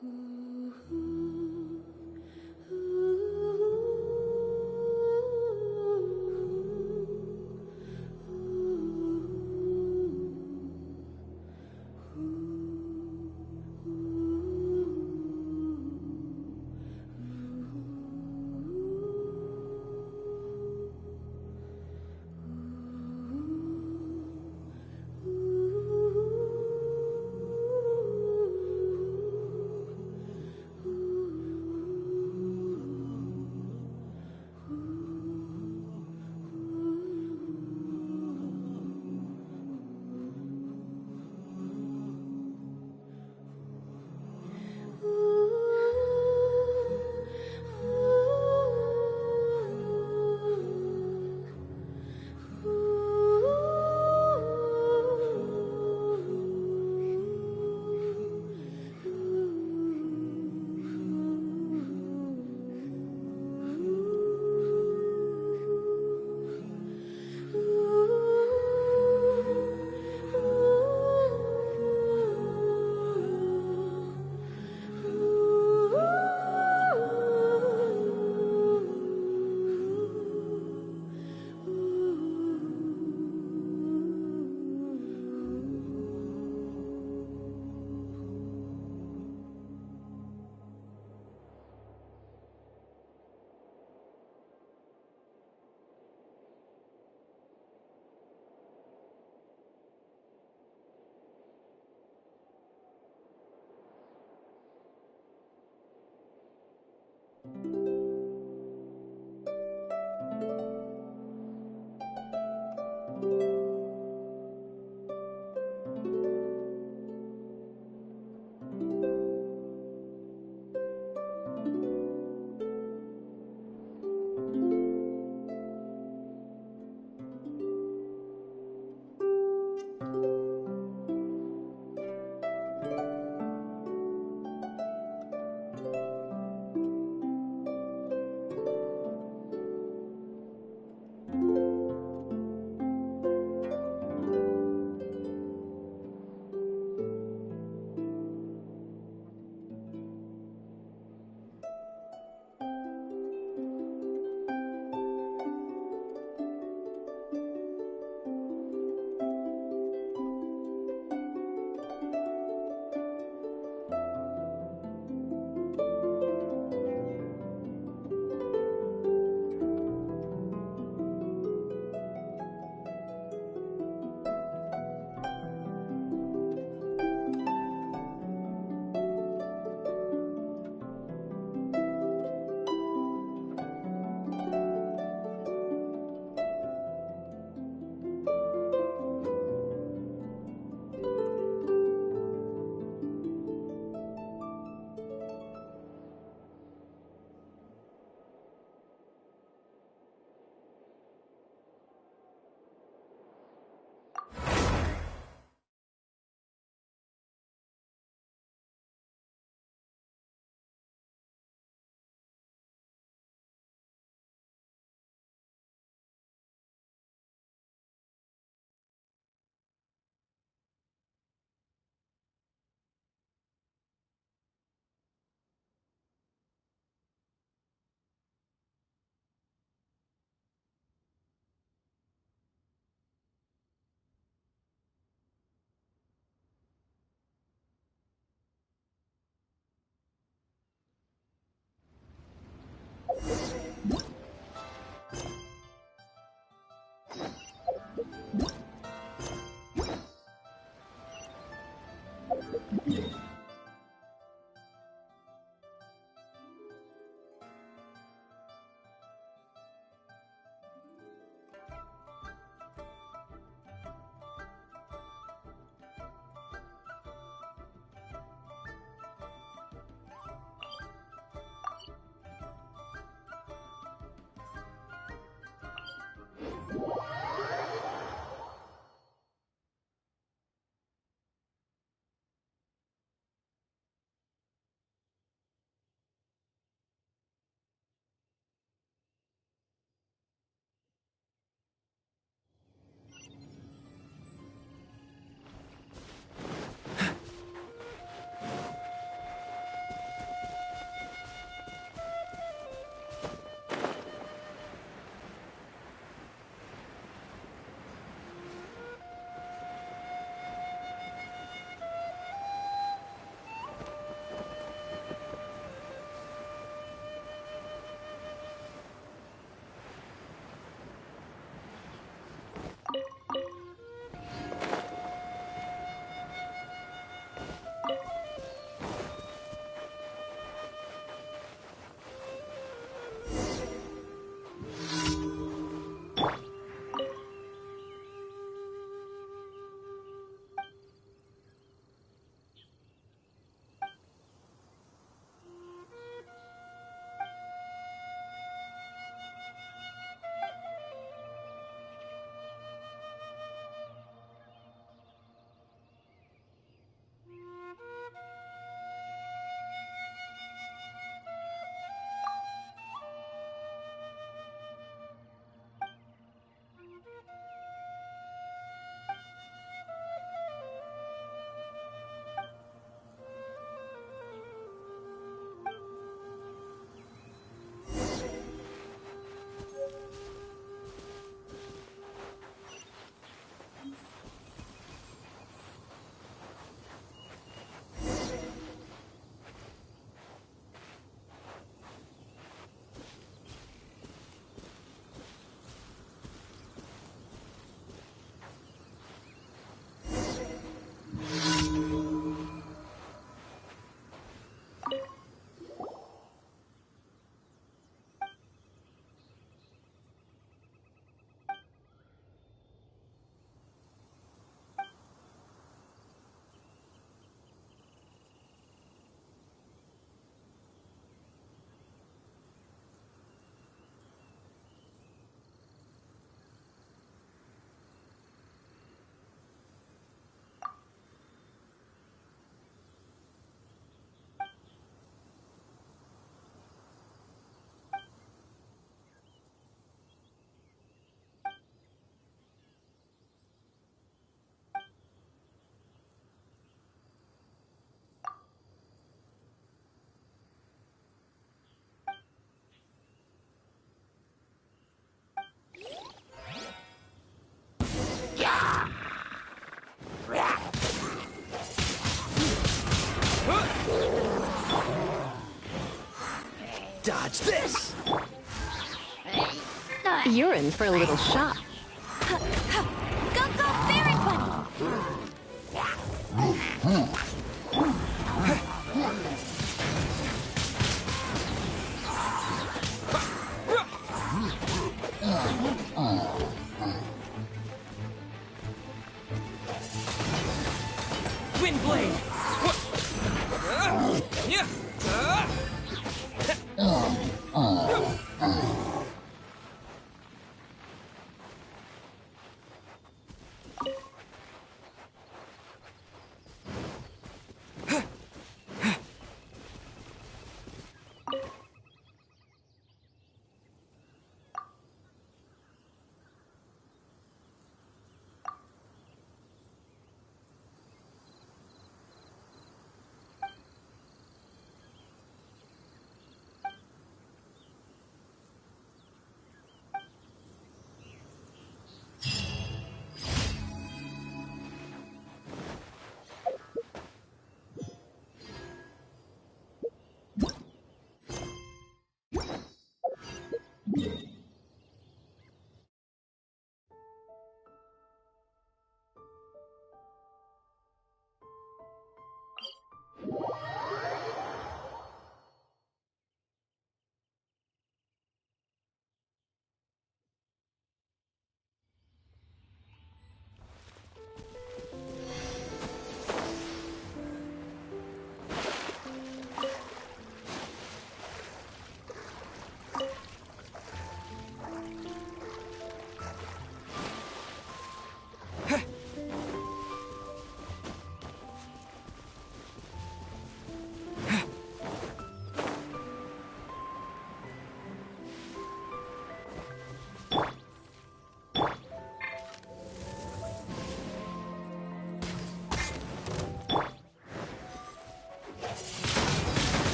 อ you're in for a little shock. Go, go, Fairy Bunny! Wind Blade!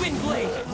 Wind Blade!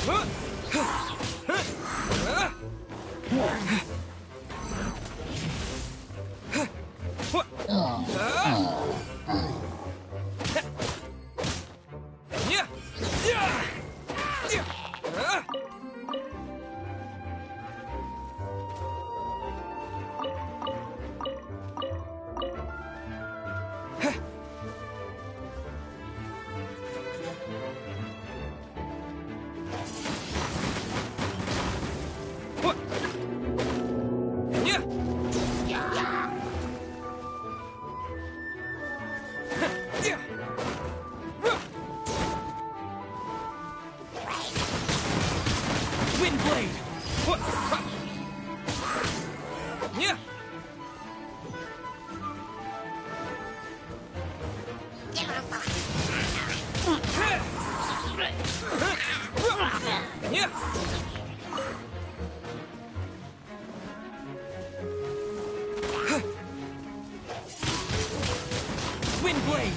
Wind blade. Wind blade.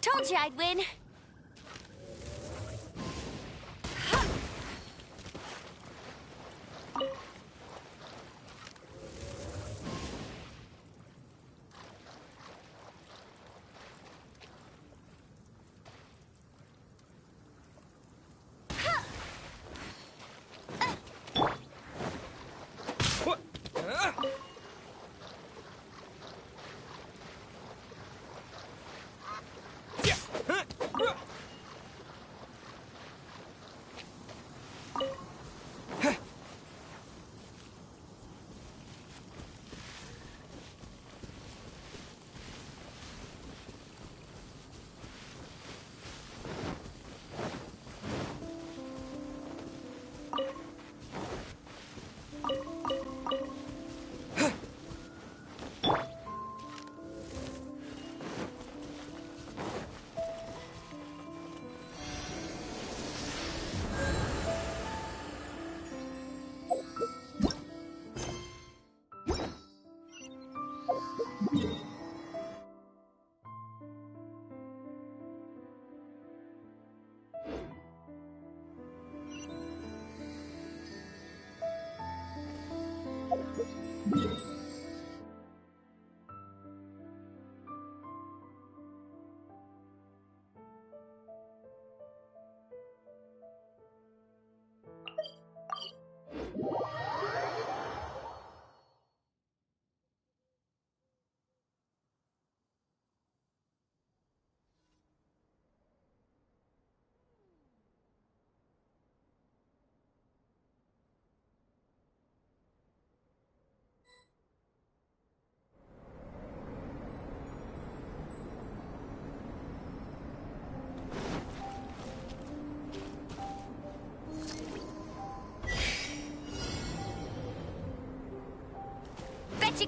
Told you I'd win.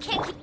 can't keep.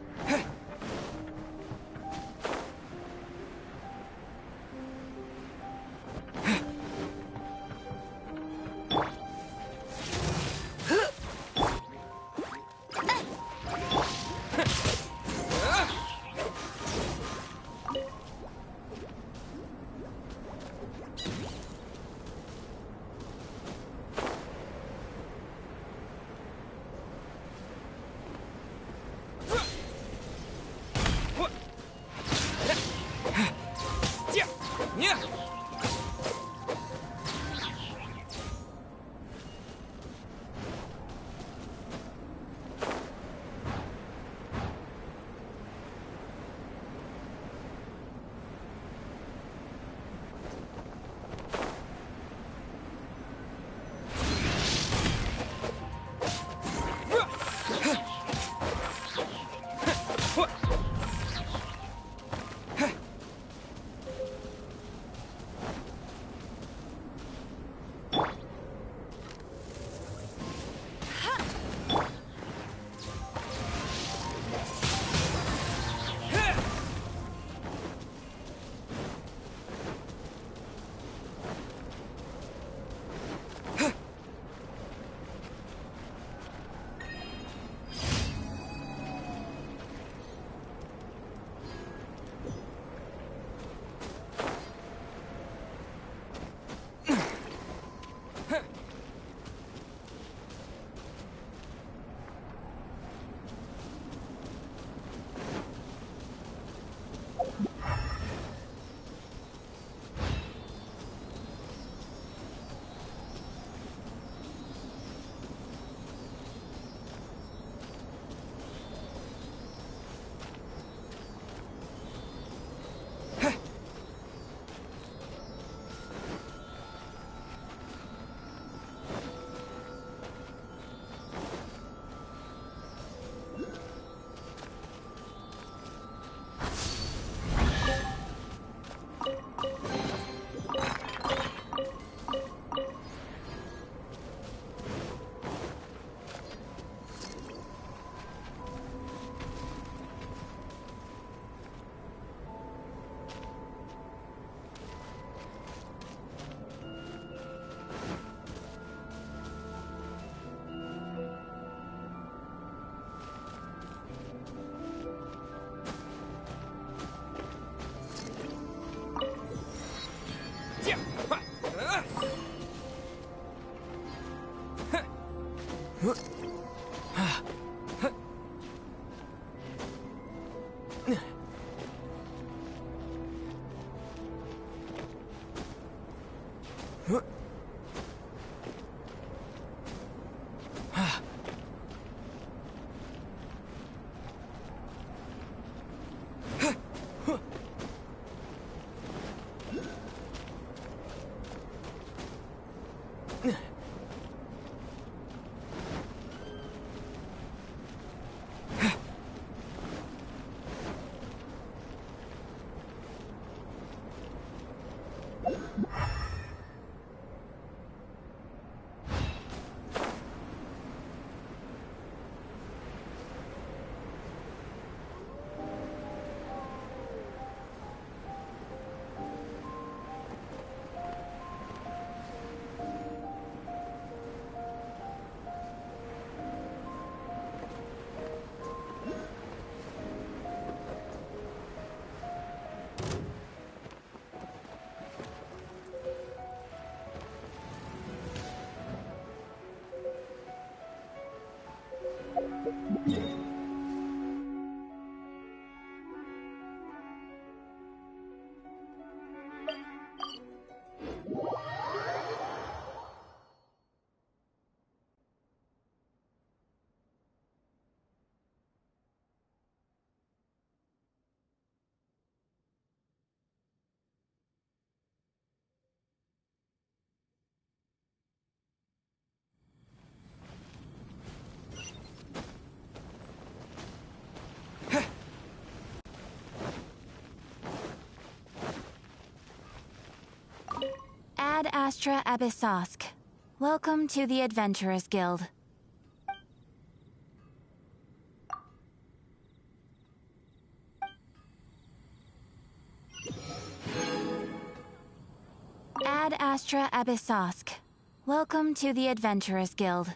Ad Astra Abyssosk. Welcome to the Adventurers Guild. Astra Abyssosk. Welcome to the Adventurers Guild.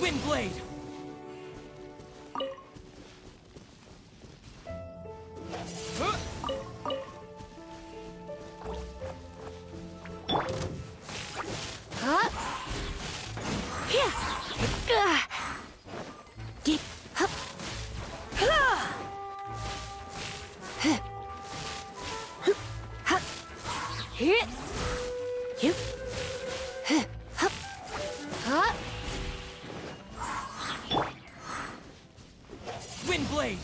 Windblade! Windblade!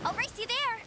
I'll race you there!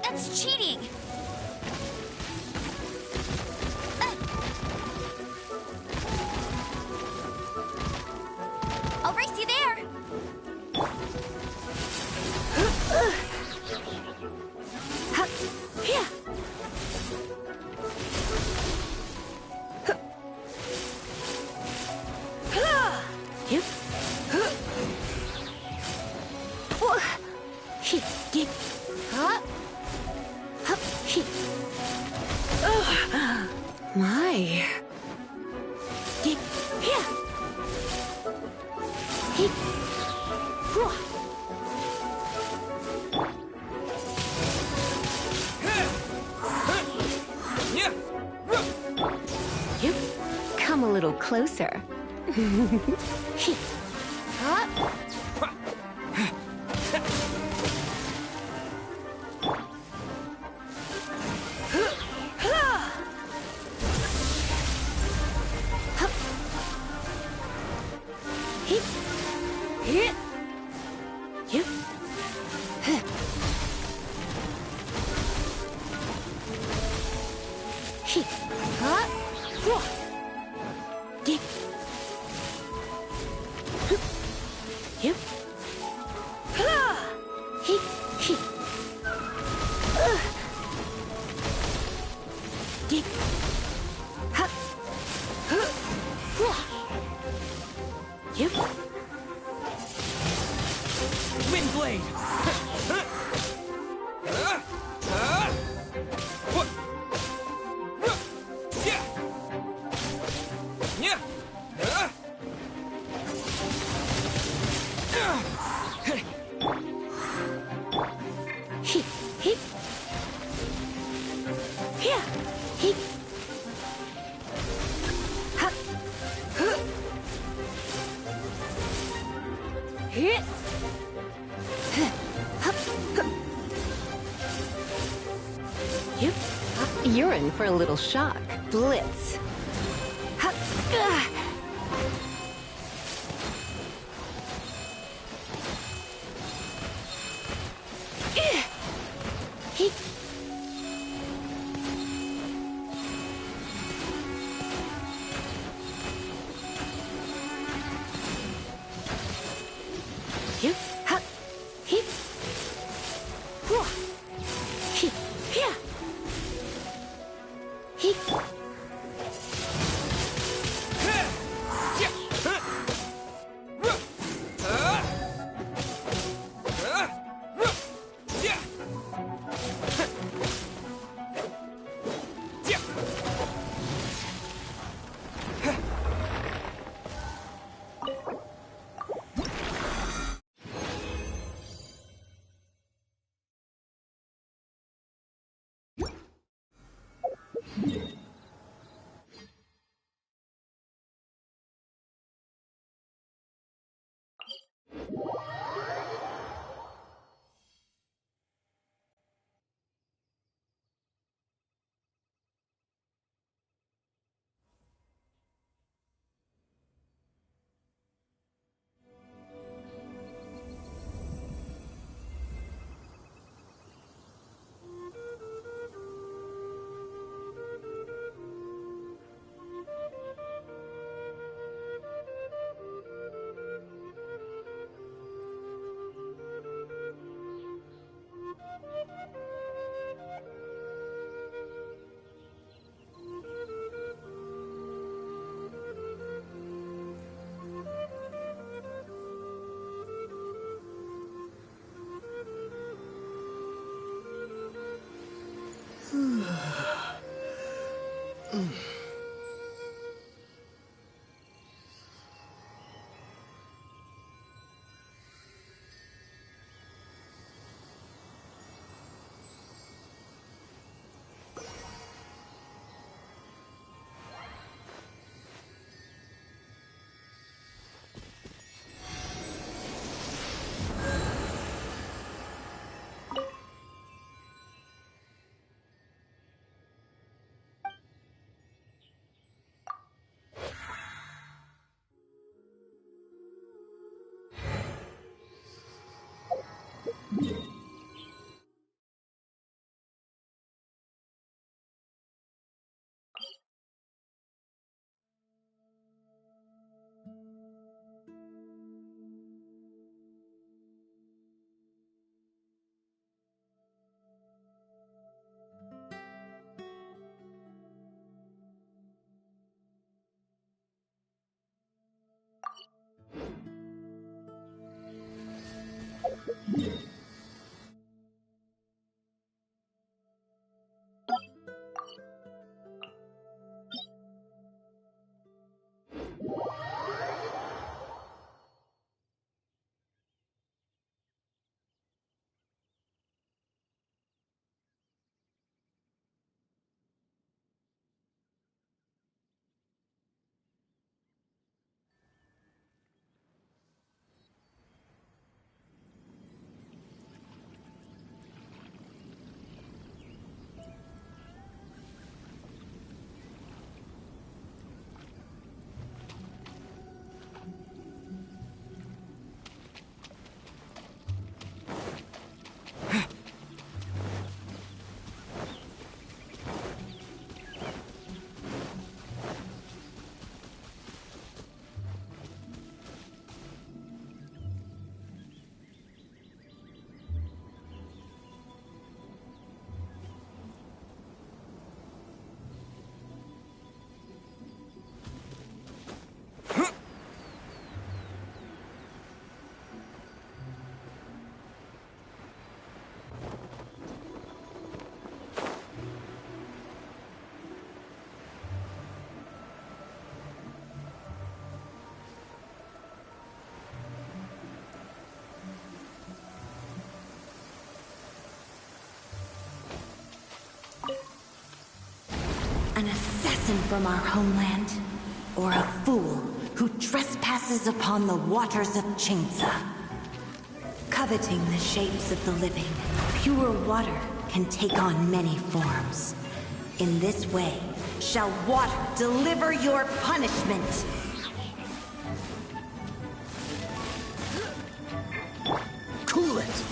That's cheating! I'll race you there! My. Come a little closer. Wind blade. You're in for a little shock. Blitz. An assassin from our homeland, or a fool who trespasses upon the waters of Chingsa. Coveting the shapes of the living, pure water can take on many forms. In this way, shall water deliver your punishment. Cool it!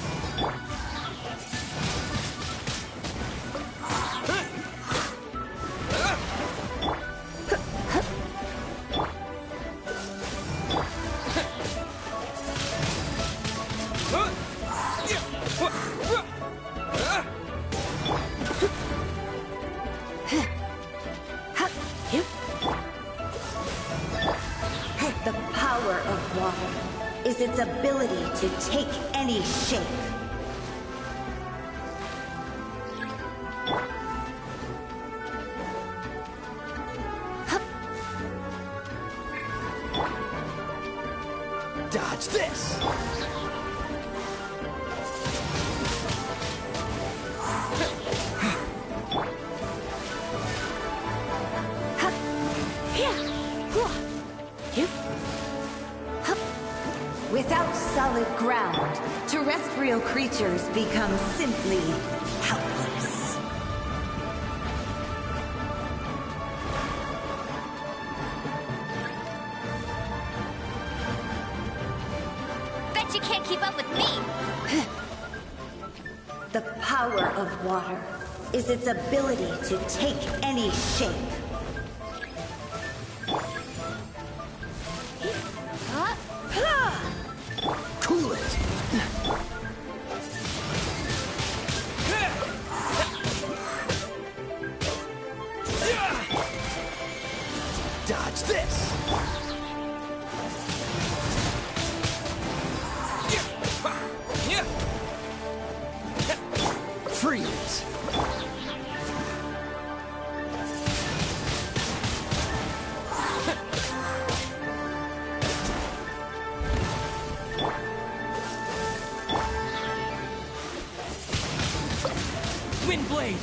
The power of water is its ability to take any shape. Dodge this! Without solid ground, terrestrial creatures become simply helpless. Bet you can't keep up with me! The power of water is its ability to take any shape. Cool it! Dodge this! Freeze! Windblade!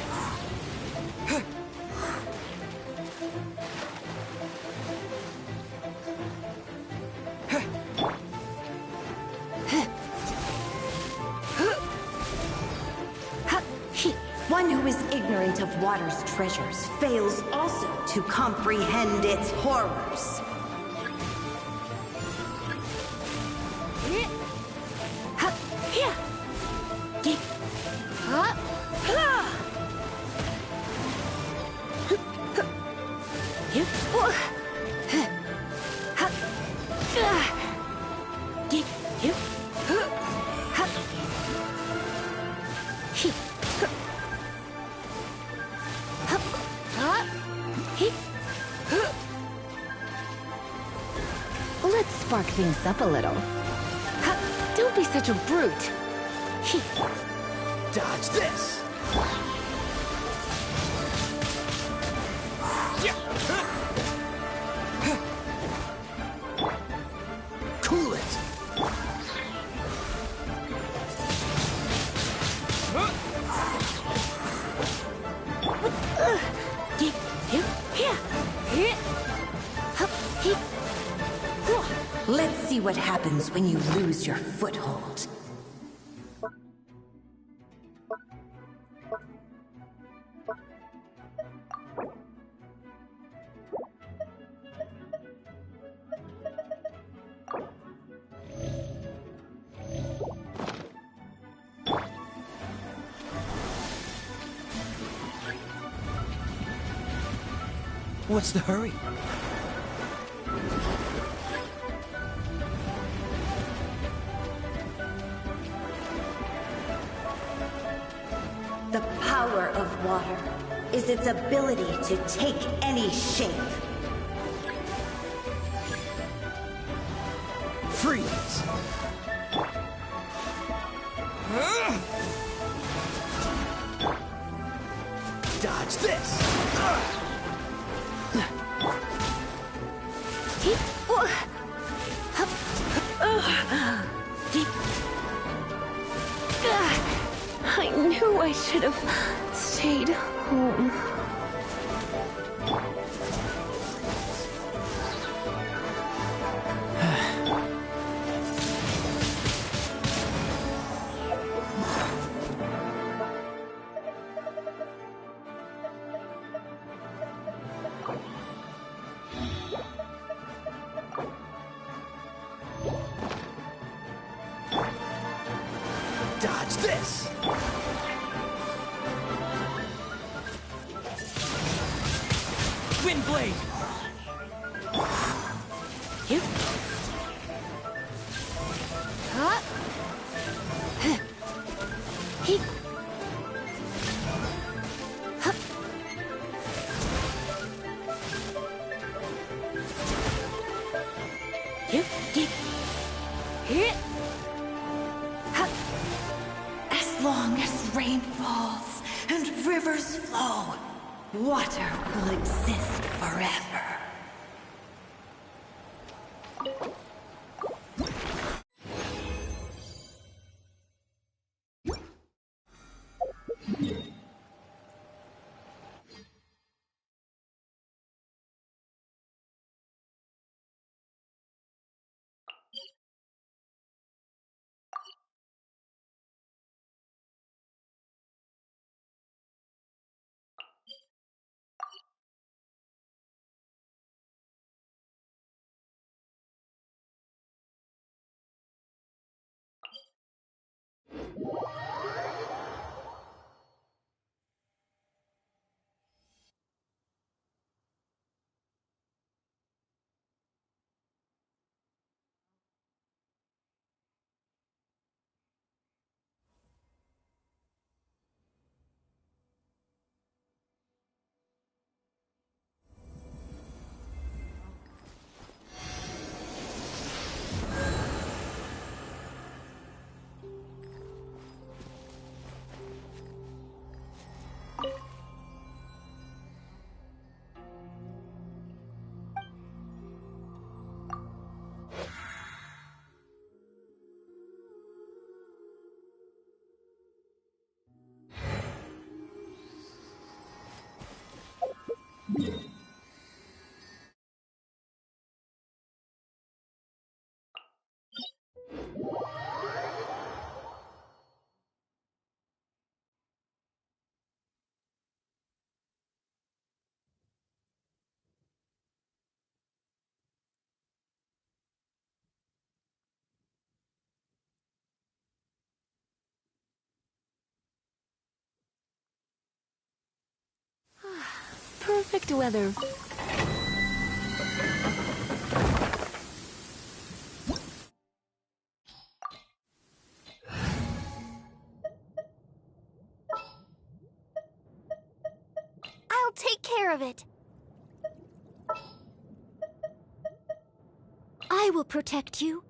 One who is ignorant of water's treasures fails also to comprehend its horrors. Let's spark things up a little. Don't be such a brute. Dodge this! Cool it! Let's see what happens when you lose your foothold. What's the hurry? The power of water is its ability to take any shape. Freeze! Dodge this! I knew I should have stayed home. Wind blade. You. Huh? He. Huh. You. Here. As long as rain falls and rivers flow, water will exist forever. Perfect weather. I'll take care of it. I will protect you.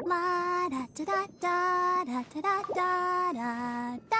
La da da da da da da da da da.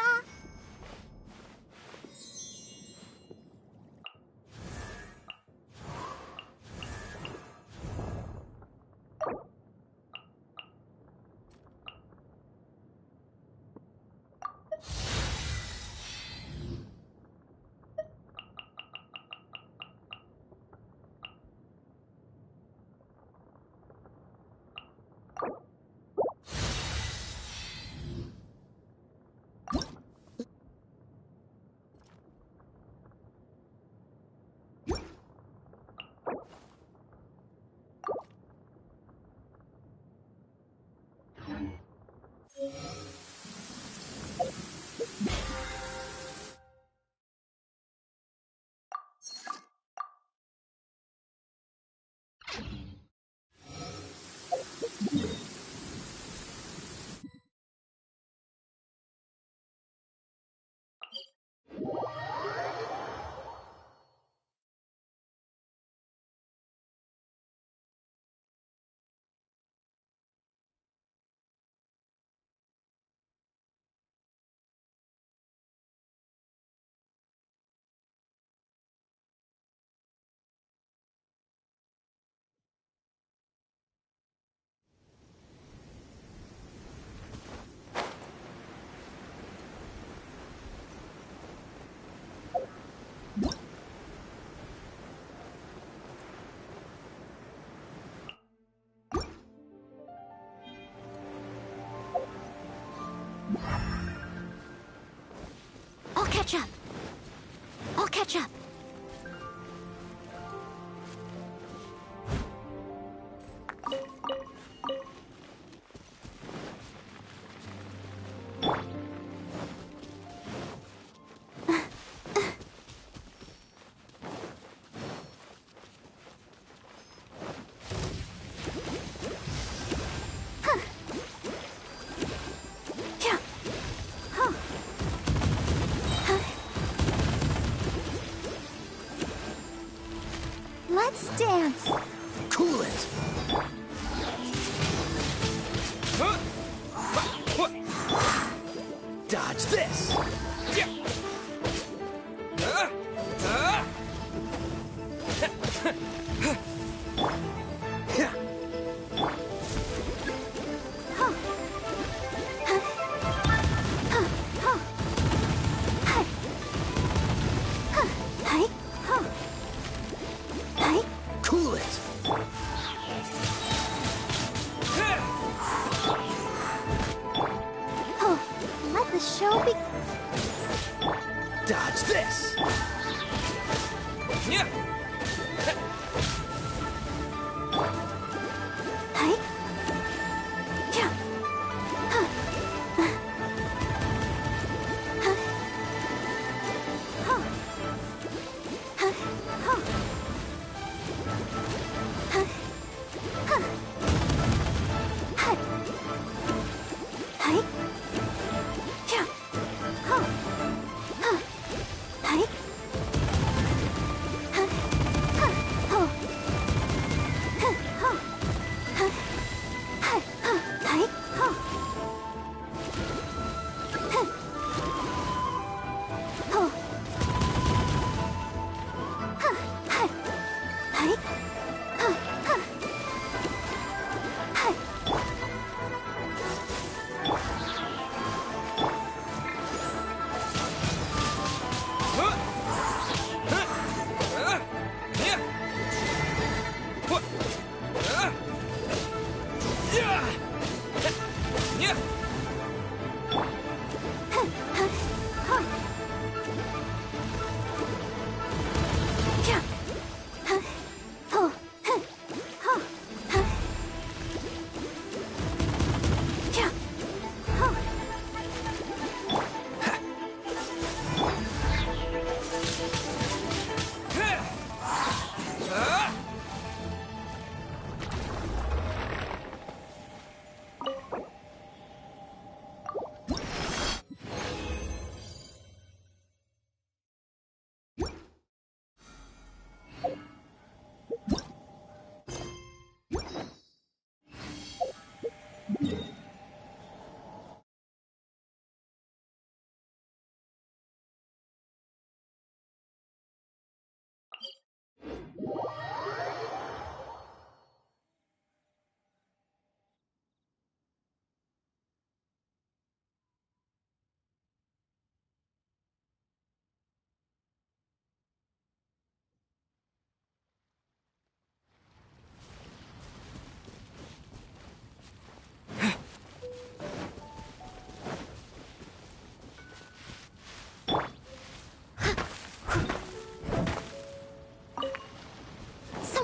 I'll catch up. I'll catch up. Let's dance. Cool it. Dodge this. Cool it. Oh, let the show be. Dodge this. Yeah. Hey. Yeah.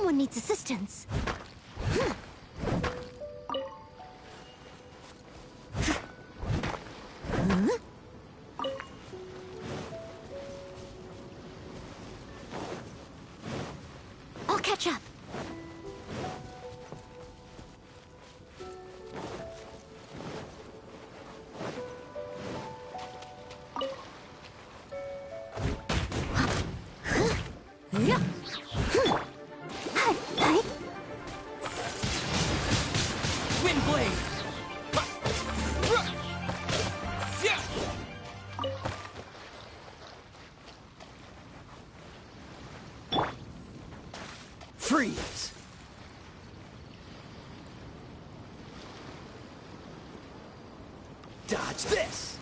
Someone needs assistance. I'll catch up. Wind blade. Freeze. Dodge this.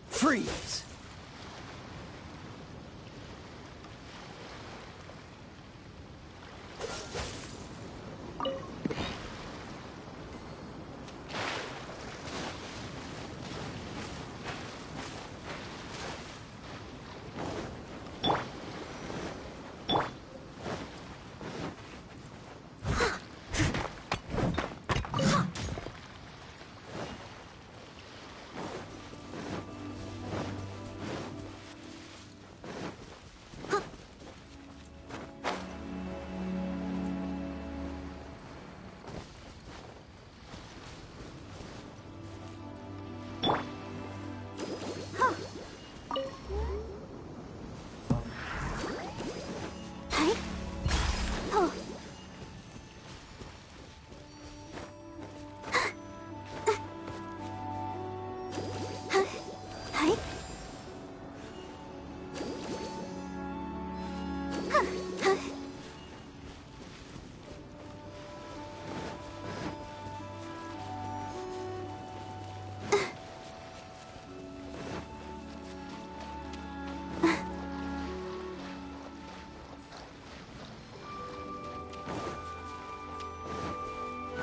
Freeze.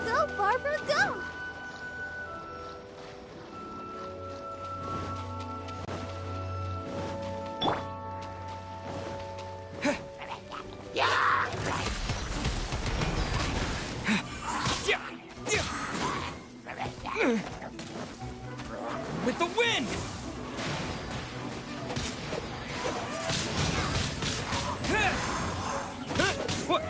Go, Barbara, go! With the wind! What?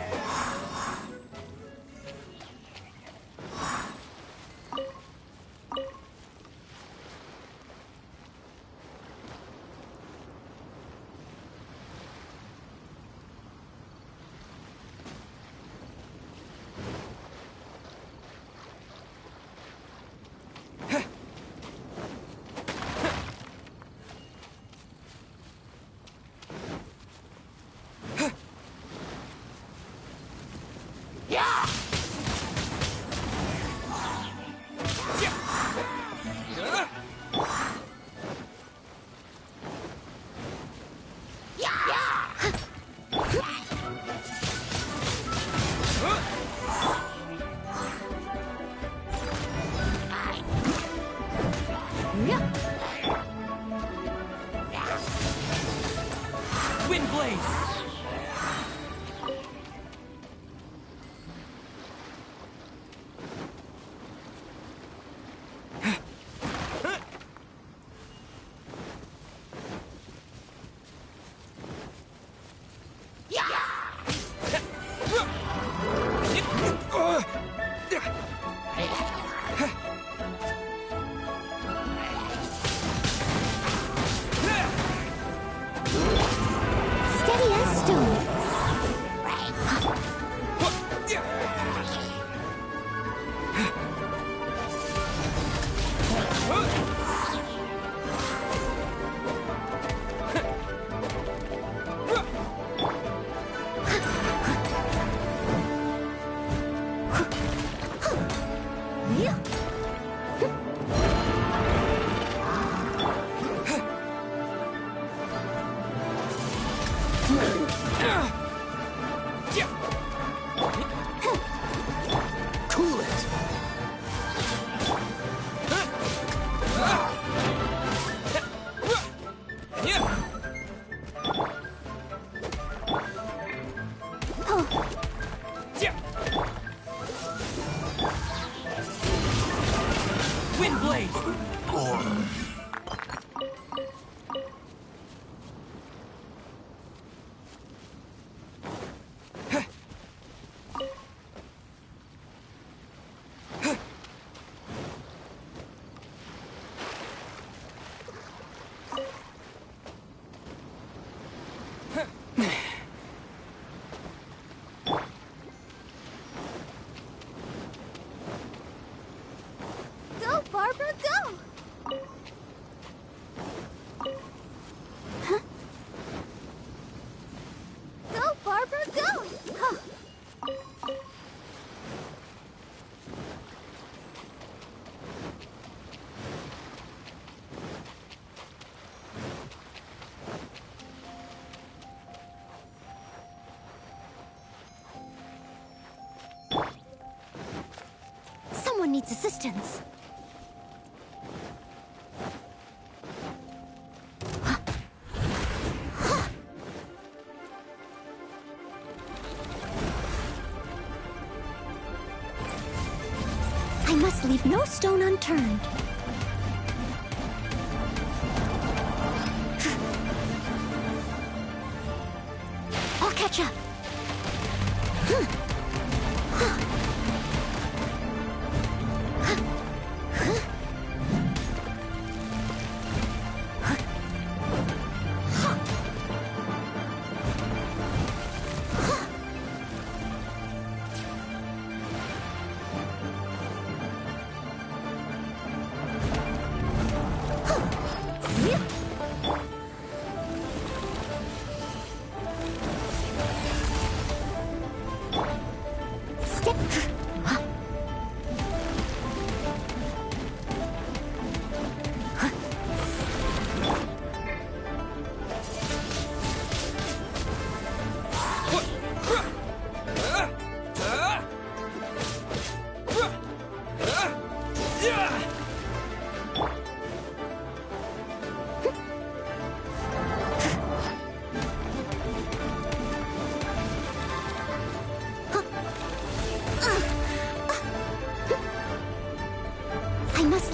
Wind blade! Steady as stone. Cool it! Go, Barbara, go! Huh? Go, Barbara, go! Huh. Someone needs assistance. I must leave no stone unturned. I'll catch up. I must.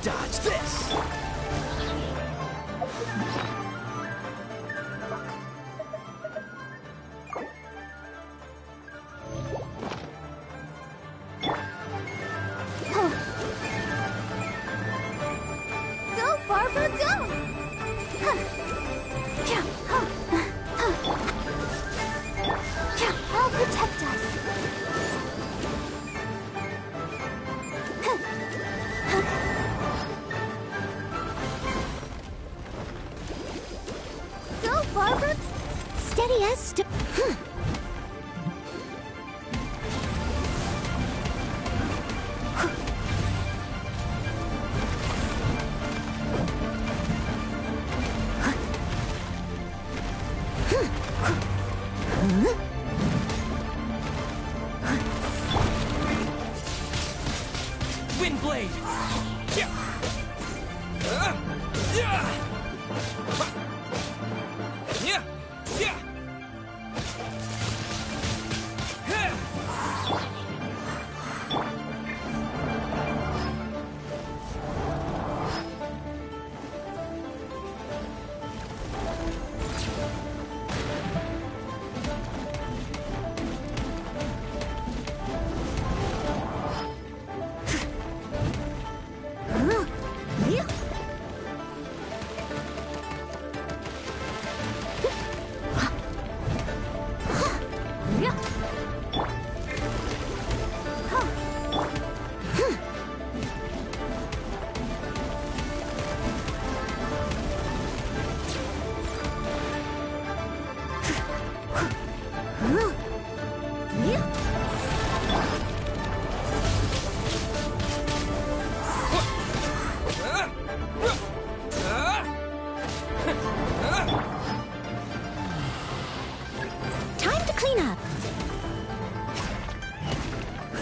Dodge this! Go, Barbara, go! I'll protect us. Go, Barbara! Steady as Wind blade!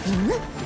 เ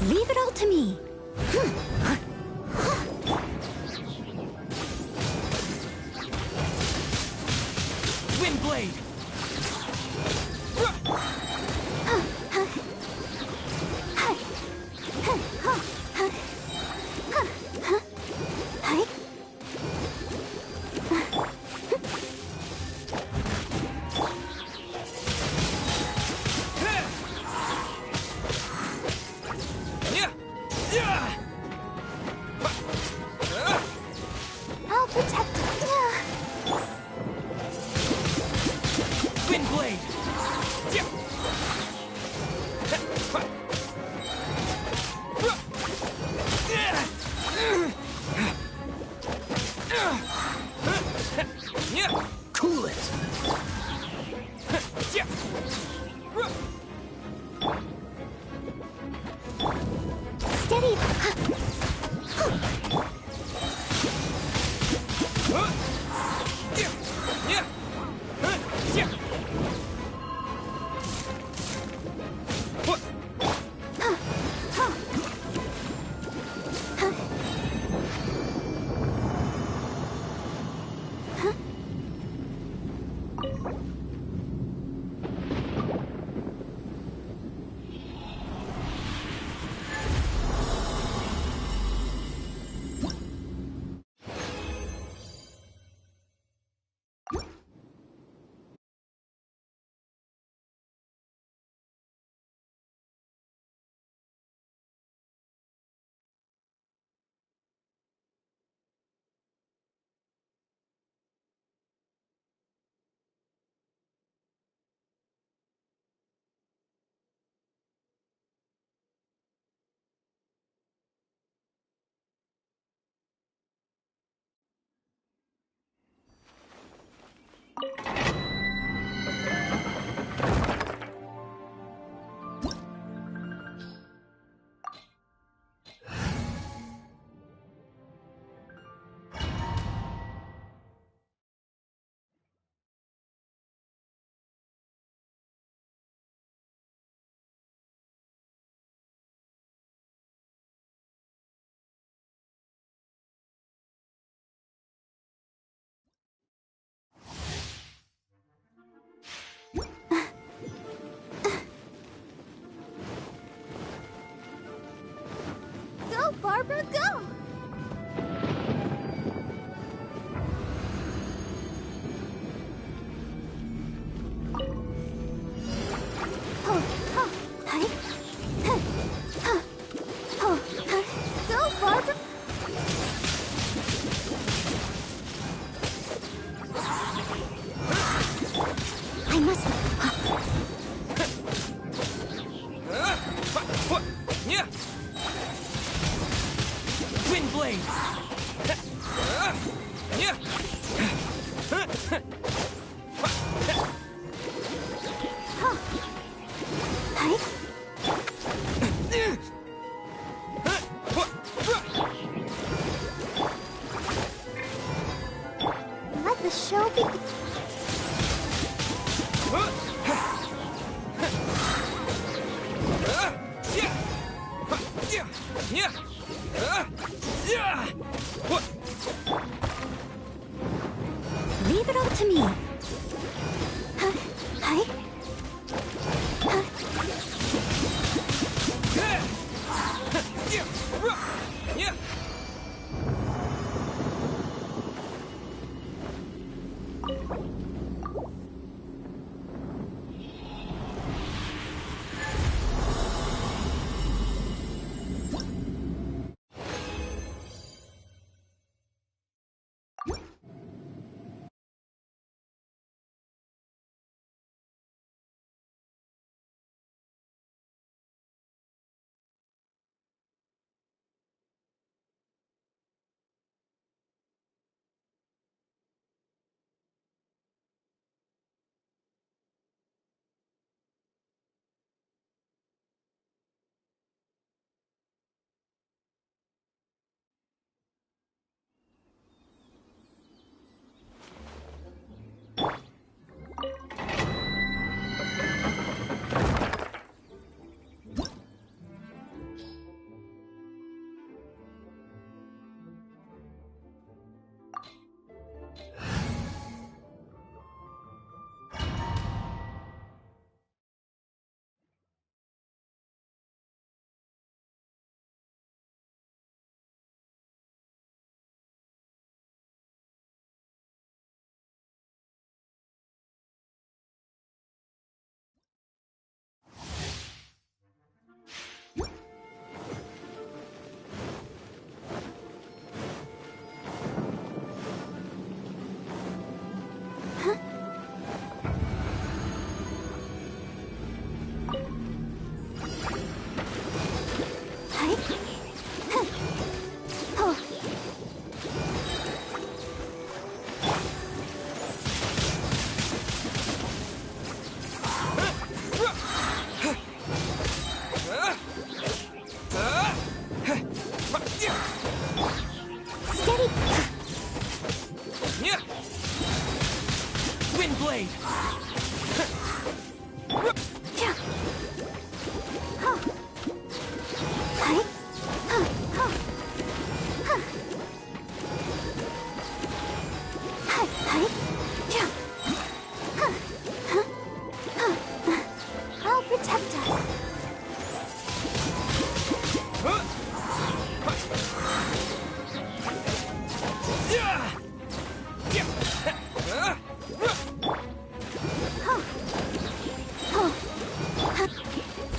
Leave it all to me. Wind blade. I'll protect her. Wind blade. Cool it. Steady. Go, Barbara, go! Go, Barbara! blade. Let the show begin. Leave it all to me. Hi. Wind blade. I'll protect us.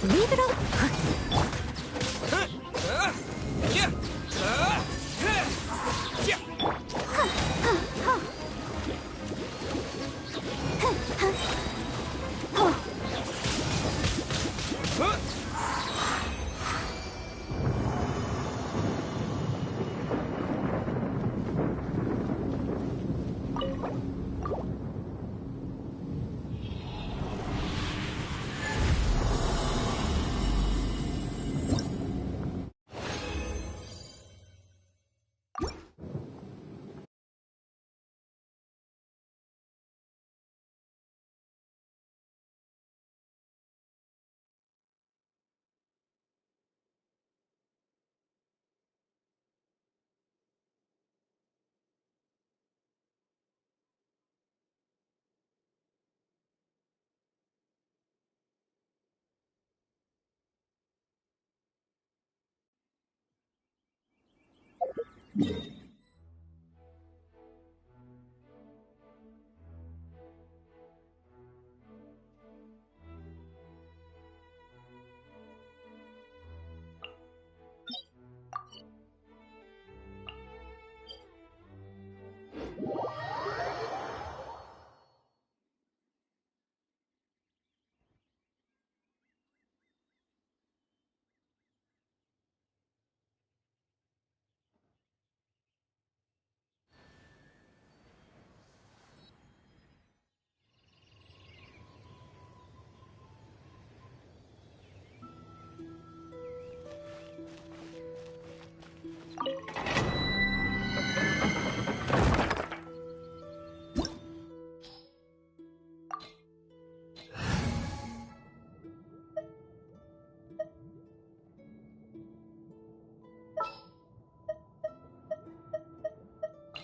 Leave it all.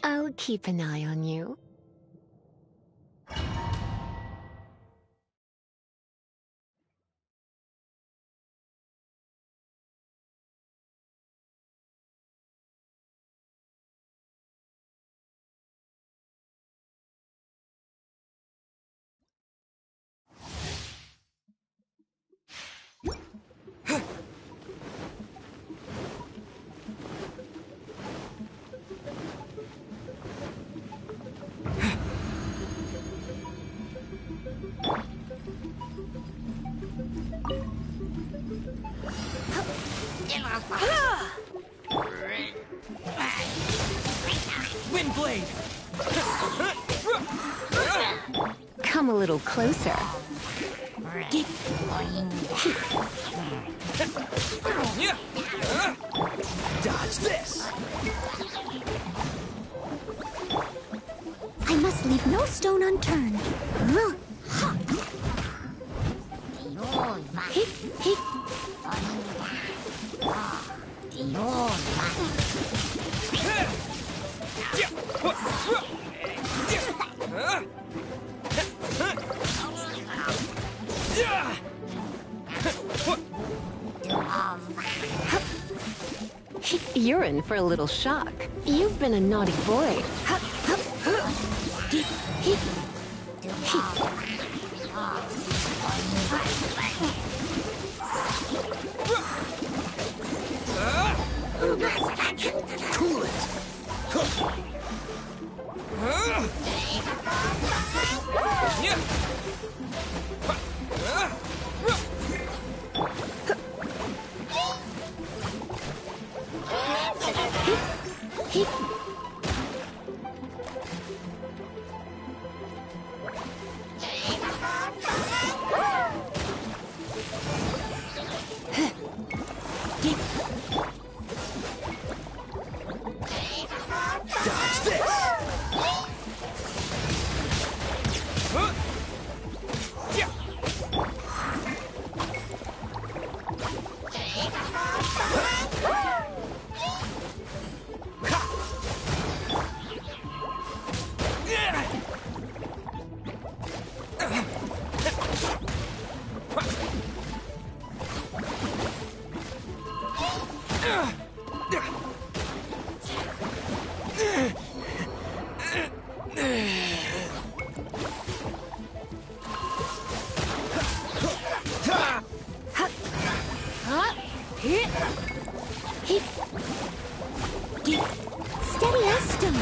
I'll keep an eye on you. Wind blade. Come a little closer. Dodge this. I must leave no stone unturned. Hit, hit. You're in for a little shock. You've been a naughty boy. Cool it. Dodge this. Steady as stone.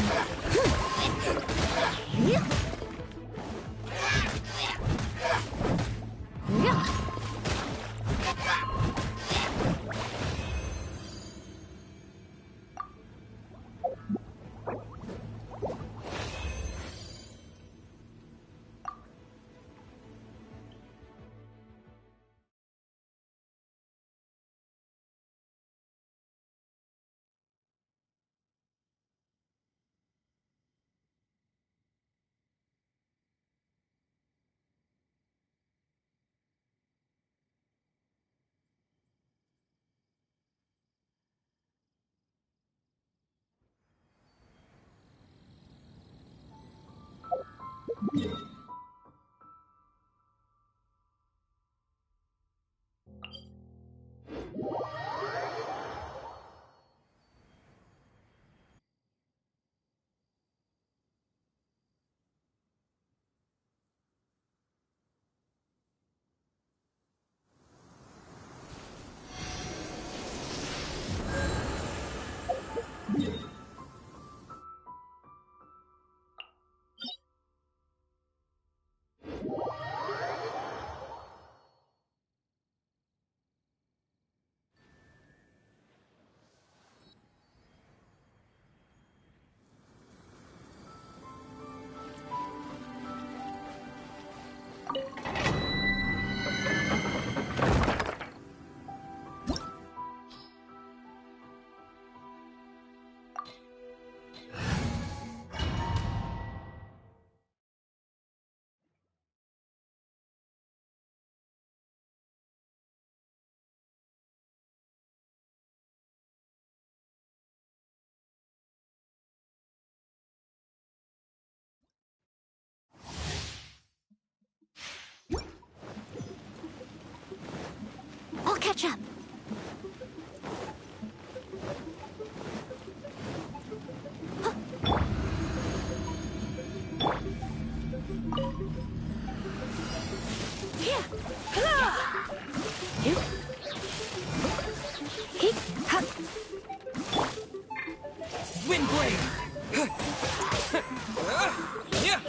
catch up. Wind blade. Yeah.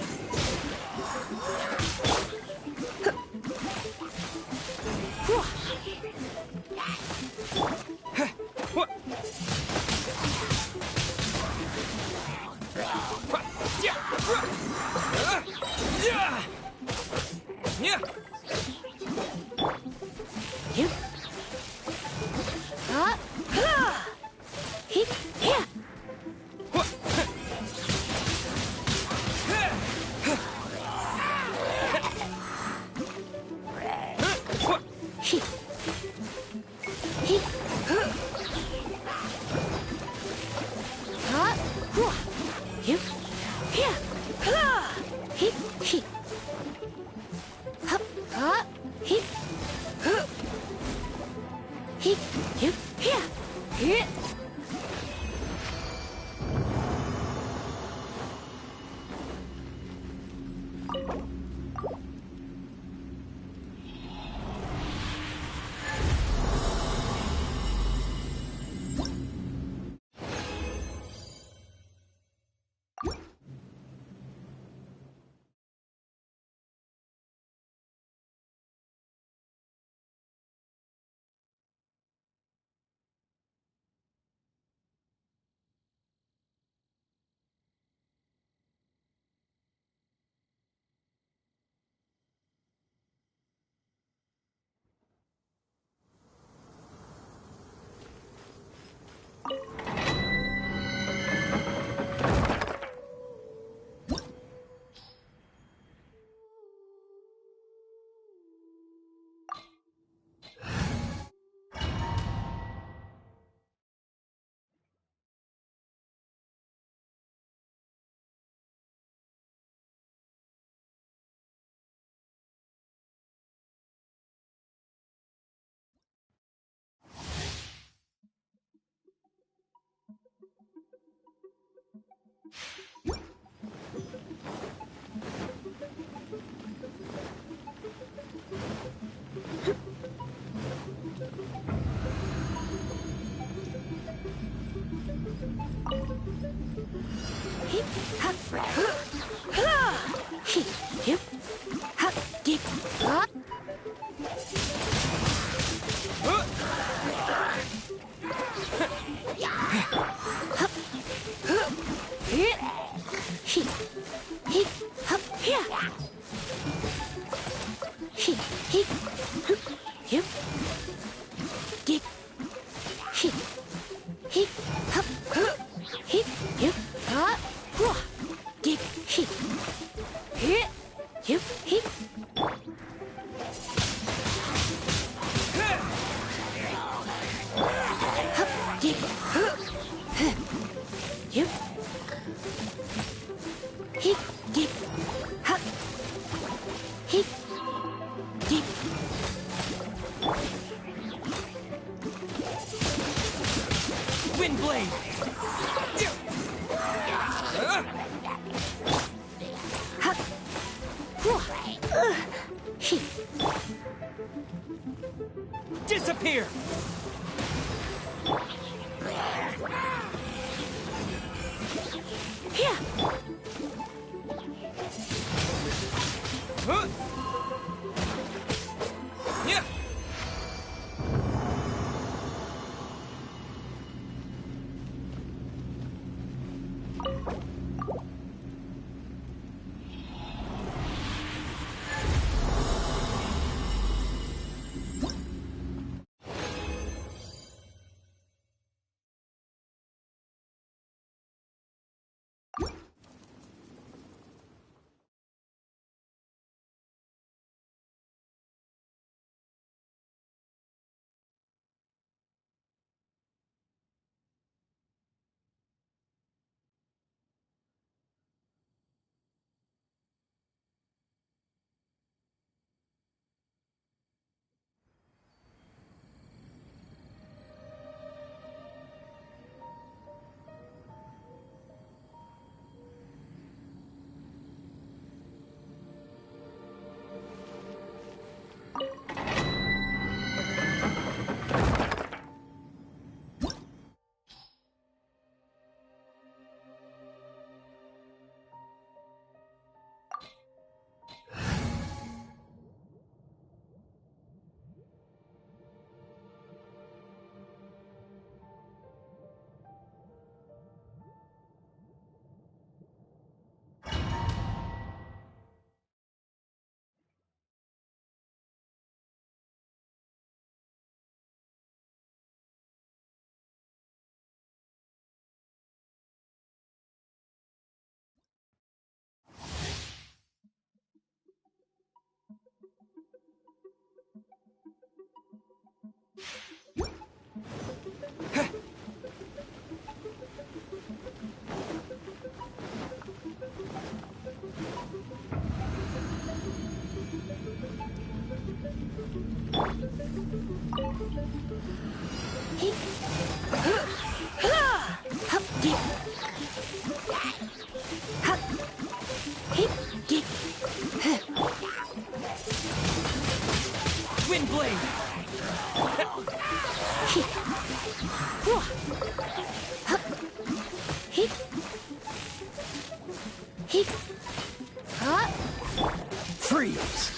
Wind blade. Disappear. Here. Huh? Yeah. Hit. Hit. Huh? Freeze!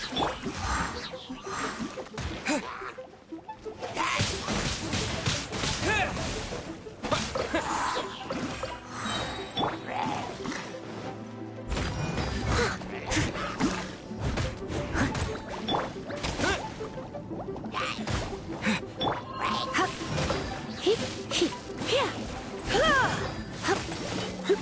Hit. Hit. Here. Hup. Hup. Hit.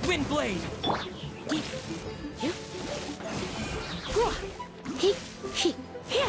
Wind blade! Hit. Here. Whoa. Hit. Hit. Here.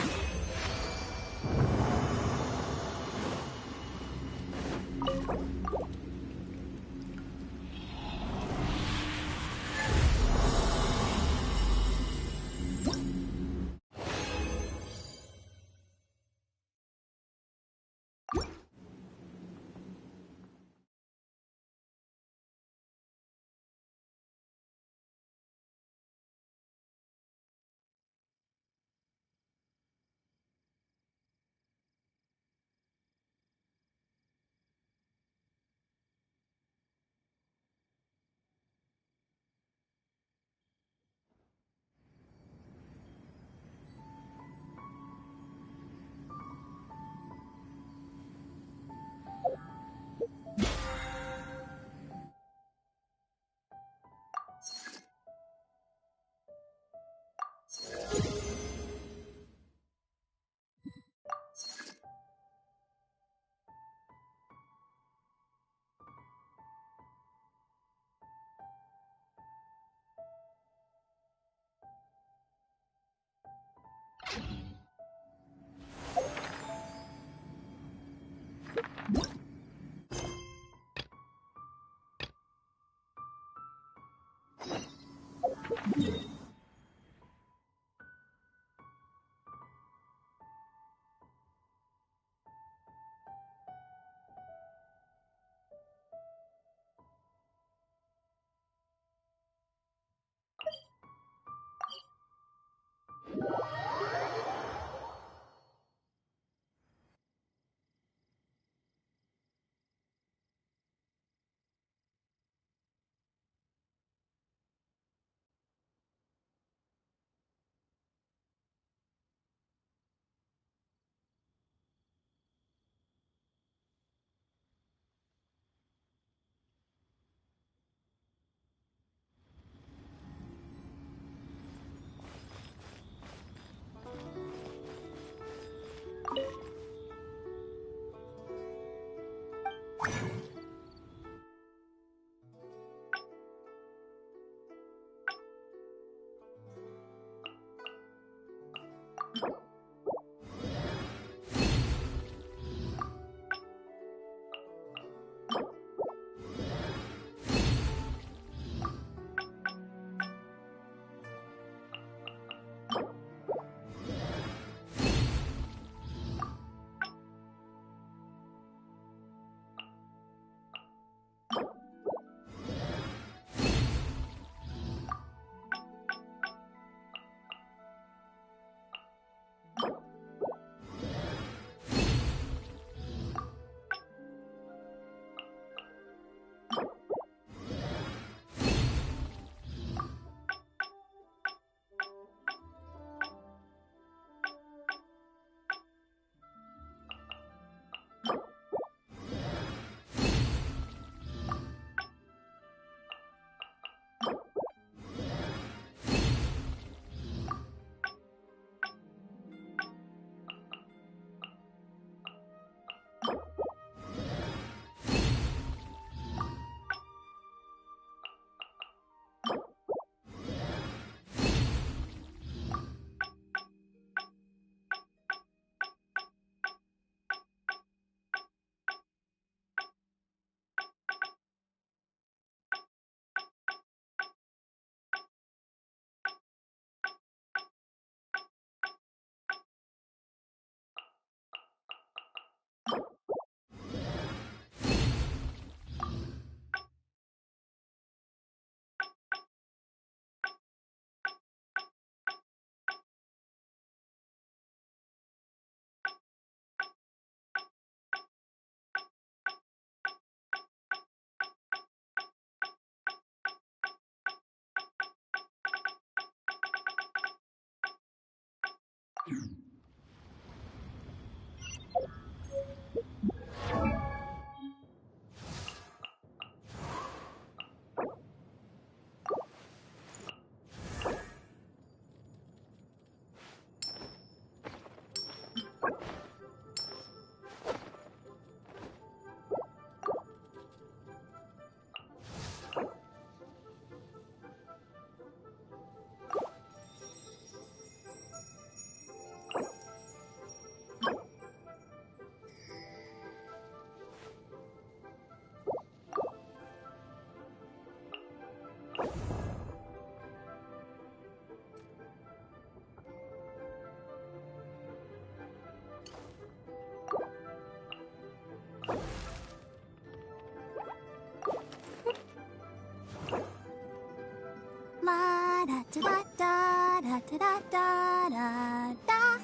da da da da.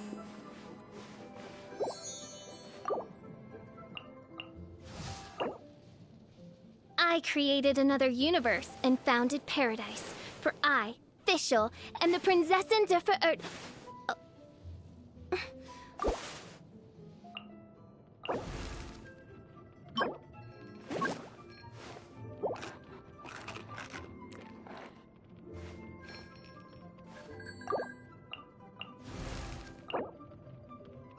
I created another universe and founded paradise. For I, Fischl, am the Prinzessin der Verirrt.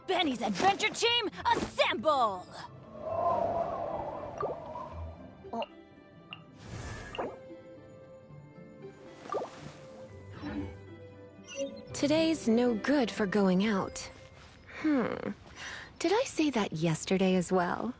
Benny's adventure team, assemble! Today's no good for going out. Did I say that yesterday as well?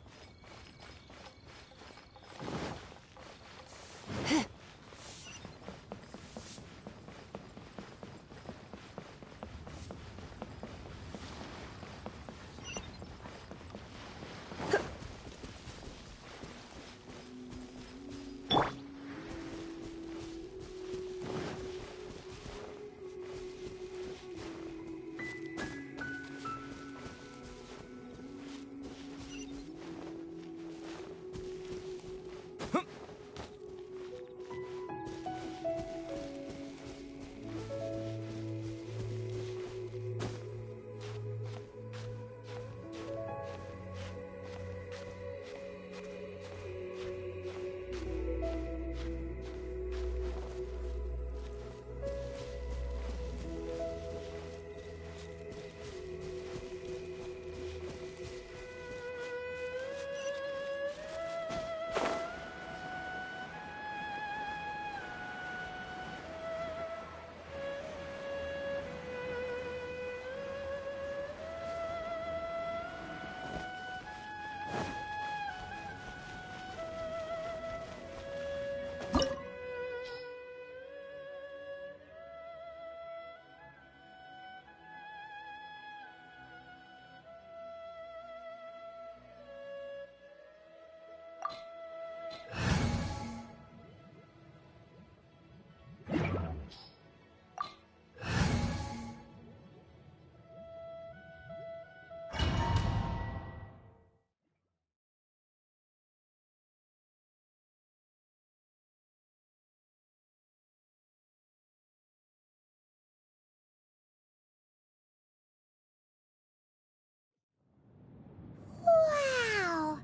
Wow!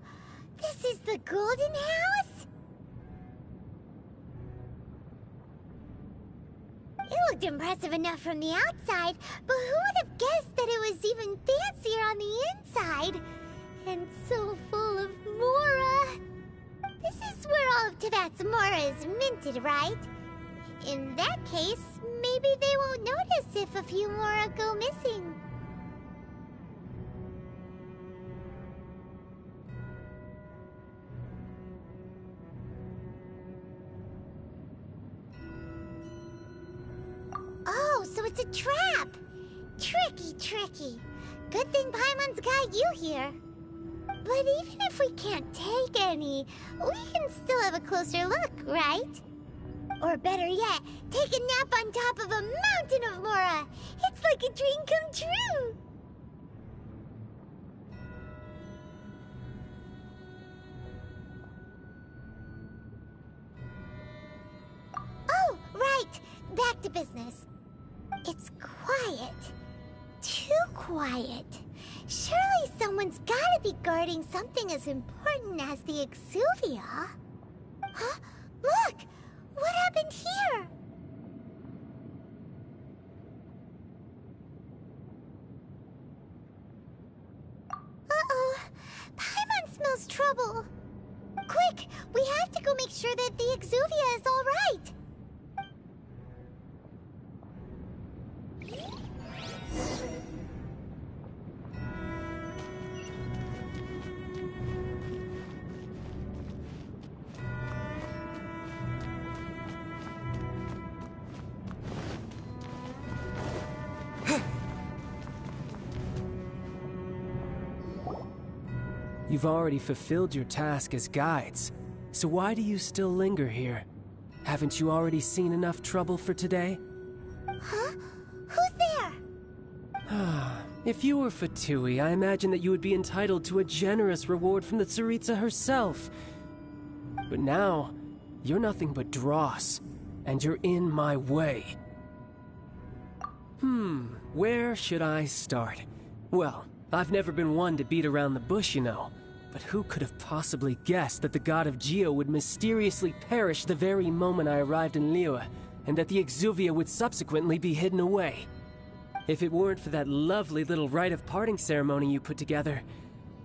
This is the Golden House? It looked impressive enough from the outside, but who would have guessed that it was even fancier on the inside? And so full of Mora. This is where all of Tibet's Mora is minted, right? In that case, maybe they won't notice if a few Mora go missing. Oh, so it's a trap! Tricky, tricky. Good thing Paimon's got you here. But even if we can't take any, we can still have a closer look, right? Or better yet, take a nap on top of a mountain of Mora! It's like a dream come true! Oh, right! Back to business. It's quiet. Too quiet. Surely someone's gotta be guarding something as important as the Exuvia. Huh? Look! What happened here? Uh-oh. Paimon smells trouble. Quick! We have to go make sure that the Exuvia is all right. You've already fulfilled your task as guides, so why do you still linger here? Haven't you already seen enough trouble for today? Huh? Who If you were Fatui, I imagine that you would be entitled to a generous reward from the Tsaritsa herself. But now, you're nothing but dross, and you're in my way. Where should I start? Well, I've never been one to beat around the bush, you know. But who could have possibly guessed that the god of Geo would mysteriously perish the very moment I arrived in Liyue, and that the Exuvia would subsequently be hidden away? If it weren't for that lovely little rite of parting ceremony you put together,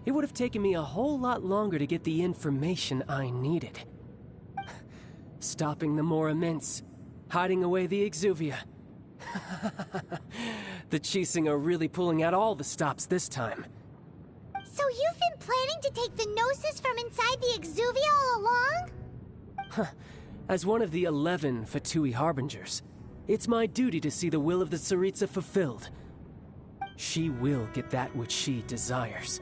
it would have taken me a whole lot longer to get the information I needed. Stopping the Mora Mints, hiding away the Exuvia. The Chising are really pulling out all the stops this time. So you've been planning to take the Gnosis from inside the Exuvia all along? As one of the 11 Fatui Harbingers, it's my duty to see the will of the Tsaritsa fulfilled. She will get that which she desires.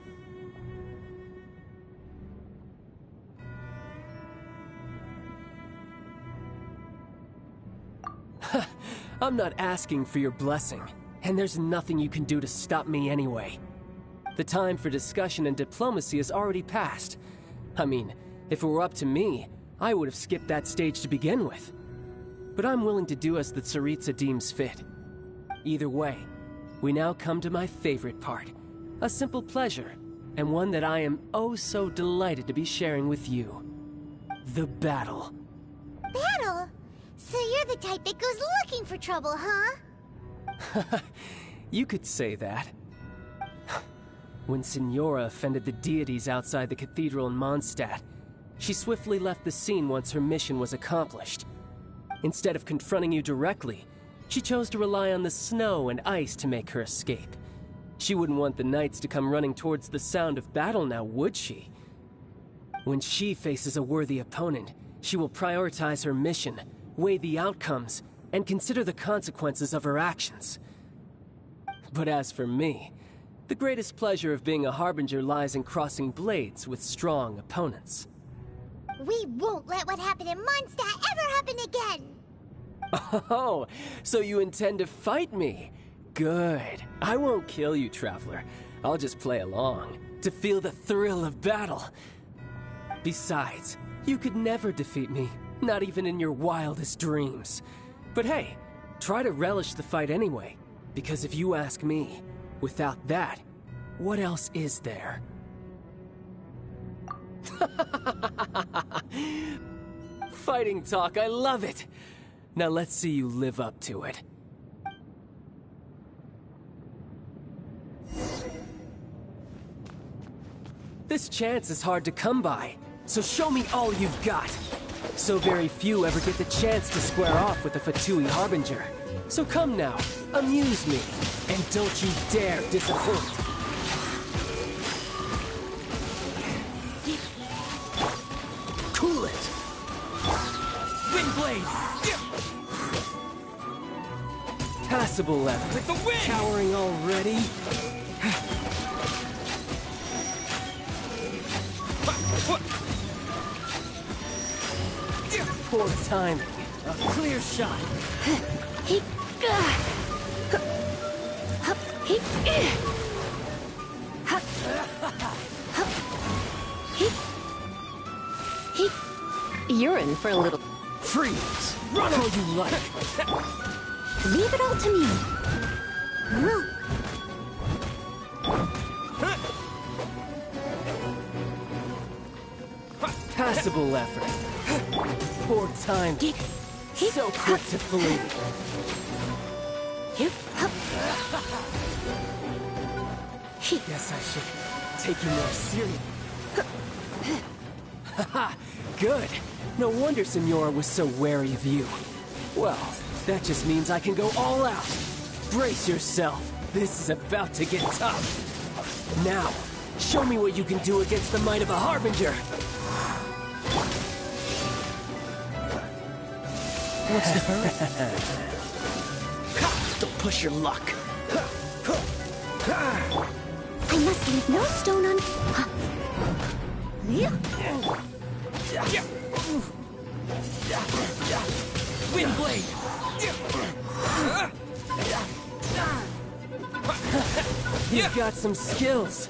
I'm not asking for your blessing, and there's nothing you can do to stop me anyway. The time for discussion and diplomacy has already passed. I mean, if it were up to me, I would have skipped that stage to begin with. But I'm willing to do as the Tsaritsa deems fit. Either way, we now come to my favorite part. A simple pleasure, and one that I am oh so delighted to be sharing with you. The battle. Battle? So you're the type that goes looking for trouble, huh? You could say that. When Signora offended the deities outside the cathedral in Mondstadt, she swiftly left the scene once her mission was accomplished. Instead of confronting you directly, she chose to rely on the snow and ice to make her escape. She wouldn't want the knights to come running towards the sound of battle now, would she? When she faces a worthy opponent, she will prioritize her mission, weigh the outcomes, and consider the consequences of her actions. But as for me, the greatest pleasure of being a Harbinger lies in crossing blades with strong opponents. We won't let what happened in Mondstadt ever happen again! Oh, so you intend to fight me? Good. I won't kill you, Traveler. I'll just play along, to feel the thrill of battle. Besides, you could never defeat me, not even in your wildest dreams. But hey, try to relish the fight anyway, because if you ask me, without that, what else is there? Fighting talk, I love it! Now let's see you live up to it. This chance is hard to come by, so show me all you've got. So very few ever get the chance to square off with a Fatui Harbinger. So come now, amuse me, and don't you dare disappoint. Cool it! Windblade! Passable left. With the wind! Cowering already? Poor timing. A clear shot. You're in for a little... Freeze! Run all you like! Leave it all to me. Passable effort. Poor time. So quick to flee. Guess I should take you more seriously. Haha, good. No wonder Signora was so wary of you. Well, that just means I can go all out. Brace yourself. This is about to get tough. Now, show me what you can do against the might of a Harbinger. What's the hurry? Don't push your luck. I must leave no stone un... Windblade! You've got some skills.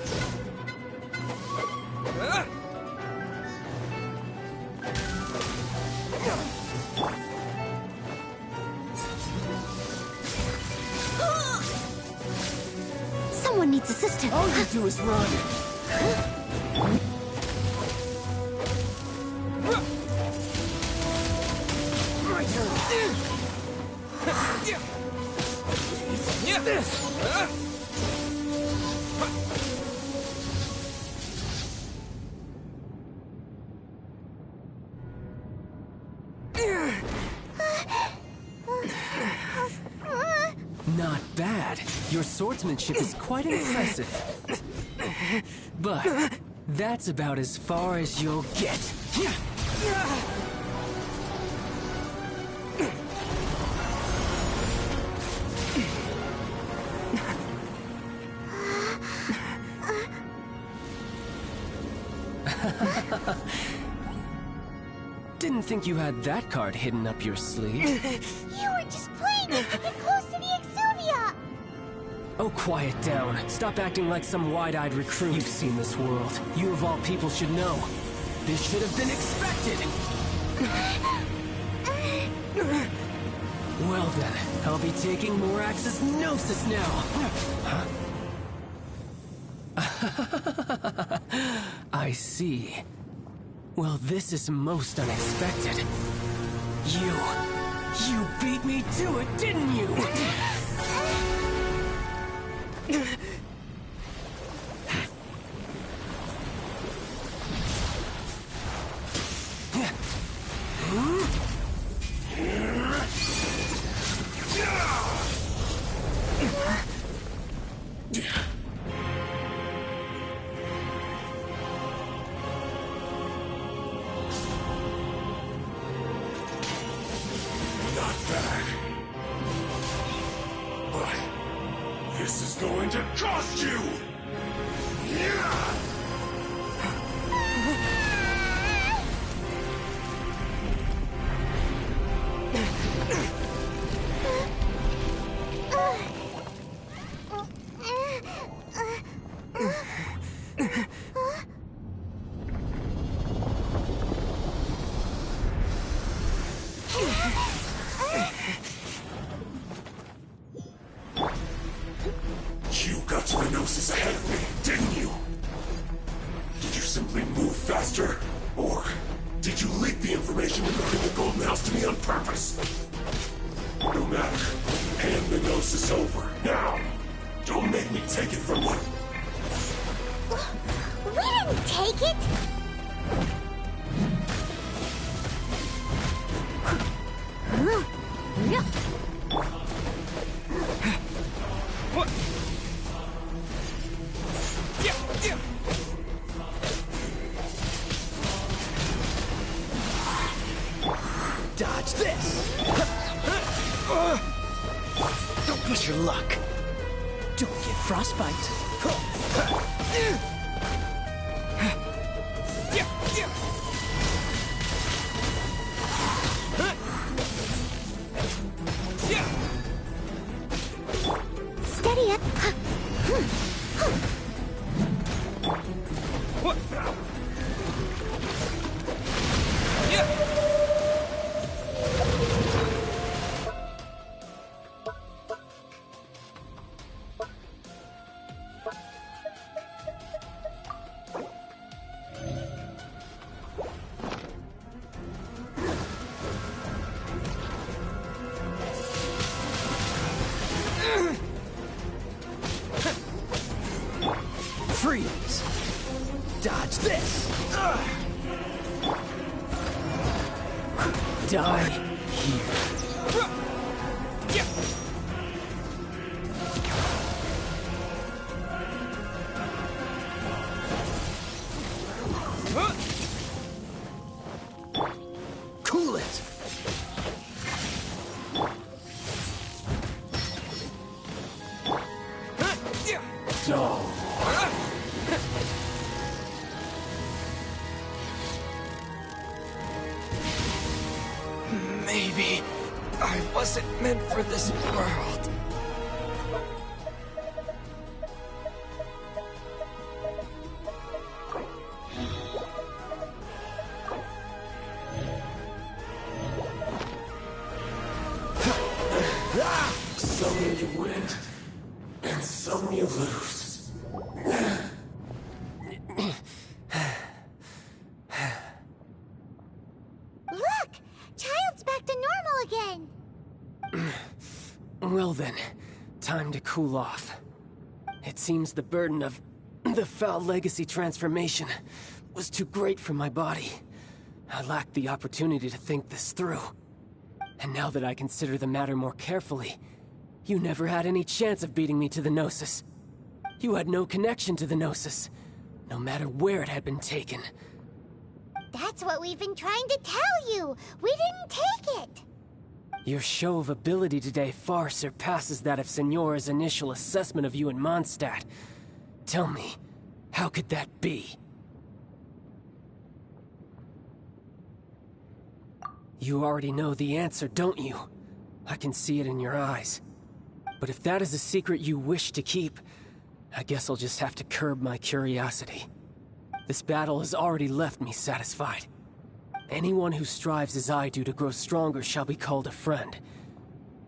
Someone needs assistance. All you do is run. My turn. This. Not bad. Your swordsmanship is quite impressive. But that's about as far as you'll get. Didn't think you had that card hidden up your sleeve. You were just playing us to get close to the Exuvia! Oh, quiet down. Stop acting like some wide-eyed recruit. You've seen this world. You of all people should know. This should have been expected! Well then, I'll be taking Morax's Gnosis now! I see. Well, this is most unexpected. You beat me to it, didn't you? This is going to cost you! You got to the Gnosis ahead of me, didn't you? Did you simply move faster? Or did you leak the information regarding the Golden House to me on purpose? No matter. Hand the Gnosis over, now! Don't make me take it from you! We didn't take it! Dodge this! Don't push your luck. Don't get frostbite. Steady up. Freeze! Dodge this! Die here. Cool it! No! Maybe I wasn't meant for this world. Well then, time to cool off. It seems the burden of the foul legacy transformation was too great for my body. I lacked the opportunity to think this through. And now that I consider the matter more carefully, you never had any chance of beating me to the Gnosis. You had no connection to the Gnosis, no matter where it had been taken. That's what we've been trying to tell you! We didn't take it! Your show of ability today far surpasses that of Signora's initial assessment of you in Mondstadt. Tell me, how could that be? You already know the answer, don't you? I can see it in your eyes. But if that is a secret you wish to keep, I guess I'll just have to curb my curiosity. This battle has already left me satisfied. Anyone who strives as I do to grow stronger shall be called a friend,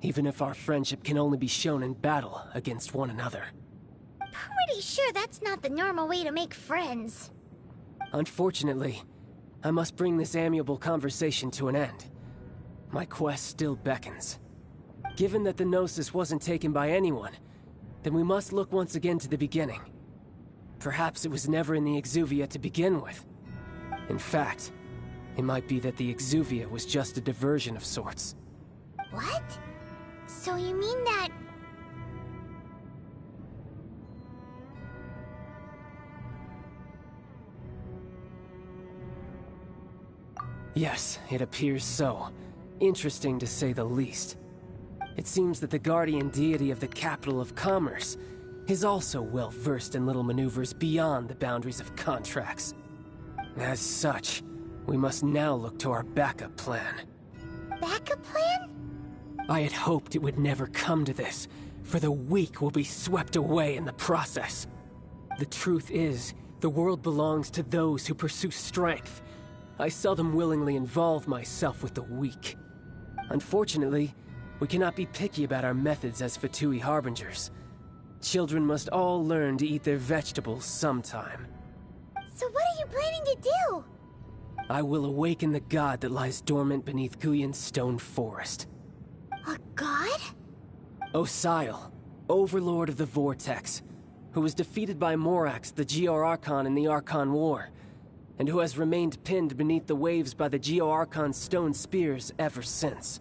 even if our friendship can only be shown in battle against one another. Pretty sure that's not the normal way to make friends. Unfortunately, I must bring this amiable conversation to an end. My quest still beckons. Given that the Gnosis wasn't taken by anyone, then we must look once again to the beginning. Perhaps it was never in the Exuvia to begin with. In fact, it might be that the Exuvia was just a diversion of sorts. What? So you mean that... Yes, it appears so. Interesting to say the least. It seems that the guardian deity of the capital of commerce is also well versed in little maneuvers beyond the boundaries of contracts. As such, we must now look to our backup plan. Backup plan? I had hoped it would never come to this, for the weak will be swept away in the process. The truth is, the world belongs to those who pursue strength. I seldom willingly involve myself with the weak. Unfortunately, we cannot be picky about our methods as Fatui Harbingers. Children must all learn to eat their vegetables sometime. So what are you planning to do? I will awaken the god that lies dormant beneath Guyon's stone forest. A god? Osial, overlord of the Vortex, who was defeated by Morax, the Geo-Archon in the Archon War, and who has remained pinned beneath the waves by the Geo-Archon's stone spears ever since.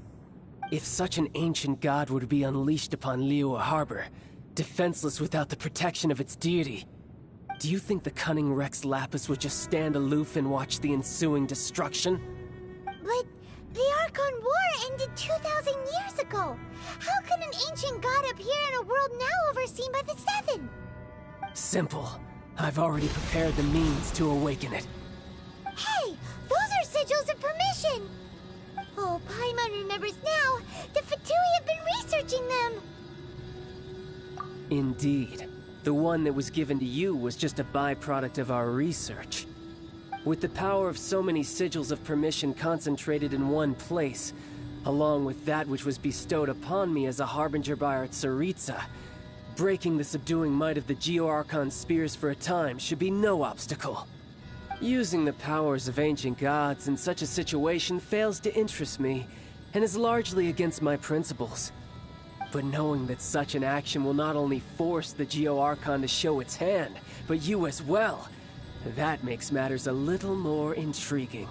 If such an ancient god were to be unleashed upon Liyue Harbor, defenseless without the protection of its deity, do you think the cunning Rex Lapis would just stand aloof and watch the ensuing destruction? But the Archon War ended 2,000 years ago. How can an ancient god appear in a world now overseen by the Seven? Simple. I've already prepared the means to awaken it. Hey, those are sigils of permission! Oh, Paimon remembers now. The Fatui have been researching them. Indeed. The one that was given to you was just a byproduct of our research. With the power of so many sigils of permission concentrated in one place, along with that which was bestowed upon me as a harbinger by our Tsaritsa, breaking the subduing might of the Geo-Archon spears for a time should be no obstacle. Using the powers of ancient gods in such a situation fails to interest me, and is largely against my principles. But knowing that such an action will not only force the Geo-Archon to show its hand, but you as well, that makes matters a little more intriguing.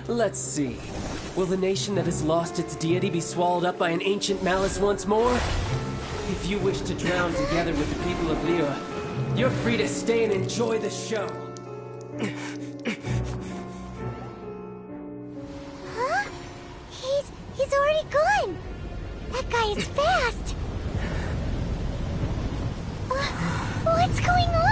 Let's see. Will the nation that has lost its deity be swallowed up by an ancient malice once more? If you wish to drown together with the people of Liyue, you're free to stay and enjoy the show. Huh? He's already gone. That guy is fast. What's going on?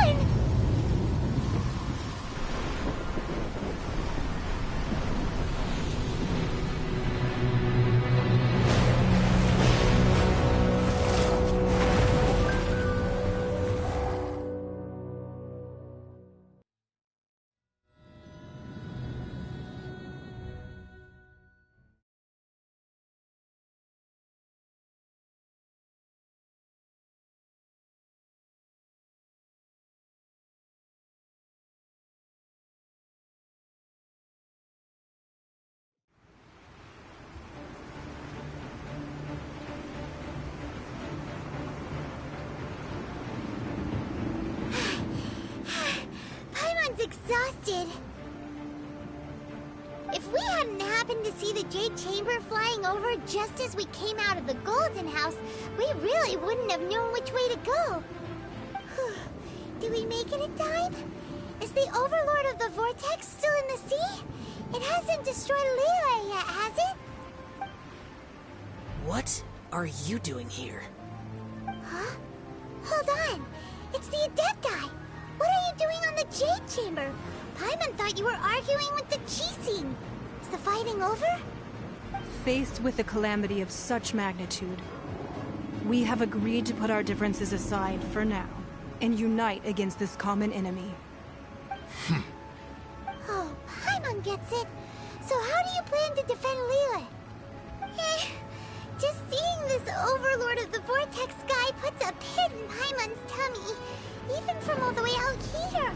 exhausted. If we hadn't happened to see the Jade Chamber flying over just as we came out of the Golden House, we really wouldn't have known which way to go. Did we make it in time? Is the Overlord of the Vortex still in the sea? It hasn't destroyed Liyue yet, has it? What are you doing here? Huh? Hold on. It's the Adepti. What are you doing on the Jade Chamber? Paimon thought you were arguing with the Chising. Is the fighting over? Faced with a calamity of such magnitude, we have agreed to put our differences aside for now and unite against this common enemy. Oh, Paimon gets it. So how do you plan to defend Liyue? Just seeing this Overlord of the Vortex guy puts a pit in Paimon's tummy, even from all the way out here.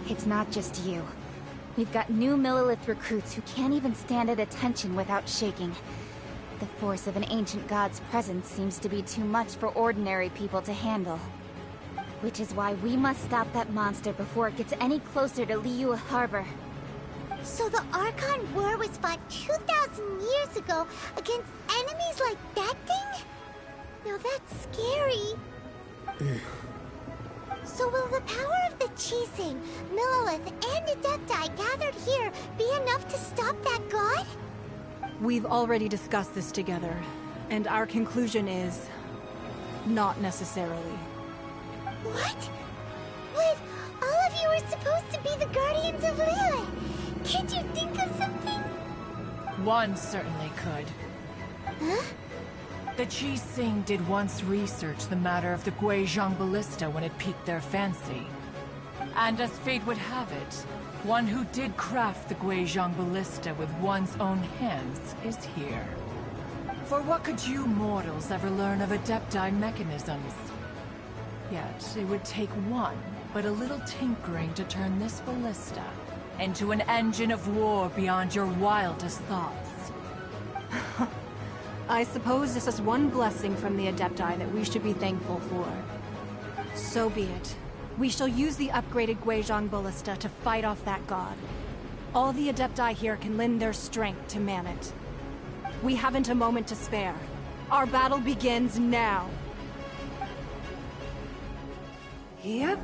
It's not just you. We've got new Millilith recruits who can't even stand at attention without shaking. The force of an ancient god's presence seems to be too much for ordinary people to handle. Which is why we must stop that monster before it gets any closer to Liyue Harbor. So the Archon War was fought 2,000 years ago against enemies like that thing? Now that's scary. So will the power of the Chising, Millilith, and Adepti gathered here be enough to stop that god? We've already discussed this together, and our conclusion is... not necessarily. What? But all of you were supposed to be the guardians of Liyue. Can't you think of something? One certainly could. Huh? The Chising did once research the matter of the Guizhong Ballista when it piqued their fancy. And as fate would have it, one who did craft the Guizhong Ballista with one's own hands is here. For what could you mortals ever learn of Adepti mechanisms? Yet it would take one, but a little tinkering to turn this ballista into an engine of war beyond your wildest thoughts. I suppose this is one blessing from the Adepti that we should be thankful for. So be it. We shall use the upgraded Guizhong Ballista to fight off that god. All the Adepti here can lend their strength to man it. We haven't a moment to spare. Our battle begins now. Yep.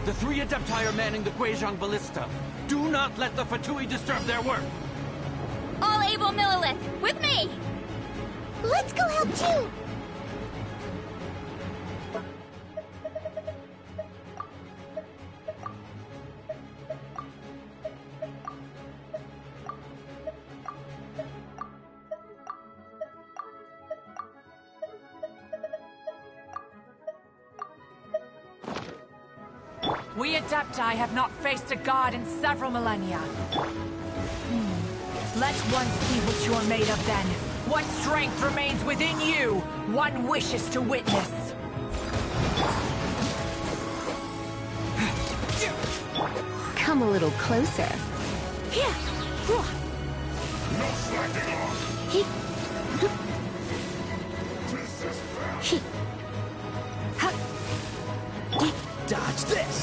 The three Adepti are manning the Guizhong Ballista. Do not let the Fatui disturb their work! All able Millilith, with me! Let's go help too! We Adepti have not faced a god in several millennia. Let one see what you're made of then. What strength remains within you, one wishes to witness. Come a little closer. No slacking off! This is fast! Dodge this!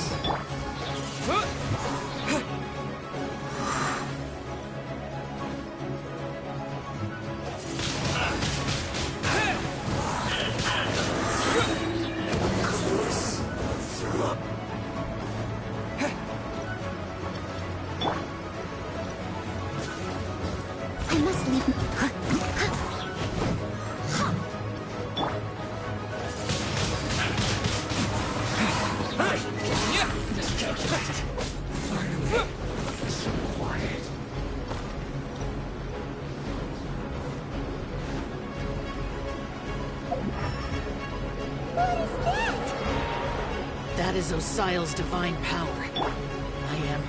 is Osial's divine power. I am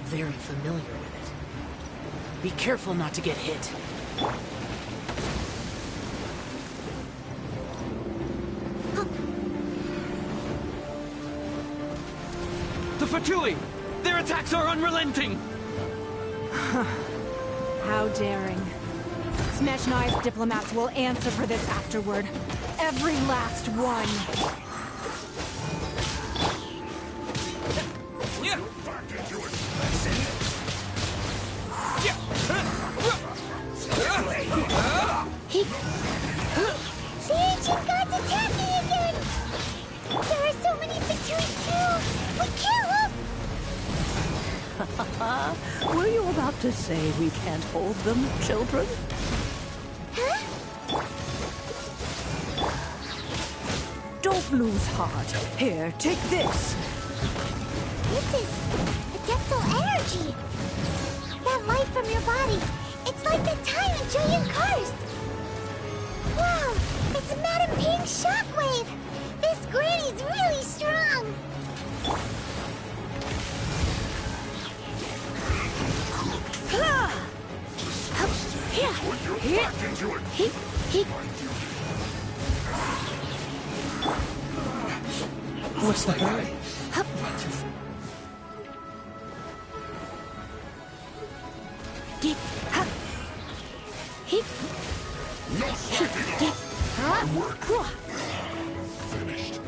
very familiar with it. Be careful not to get hit. The Fatui! Their attacks are unrelenting! How daring. Smash Knives diplomats will answer for this afterward. Every last one. The ancient gods attacking again! There are so many Fatui too! We kill them! Were you about to say we can't hold them, children? Huh? Don't lose heart. Here, take this. This is adeptal energy! That light from your body, it's like the time in Julian Karst! Wow! It's Madame Ping's shockwave! This granny's really strong! What's the hurry? No slacking off! Work finished.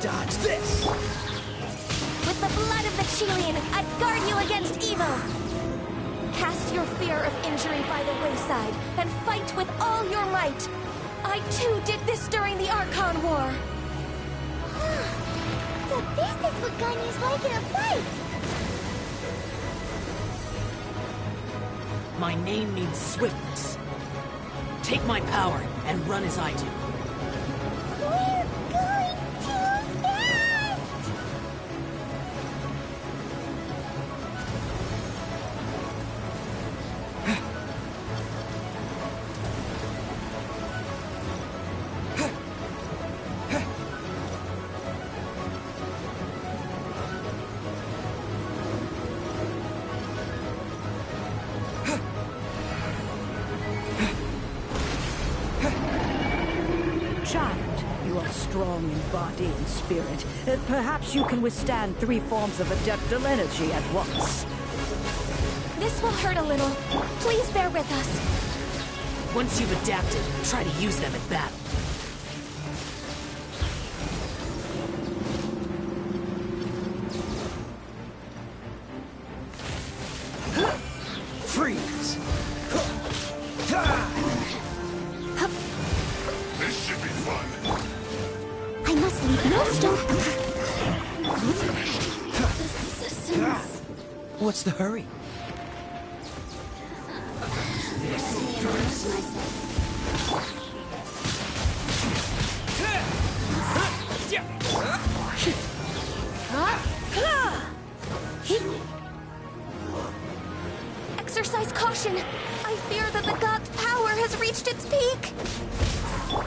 Dodge this! With the blood of the Chilean, I guard you against evil! Cast your fear of injury by the wayside, and fight with all your might! I too did this during the Archon War! So this is what Ganya's like in a fight! My name means swiftness. Take my power and run as I do. We're going too fast! Child, you are strong in body and spirit. Perhaps you can withstand 3 forms of adeptal energy at once. This will hurt a little. Please bear with us. Once you've adapted, try to use them in battle. Freeze! This should be fun. I must leave no stone. What's the hurry? Exercise caution. I fear that the god's power has reached its peak.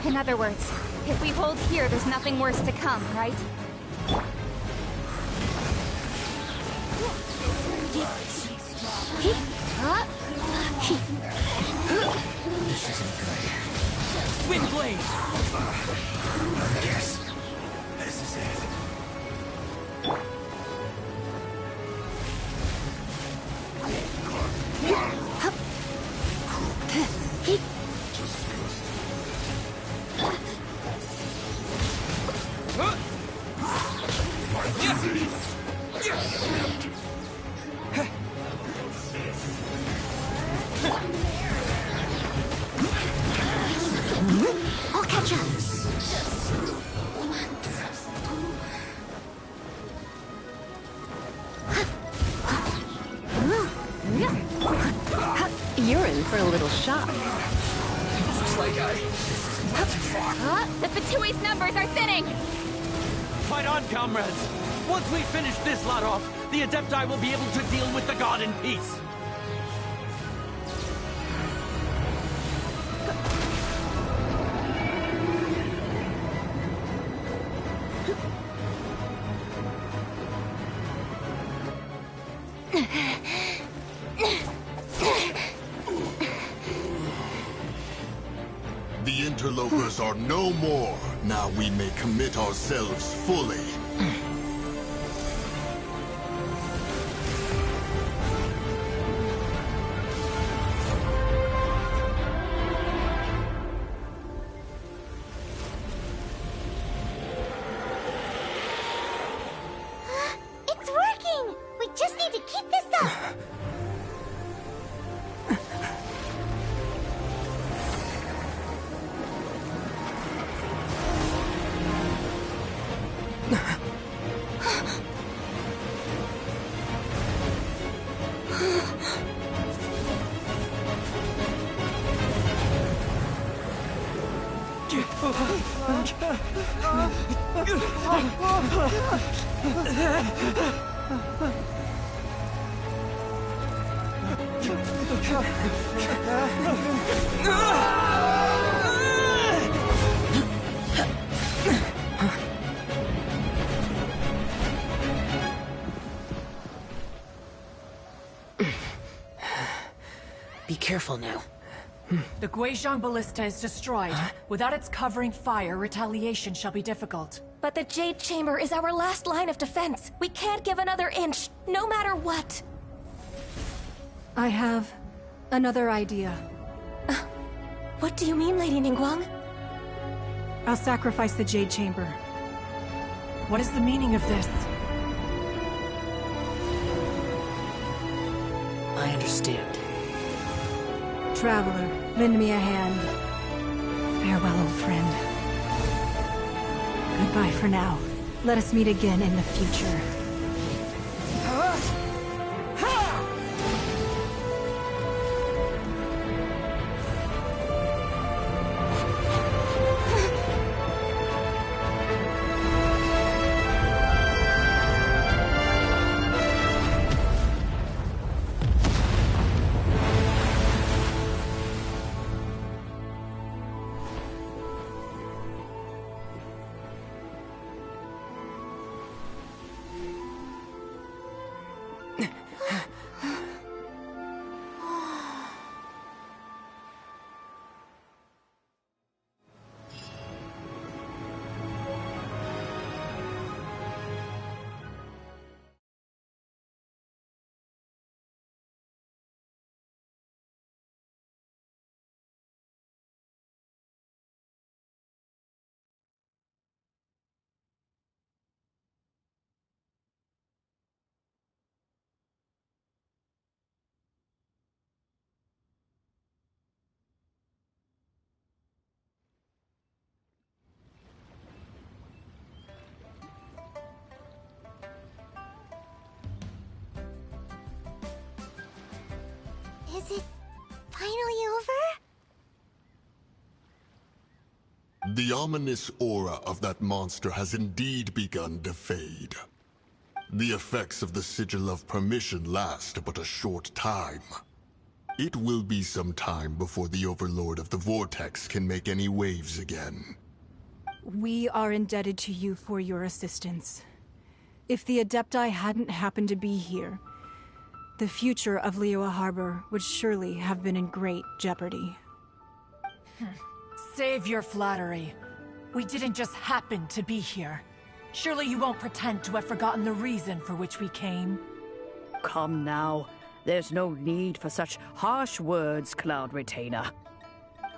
In other words, if we hold here, there's nothing worse to come, right? Wind blade! Yes. This is it. I'll catch up. You're in for a little shock. Looks like I went too far. The Fatui's numbers are thinning! Fight on, comrades! Once we finish this lot off, the Adepti will be able to deal with the god in peace! The interlopers are no more. Now we may commit ourselves fully. It's working! We just need to keep this up! Be careful now. The Guizhong Ballista is destroyed. Without its covering fire, retaliation shall be difficult. But the Jade Chamber is our last line of defense. We can't give another inch, no matter what. I have another idea. What do you mean, Lady Ningguang? I'll sacrifice the Jade Chamber. What is the meaning of this? I understand. Traveler, lend me a hand. Farewell, old friend. Goodbye for now. Let us meet again in the future. Is it finally over? The ominous aura of that monster has indeed begun to fade. The effects of the Sigil of Permission last but a short time. It will be some time before the Overlord of the Vortex can make any waves again. We are indebted to you for your assistance. If the Adepti hadn't happened to be here, the future of Liyue Harbor would surely have been in great jeopardy. Save your flattery. We didn't just happen to be here. Surely you won't pretend to have forgotten the reason for which we came. Come now. There's no need for such harsh words, Cloud Retainer.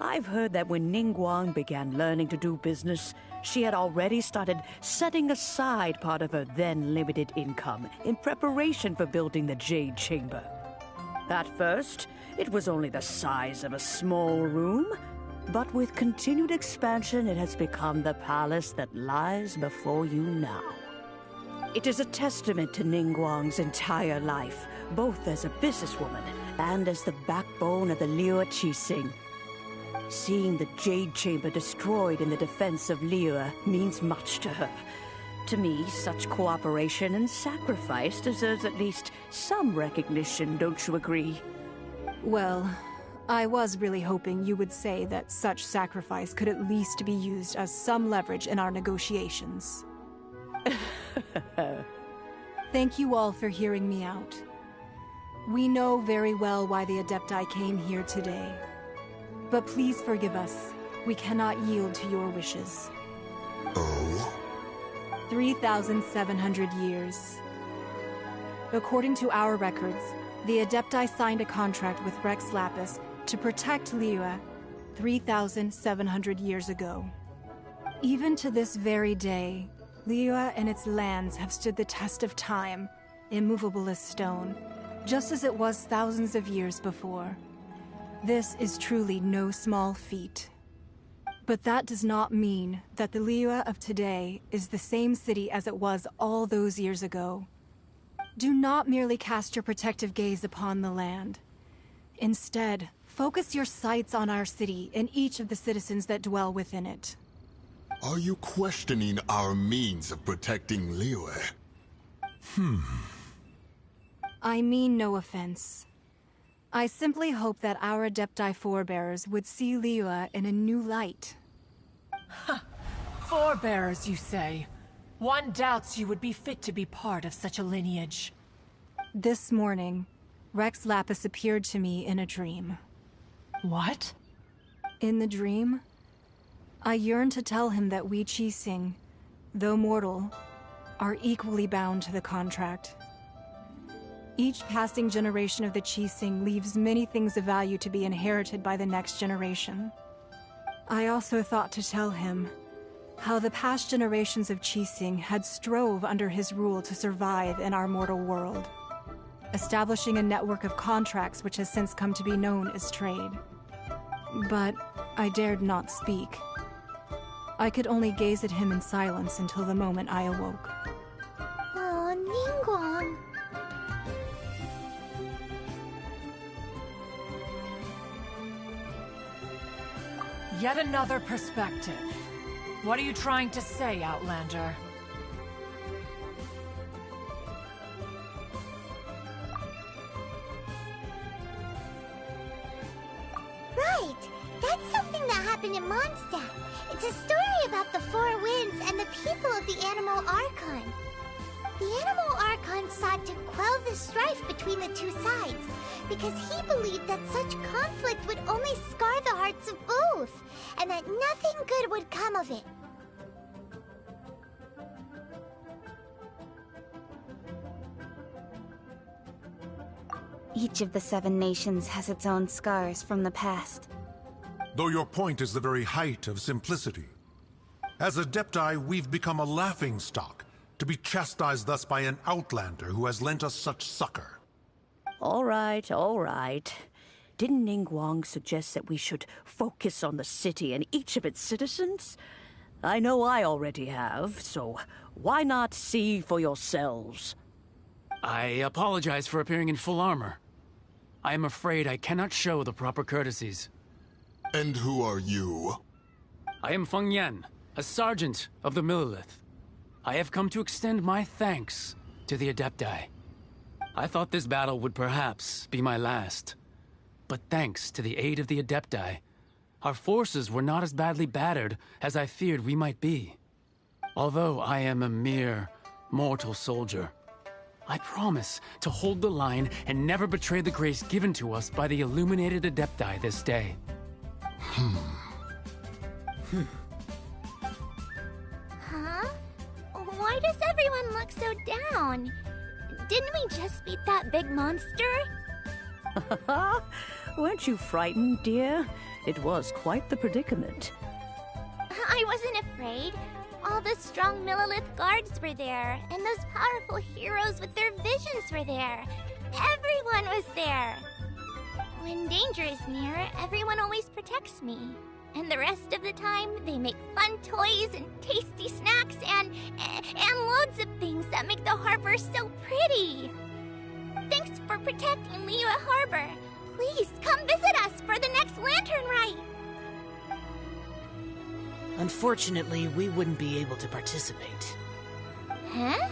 I've heard that when Ningguang began learning to do business, she had already started setting aside part of her then limited income in preparation for building the Jade Chamber. At first, it was only the size of a small room, but with continued expansion, it has become the palace that lies before you now. It is a testament to Ningguang's entire life, both as a businesswoman and as the backbone of the Liyue Qixing. Seeing the Jade Chamber destroyed in the defense of Liyue means much to her. To me, such cooperation and sacrifice deserves at least some recognition, don't you agree? Well, I was really hoping you would say that such sacrifice could at least be used as some leverage in our negotiations. Thank you all for hearing me out. We know very well why the Adepti came here today. But please forgive us. we cannot yield to your wishes. Oh? 3,700 years. According to our records, the Adepti signed a contract with Rex Lapis to protect Liyue 3,700 years ago. Even to this very day, Liyue and its lands have stood the test of time, immovable as stone, just as it was thousands of years before. This is truly no small feat. But that does not mean that the Liyue of today is the same city as it was all those years ago. Do not merely cast your protective gaze upon the land. Instead, focus your sights on our city and each of the citizens that dwell within it. Are you questioning our means of protecting Liyue? I mean no offense. I simply hope that our Adepti forebears would see Liyue in a new light. Forebearers, you say? One doubts you would be fit to be part of such a lineage. This morning, Rex Lapis appeared to me in a dream. What? In the dream, I yearned to tell him that we Qixing, though mortal, are equally bound to the contract. Each passing generation of the Qixing leaves many things of value to be inherited by the next generation. I also thought to tell him how the past generations of Qixing had strove under his rule to survive in our mortal world, establishing a network of contracts which has since come to be known as trade. But I dared not speak. I could only gaze at him in silence until the moment I awoke. Oh, Ningguang. Yet another perspective. What are you trying to say, Outlander? Right! That's something that happened in Mondstadt. It's a story about the Four Winds and the people of the Animal Archon. The Animal Archon sought to quell the strife between the two sides, because he believed that such conflict would only scar the hearts of both, and that nothing good would come of it. Each of the 7 nations has its own scars from the past. Though your point is the very height of simplicity. As Adepti, we've become a laughingstock, to be chastised thus by an outlander who has lent us such succor. All right, all right. Didn't Ningguang suggest that we should focus on the city and each of its citizens? I know I already have, so why not see for yourselves? I apologize for appearing in full armor. I am afraid I cannot show the proper courtesies. And who are you? I am Feng Yan, a sergeant of the Millilith. I have come to extend my thanks to the Adepti. I thought this battle would perhaps be my last. But thanks to the aid of the Adepti, our forces were not as badly battered as I feared we might be. Although I am a mere mortal soldier, I promise to hold the line and never betray the grace given to us by the illuminated Adepti this day. Huh? Why does everyone look so down? Didn't we just beat that big monster? Weren't you frightened, dear? It was quite the predicament. I wasn't afraid. All the strong Millilith guards were there, and those powerful heroes with their visions were there. Everyone was there. When danger is near, everyone always protects me. And the rest of the time, they make fun toys and tasty snacks and loads of things that make the harbor so pretty. Thanks for protecting Liyue Harbor. Please come visit us for the next lantern rite. Unfortunately, we wouldn't be able to participate. Huh?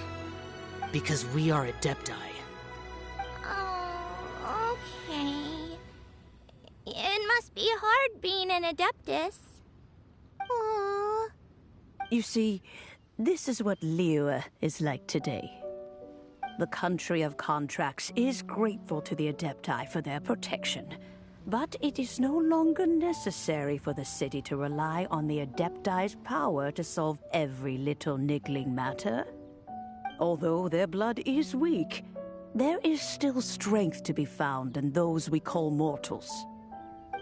Because we are Adepti. Oh, okay. It must be hard being an Adeptus. Aww. You see, this is what Liyue is like today. The country of contracts is grateful to the Adepti for their protection. But it is no longer necessary for the city to rely on the Adepti's power to solve every little niggling matter. Although their blood is weak, there is still strength to be found in those we call mortals.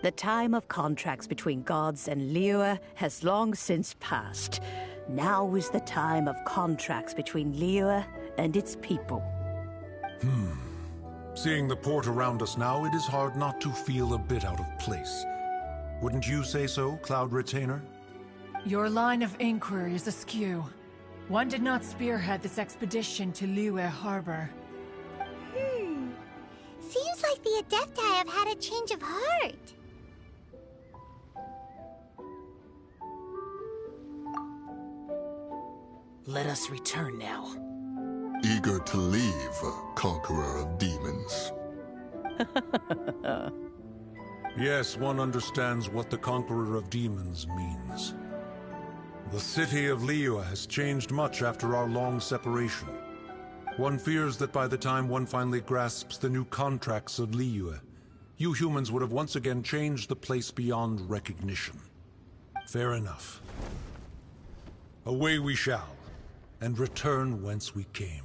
The time of contracts between gods and Liyue has long since passed. Now is the time of contracts between Liyue and its people. Seeing the port around us now, it is hard not to feel a bit out of place. Wouldn't you say so, Cloud Retainer? Your line of inquiry is askew. One did not spearhead this expedition to Liyue Harbor. Seems like the Adepti have had a change of heart. Let us return now. Eager to leave, Conqueror of Demons. Yes, one understands what the Conqueror of Demons means. The city of Liyue has changed much after our long separation. One fears that by the time one finally grasps the new contracts of Liyue, you humans would have once again changed the place beyond recognition. Fair enough. Away we shall, and return whence we came.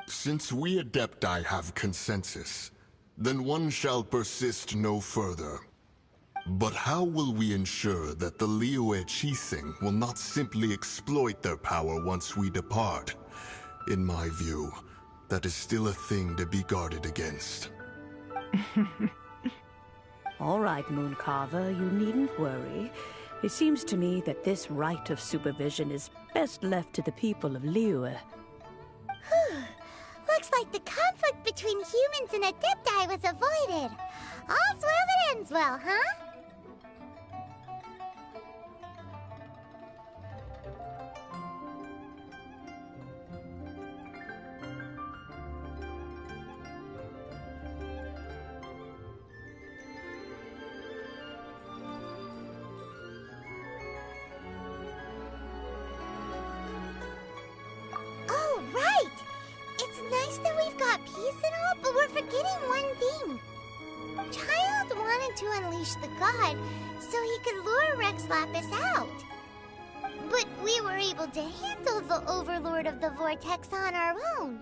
Since we Adepti have consensus, then one shall persist no further. But how will we ensure that the Liyue Chising will not simply exploit their power once we depart? In my view, that is still a thing to be guarded against. All right, Mooncarver, you needn't worry. It seems to me that this right of supervision is best left to the people of Liyue. Looks like the conflict between humans and Adepti was avoided. All's well that ends well, huh? Oh, right! It's nice that we've got peace and all, but we're forgetting one thing. Child wanted to unleash the god so he could lure Rex Lapis out. But we were able to handle the Overlord of the Vortex on our own,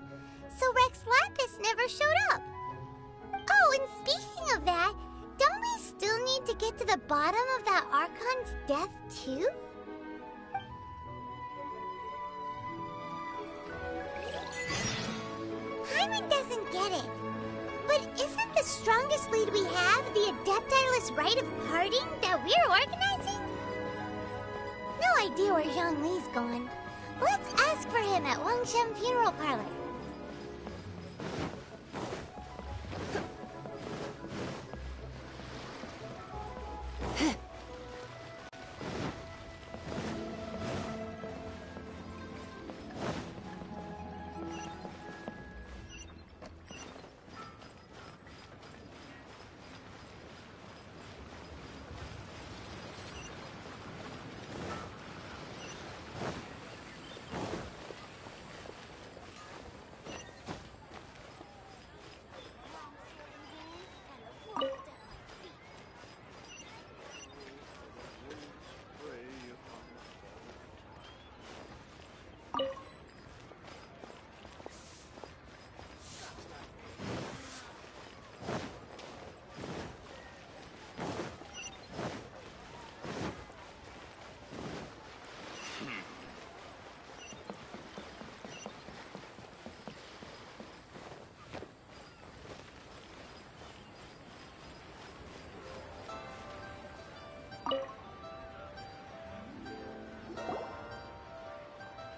so Rex Lapis never showed up. Oh, and speaking of that, don't we still need to get to the bottom of that Archon's death, too? Hyman doesn't get it. But isn't the strongest lead we have the Adepti-less rite of parting that we're organizing? No idea where Zhongli's gone. Let's ask for him at Wangshen Funeral Parlor.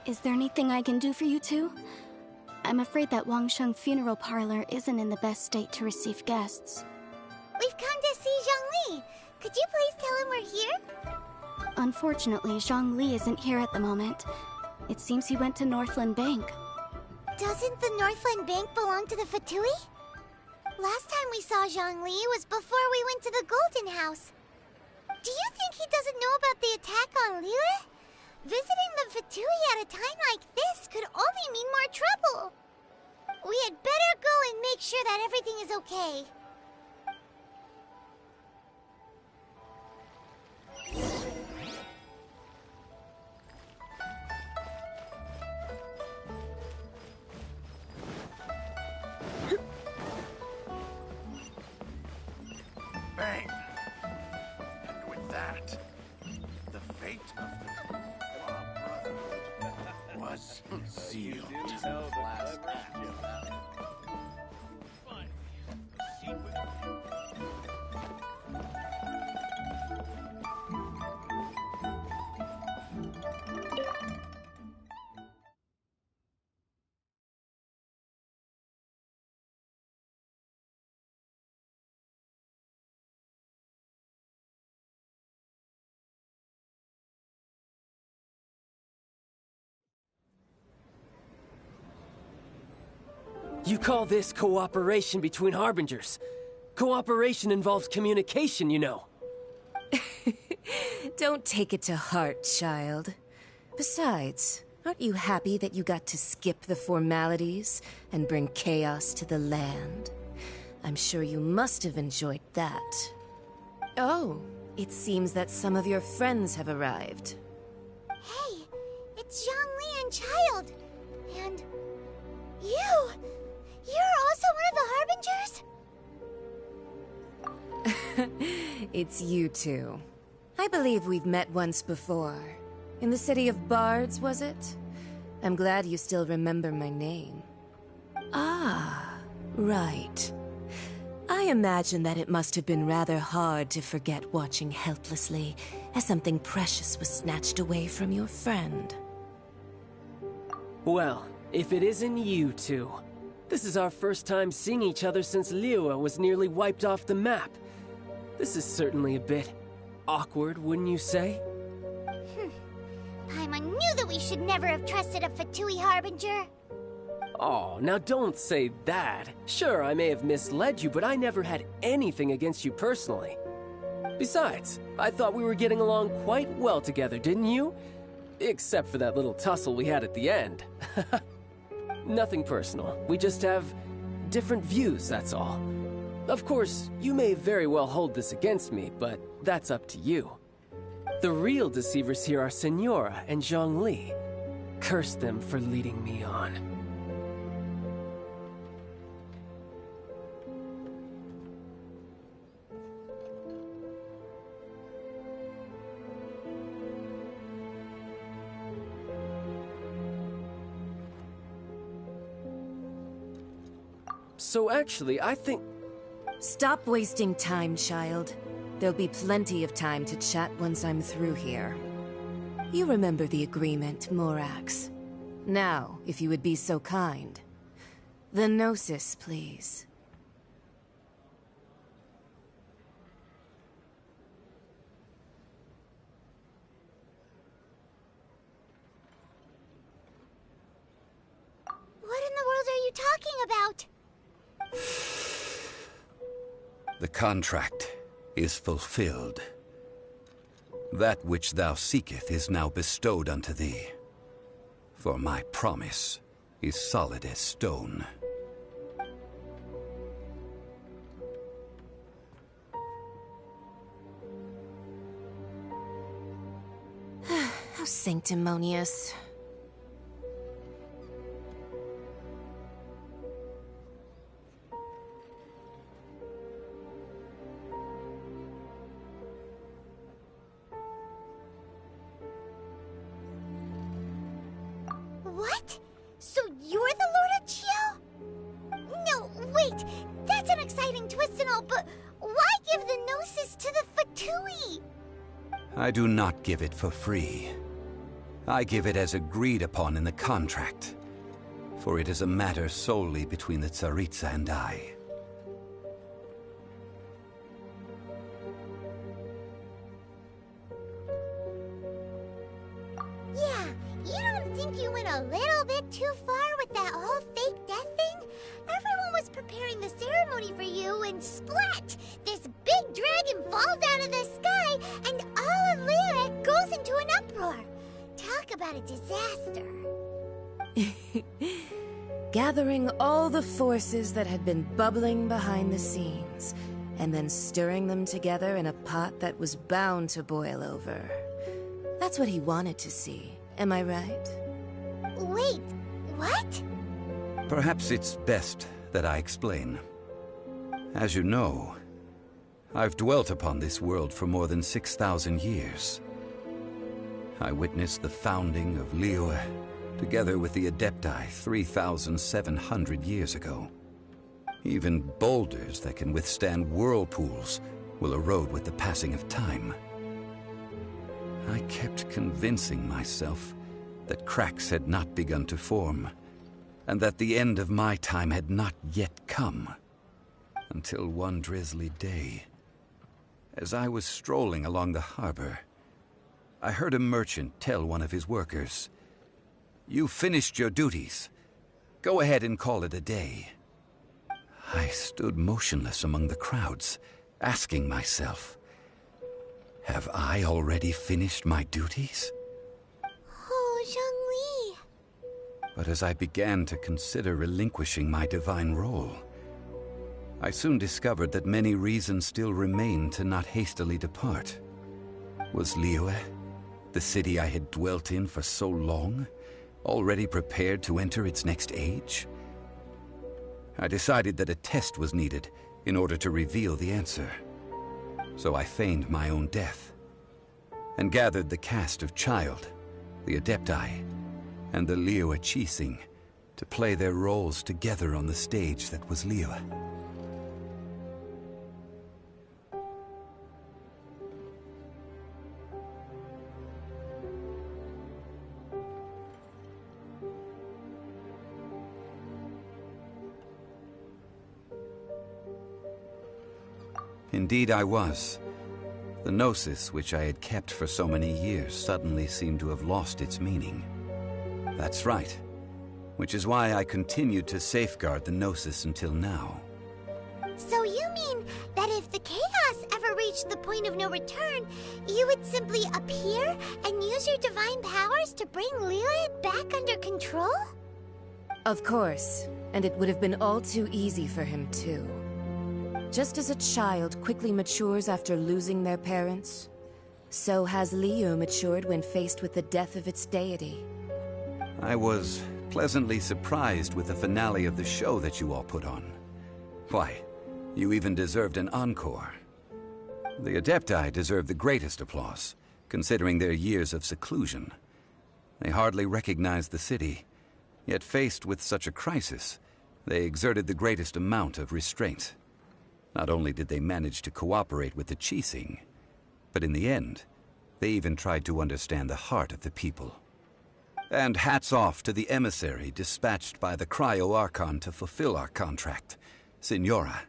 Is there anything I can do for you two? I'm afraid that Wangshen Funeral Parlor isn't in the best state to receive guests. We've come to see Zhongli. Could you please tell him we're here? Unfortunately, Zhongli isn't here at the moment. It seems he went to Northland Bank. Doesn't the Northland Bank belong to the Fatui? Last time we saw Zhongli was before we went to the Golden House. Do you think he doesn't know about the attack on Liyue? Visiting the Fatui at a time like this could only mean more trouble. We had better go and make sure that everything is okay. Bang! And with that, the fate of the Wa Brotherhood was sealed. You call this cooperation between Harbingers? Cooperation involves communication, you know. Don't take it to heart, child. Besides, aren't you happy that you got to skip the formalities and bring chaos to the land? I'm sure you must have enjoyed that. Oh, it seems that some of your friends have arrived. Hey, it's Zhongli and Child. And you! You're also one of the Harbingers? It's you two. I believe we've met once before. In the city of Bards, was it? I'm glad you still remember my name. Ah, right. I imagine that it must have been rather hard to forget watching helplessly as something precious was snatched away from your friend. Well, if it isn't you two. This is our first time seeing each other since Liyue was nearly wiped off the map. This is certainly a bit awkward, wouldn't you say? Paimon knew that we should never have trusted a Fatui Harbinger. Oh, now don't say that. Sure, I may have misled you, but I never had anything against you personally. Besides, I thought we were getting along quite well together, didn't you? Except for that little tussle we had at the end. Nothing personal. We just have different views, that's all. Of course, you may very well hold this against me, but that's up to you. The real deceivers here are Senora and Zhongli. Curse them for leading me on. So actually, I think... Stop wasting time, child. There'll be plenty of time to chat once I'm through here. You remember the agreement, Morax. Now, if you would be so kind. The Gnosis, please. What in the world are you talking about? The contract is fulfilled. That which thou seeketh is now bestowed unto thee. For my promise is solid as stone. How sanctimonious. What? So you're the Lord of Chiao? No, wait. That's an exciting twist and all, but why give the Gnosis to the Fatui? I do not give it for free. I give it as agreed upon in the contract. For it is a matter solely between the Tsaritsa and I. Yeah, you don't think you went a little bit too far with that whole fake death thing? Everyone was preparing the ceremony for you, and splat! This big dragon falls out of the sky, and all of Lyra goes into an uproar. Talk about a disaster. gathering all the forces that had been bubbling behind the scenes, and then stirring them together in a pot that was bound to boil over. That's what he wanted to see, am I right? Wait, what? Perhaps it's best that I explain. As you know, I've dwelt upon this world for more than 6,000 years. I witnessed the founding of Liyue, together with the Adepti 3,700 years ago. Even boulders that can withstand whirlpools will erode with the passing of time. I kept convincing myself that cracks had not begun to form, and that the end of my time had not yet come. Until one drizzly day, as I was strolling along the harbor, I heard a merchant tell one of his workers, "You've finished your duties. Go ahead and call it a day." I stood motionless among the crowds, asking myself, have I already finished my duties? Oh, Zhongli. But as I began to consider relinquishing my divine role, I soon discovered that many reasons still remained to not hastily depart. Was Liyue, the city I had dwelt in for so long, already prepared to enter its next age? I decided that a test was needed in order to reveal the answer. So I feigned my own death, and gathered the cast of Child, the Adepti, and the Liyue Qixing to play their roles together on the stage that was Liyue. Indeed I was. The gnosis which I had kept for so many years suddenly seemed to have lost its meaning. That's right, which is why I continued to safeguard the gnosis until now. So you mean that if the chaos ever reached the point of no return, you would simply appear and use your divine powers to bring Liyue back under control? Of course, and it would have been all too easy for him too. Just as a child quickly matures after losing their parents, so has Liyue matured when faced with the death of its deity. I was pleasantly surprised with the finale of the show that you all put on. Why, you even deserved an encore. The Adepti deserve the greatest applause, considering their years of seclusion. They hardly recognized the city, yet faced with such a crisis, they exerted the greatest amount of restraint. Not only did they manage to cooperate with the Qixing, but in the end, they even tried to understand the heart of the people. And hats off to the emissary dispatched by the Cryo-Archon to fulfill our contract, Signora.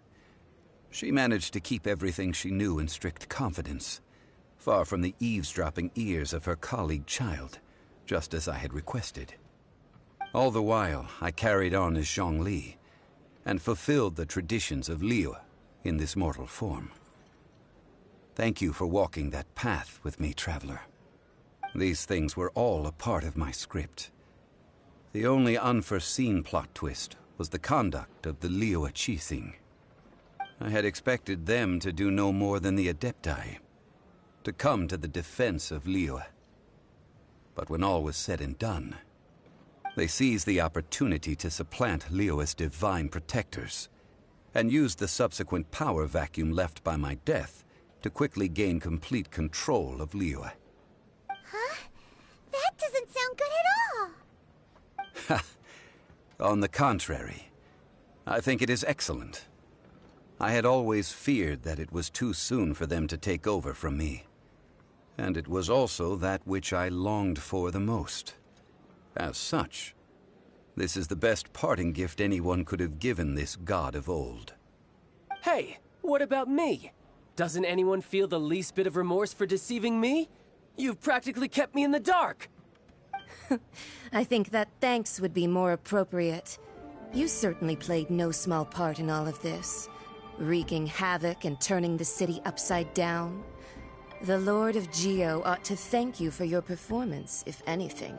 She managed to keep everything she knew in strict confidence, far from the eavesdropping ears of her colleague Child, just as I had requested. All the while, I carried on as Zhongli, and fulfilled the traditions of Liyue in this mortal form. Thank you for walking that path with me, Traveler. These things were all a part of my script. The only unforeseen plot twist was the conduct of the Liyue Qixing. I had expected them to do no more than the Adepti, to come to the defense of Liyue. But when all was said and done, they seized the opportunity to supplant Liyue's divine protectors, and used the subsequent power vacuum left by my death to quickly gain complete control of Liyue. Huh? That doesn't sound good at all. On the contrary, I think it is excellent. I had always feared that it was too soon for them to take over from me. And it was also that which I longed for the most. As such, this is the best parting gift anyone could have given this god of old. Hey, what about me? Doesn't anyone feel the least bit of remorse for deceiving me? You've practically kept me in the dark. I think that thanks would be more appropriate. You certainly played no small part in all of this, wreaking havoc and turning the city upside down. The Lord of Geo ought to thank you for your performance, if anything.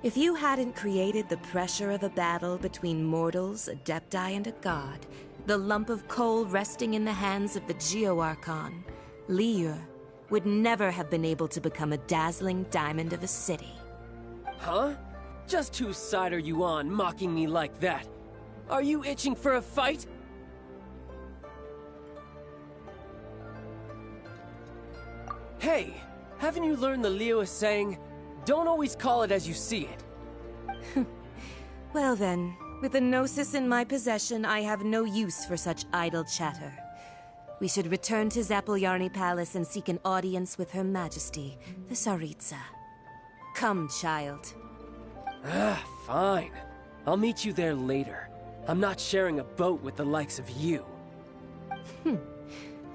If you hadn't created the pressure of a battle between mortals, adepti, and a god, the lump of coal resting in the hands of the Geo-Archon, Liyue would never have been able to become a dazzling diamond of a city. Huh? Just whose side are you on, mocking me like that? Are you itching for a fight? Hey, haven't you learned the Liyue saying, don't always call it as you see it? Well then, with a Gnosis in my possession, I have no use for such idle chatter. We should return to Zapoljarny Palace and seek an audience with Her Majesty, the Tsaritsa. Come, child. Fine. I'll meet you there later. I'm not sharing a boat with the likes of you.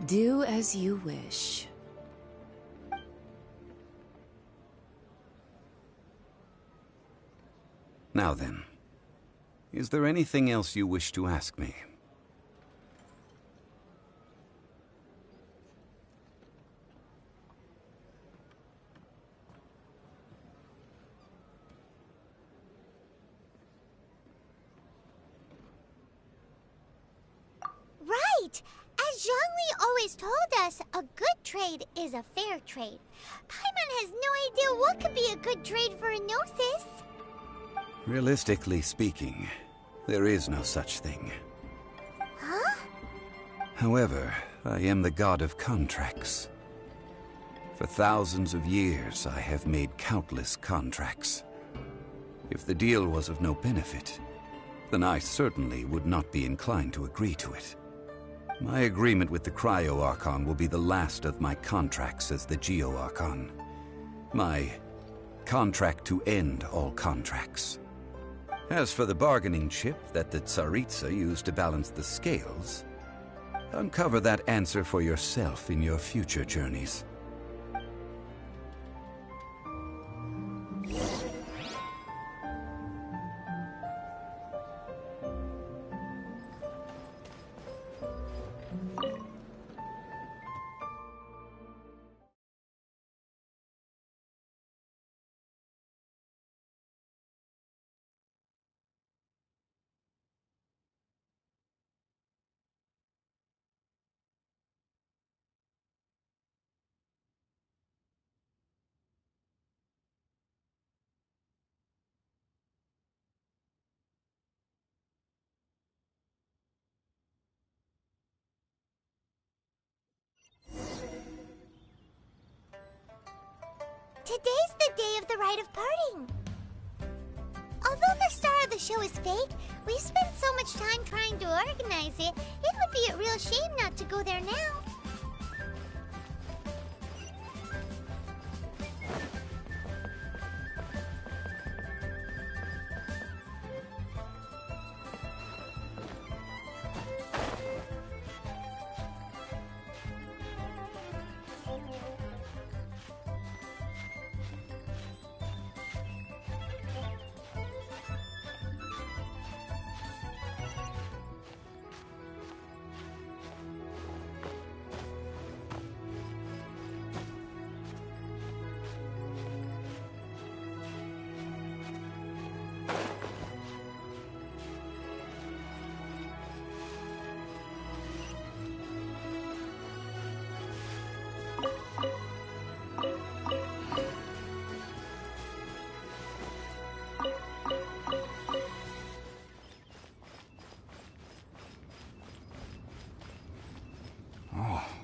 Do as you wish. Now then, is there anything else you wish to ask me? Right! As Zhongli always told us, a good trade is a fair trade. Paimon has no idea what could be a good trade for a Gnosis. Realistically speaking, there is no such thing. Huh? However, I am the god of contracts. For thousands of years, I have made countless contracts. If the deal was of no benefit, then I certainly would not be inclined to agree to it. My agreement with the Cryo-Archon will be the last of my contracts as the Geo-Archon. My contract to end all contracts. As for the bargaining chip that the Tsaritsa used to balance the scales, uncover that answer for yourself in your future journeys. Today's the day of the rite of parting. Although the star of the show is fake, we've spent so much time trying to organize it, it would be a real shame not to go there now.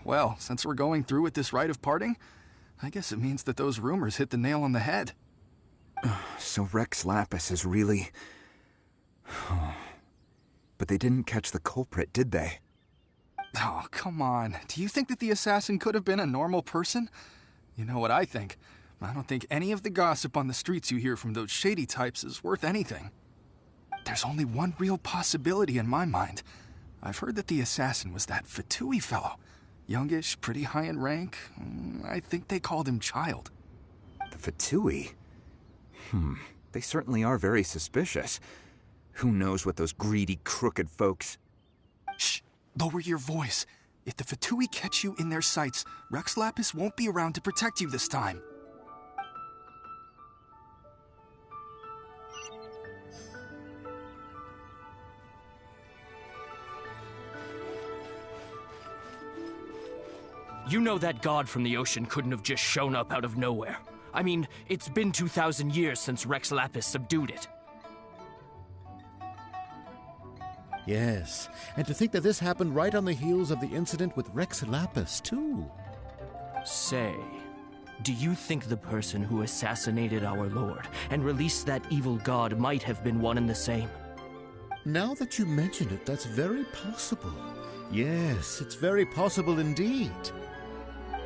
Well, since we're going through with this rite of parting, I guess it means that those rumors hit the nail on the head. So Rex Lapis is really... But they didn't catch the culprit, did they? Oh, come on. Do you think that the assassin could have been a normal person? You know what I think. I don't think any of the gossip on the streets you hear from those shady types is worth anything. There's only one real possibility in my mind. I've heard that the assassin was that Fatui fellow. Youngish, pretty high in rank. I think they called him Child. The Fatui? They certainly are very suspicious. Who knows what those greedy, crooked folks... Shh! Lower your voice. If the Fatui catch you in their sights, Rex Lapis won't be around to protect you this time. You know that god from the ocean couldn't have just shown up out of nowhere. I mean, it's been 2,000 years since Rex Lapis subdued it. Yes, and to think that this happened right on the heels of the incident with Rex Lapis, too. Say, do you think the person who assassinated our lord and released that evil god might have been one and the same? Now that you mention it, that's very possible. Yes, it's very possible indeed.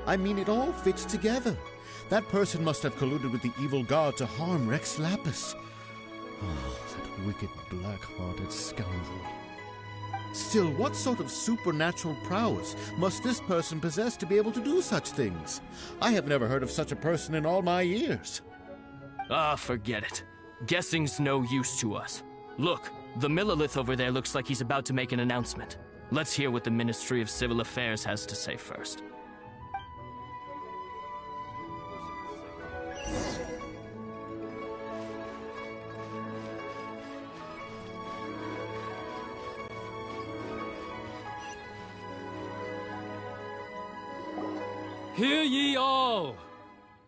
I mean, it all fits together. That person must have colluded with the evil god to harm Rex Lapis. Oh, that wicked, black-hearted scoundrel. Still, what sort of supernatural prowess must this person possess to be able to do such things? I have never heard of such a person in all my years. Ah, forget it. Guessing's no use to us. Look, the Millilith over there looks like he's about to make an announcement. Let's hear what the Ministry of Civil Affairs has to say first. Hear ye all,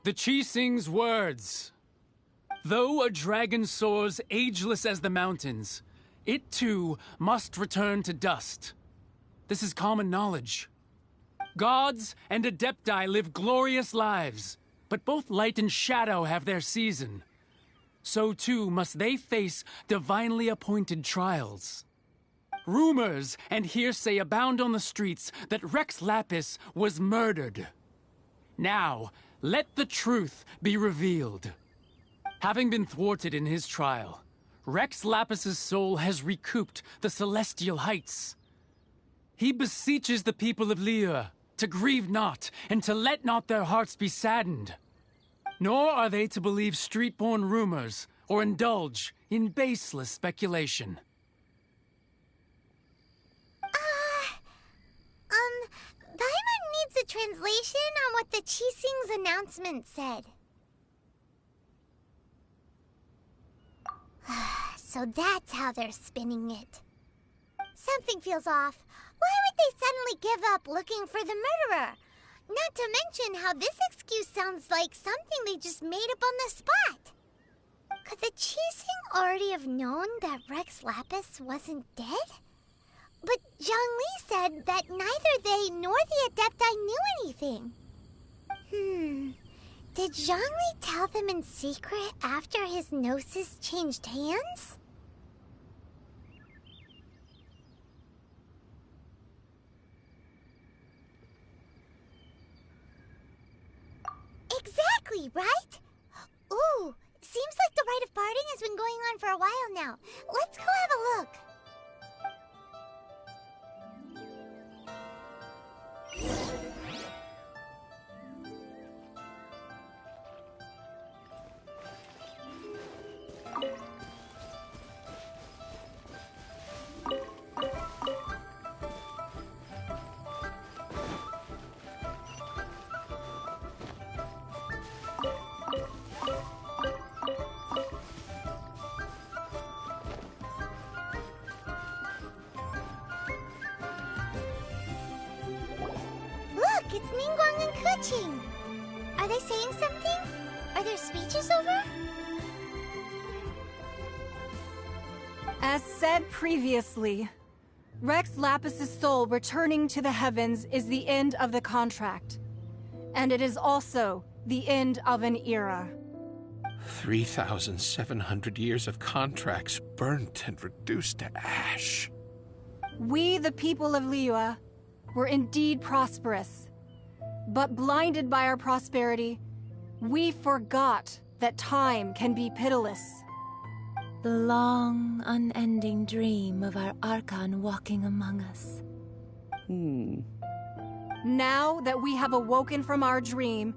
the Qixing's words. Though a dragon soars ageless as the mountains, it too must return to dust. This is common knowledge. Gods and Adepti live glorious lives, but both light and shadow have their season. So too must they face divinely appointed trials. Rumors and hearsay abound on the streets that Rex Lapis was murdered. Now, let the truth be revealed. Having been thwarted in his trial, Rex Lapis's soul has recouped the celestial heights. He beseeches the people of Liyue to grieve not and to let not their hearts be saddened. Nor are they to believe street-born rumors or indulge in baseless speculation. Paimon needs a translation on what the Qixing's announcement said. So that's how they're spinning it. Something feels off. Why would they suddenly give up looking for the murderer? Not to mention how this excuse sounds like something they just made up on the spot. Could the Qixing already have known that Rex Lapis wasn't dead? But Zhang Li said that neither they nor the Adepti knew anything. Did Zhang Li tell them in secret after his gnosis changed hands? Exactly, right? Ooh, seems like the rite of parting has been going on for a while now. Let's go have a look. Look, it's Ningguang and Keqing. Are they saying something? Are there speeches over? As said previously, Rex Lapis's soul returning to the heavens is the end of the contract. And it is also the end of an era. 3,700 years of contracts burnt and reduced to ash. We, the people of Liyue, were indeed prosperous. But blinded by our prosperity, we forgot that time can be pitiless. The long, unending dream of our Archon walking among us. Now that we have awoken from our dream,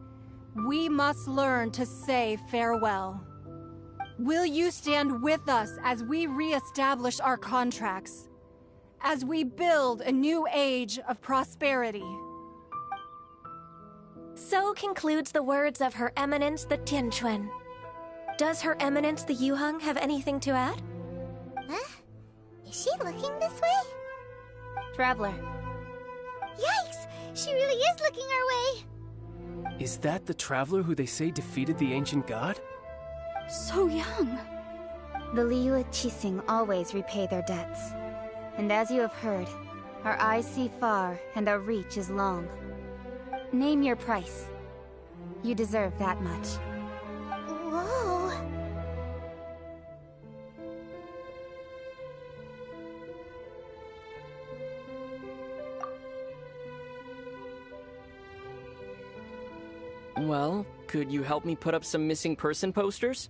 we must learn to say farewell. Will you stand with us as we re-establish our contracts? As we build a new age of prosperity? So concludes the words of Her Eminence the Tianquan. Does Her Eminence the Yuheng have anything to add? Huh? Is she looking this way? Traveler. Yikes! She really is looking our way. Is that the traveler who they say defeated the ancient god? So young. The Liyue Qixing always repay their debts. And as you have heard, our eyes see far and our reach is long. Name your price. You deserve that much. Whoa. Well, could you help me put up some missing person posters?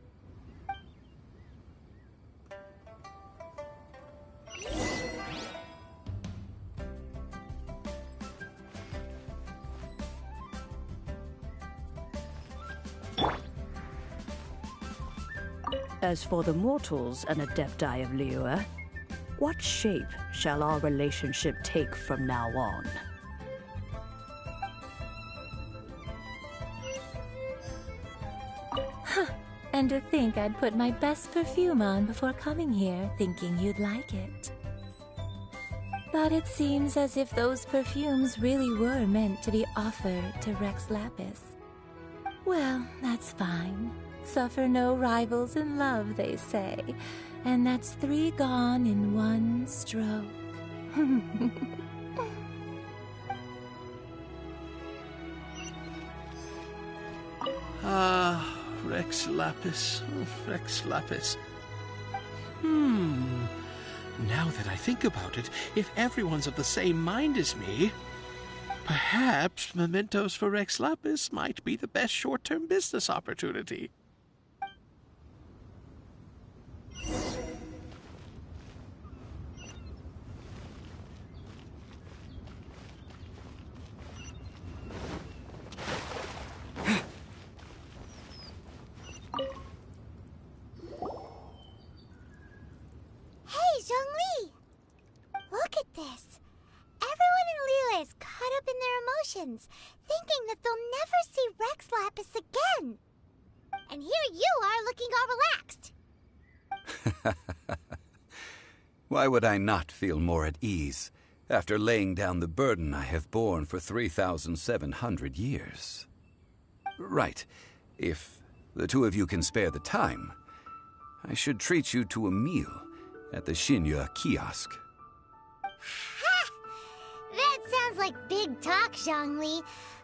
As for the mortals and adepti of Liyue, what shape shall our relationship take from now on? And to think I'd put my best perfume on before coming here, thinking you'd like it. But it seems as if those perfumes really were meant to be offered to Rex Lapis. Well, that's fine. Suffer no rivals in love, they say. And that's 3 gone in 1 stroke. Rex Lapis. Oh, Rex Lapis. Now that I think about it, if everyone's of the same mind as me, perhaps mementos for Rex Lapis might be the best short-term business opportunity. Look at this. Everyone in Liyue is caught up in their emotions, thinking that they'll never see Rex Lapis again. And here you are looking all relaxed. Why would I not feel more at ease after laying down the burden I have borne for 3,700 years? Right. If the 2 of you can spare the time, I should treat you to a meal at the Xinyue kiosk. That sounds like big talk, Zhongli.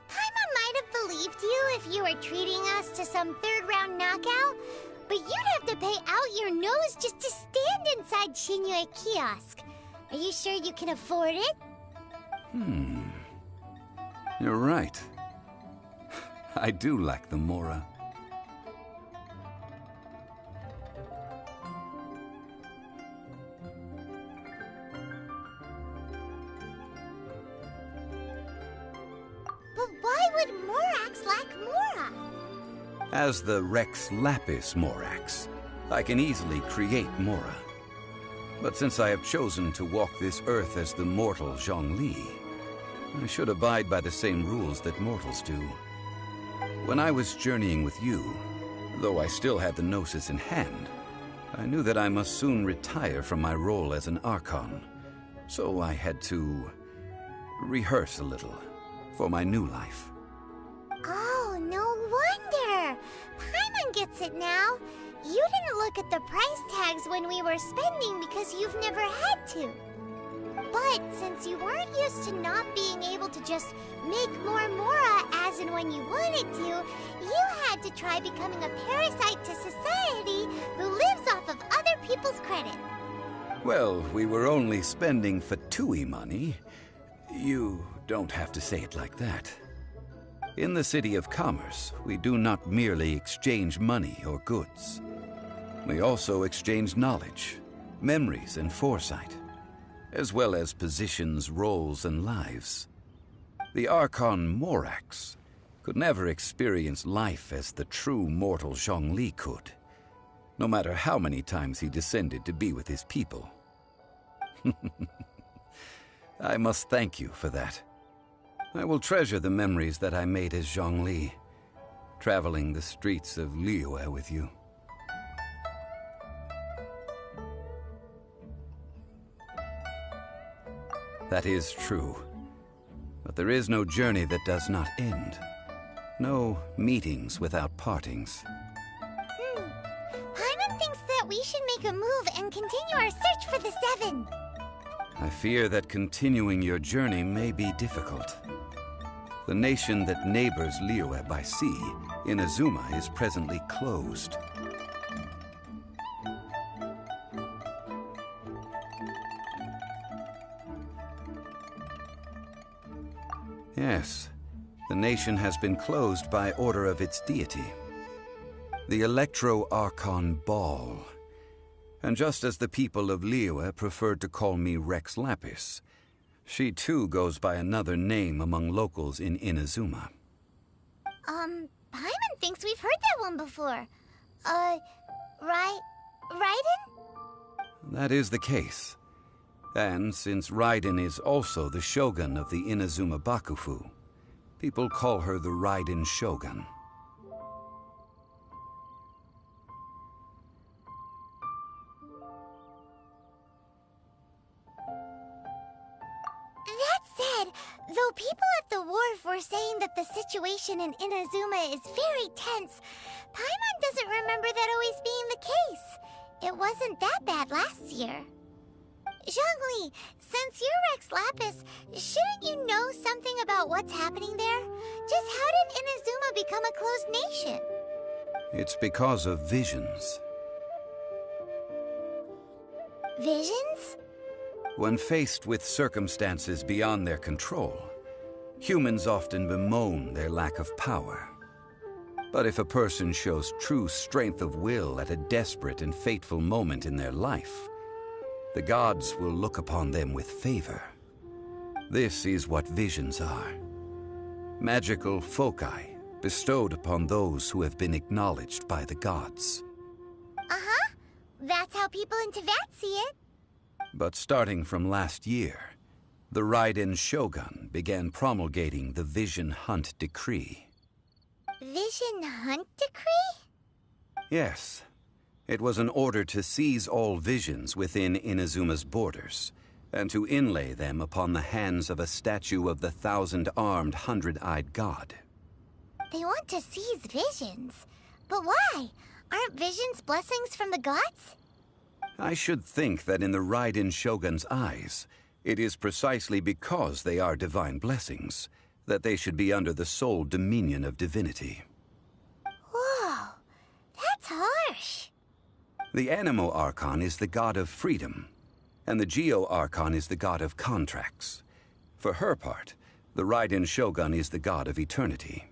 Paimon might have believed you if you were treating us to some 3rd-round knockout, but you'd have to pay out your nose just to stand inside Xinyue kiosk. Are you sure you can afford it? You're right. I do lack the mora. But why would Morax lack mora? As the Rex Lapis Morax, I can easily create mora. But since I have chosen to walk this earth as the mortal Zhongli, I should abide by the same rules that mortals do. When I was journeying with you, though I still had the Gnosis in hand, I knew that I must soon retire from my role as an Archon, so I had to rehearse a little for my new life. Oh, no wonder! Paimon gets it now. You didn't look at the price tags when we were spending because you've never had to. But since you weren't used to not being able to just make more mora as and when you wanted to, you had to try becoming a parasite to society who lives off of other people's credit. Well, we were only spending Fatui money. You don't have to say it like that. In the City of Commerce, we do not merely exchange money or goods. We also exchange knowledge, memories, and foresight, as well as positions, roles, and lives. The Archon Morax could never experience life as the true mortal Zhongli could, no matter how many times he descended to be with his people. I must thank you for that. I will treasure the memories that I made as Zhongli, traveling the streets of Liyue with you. That is true. But there is no journey that does not end. No meetings without partings. Paimon thinks that we should make a move and continue our search for the Seven. I fear that continuing your journey may be difficult. The nation that neighbors Liyue by sea, Inazuma, is presently closed. Yes, the nation has been closed by order of its deity, the Electro-Archon Ball. And just as the people of Liyue preferred to call me Rex Lapis, she too goes by another name among locals in Inazuma. Paimon thinks we've heard that one before. Raiden? That is the case. And since Raiden is also the shogun of the Inazuma Bakufu, people call her the Raiden Shogun. That said, though people at the wharf were saying that the situation in Inazuma is very tense, Paimon doesn't remember that always being the case. It wasn't that bad last year. Zhongli, since you're Rex Lapis, shouldn't you know something about what's happening there? Just how did Inazuma become a closed nation? It's because of visions. Visions? When faced with circumstances beyond their control, humans often bemoan their lack of power. But if a person shows true strength of will at a desperate and fateful moment in their life, the gods will look upon them with favor. This is what visions are. Magical foci bestowed upon those who have been acknowledged by the gods. Uh-huh. That's how people in Teyvat see it. But starting from last year, the Raiden Shogun began promulgating the Vision Hunt Decree. Vision Hunt Decree? Yes. It was an order to seize all visions within Inazuma's borders, and to inlay them upon the hands of a statue of the thousand-armed, hundred-eyed god. They want to seize visions. But why? Aren't visions blessings from the gods? I should think that in the Raiden Shogun's eyes, it is precisely because they are divine blessings that they should be under the sole dominion of divinity. Whoa, that's harsh. The Animo Archon is the god of freedom, and the Geo Archon is the god of contracts. For her part, the Raiden Shogun is the god of eternity.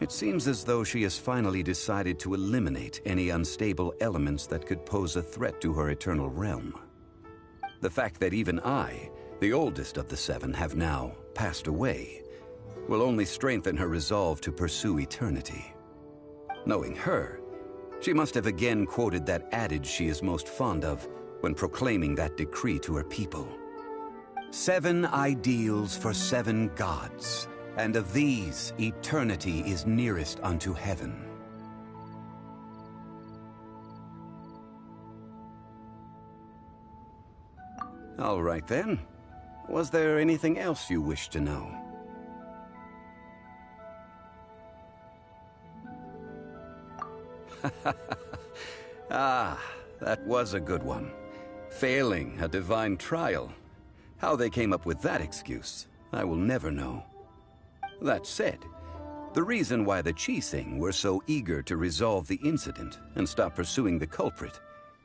It seems as though she has finally decided to eliminate any unstable elements that could pose a threat to her eternal realm. The fact that even I, the oldest of the seven, have now passed away, will only strengthen her resolve to pursue eternity. Knowing her, she must have again quoted that adage she is most fond of when proclaiming that decree to her people. 7 ideals for 7 gods, and of these, eternity is nearest unto heaven. All right then. Was there anything else you wish to know? Ah, that was a good one. Failing a divine trial. How they came up with that excuse, I will never know. That said, the reason why the Qixing were so eager to resolve the incident and stop pursuing the culprit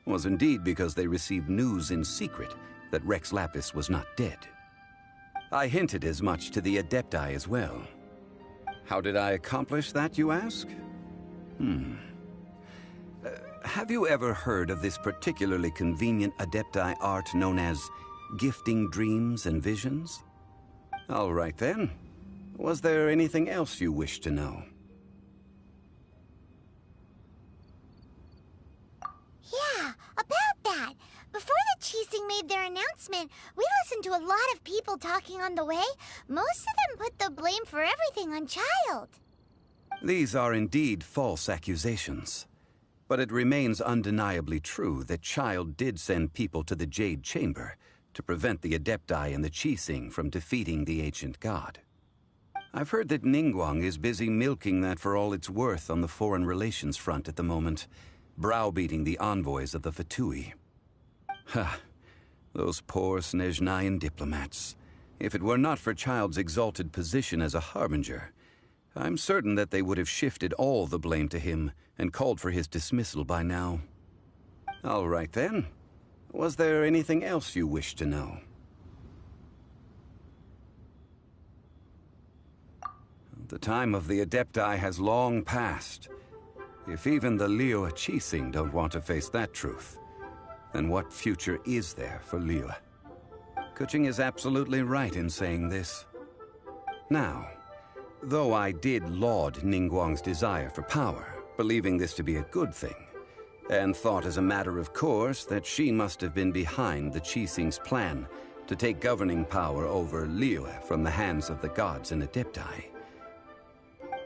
was indeed because they received news in secret that Rex Lapis was not dead. I hinted as much to the Adepti as well. How did I accomplish that, you ask? Have you ever heard of this particularly convenient Adepti art known as gifting dreams and visions? All right then. Was there anything else you wish to know? Yeah, about that. Before the Qixing made their announcement, we listened to a lot of people talking on the way. Most of them put the blame for everything on Child. These are indeed false accusations. But it remains undeniably true that Child did send people to the Jade Chamber to prevent the Adepti and the Qixing from defeating the ancient god. I've heard that Ningguang is busy milking that for all it's worth on the foreign relations front at the moment, browbeating the envoys of the Fatui. Ha! Those poor Snezhnayan diplomats. If it were not for Child's exalted position as a harbinger, I'm certain that they would have shifted all the blame to him and called for his dismissal by now. All right then. Was there anything else you wished to know? The time of the Adepti has long passed. If even the Liyue Qixing don't want to face that truth, then what future is there for Liyue? Keqing is absolutely right in saying this. Now, though I did laud Ningguang's desire for power, believing this to be a good thing, and thought as a matter of course that she must have been behind the Qixing's plan to take governing power over Liyue from the hands of the gods and Adepti,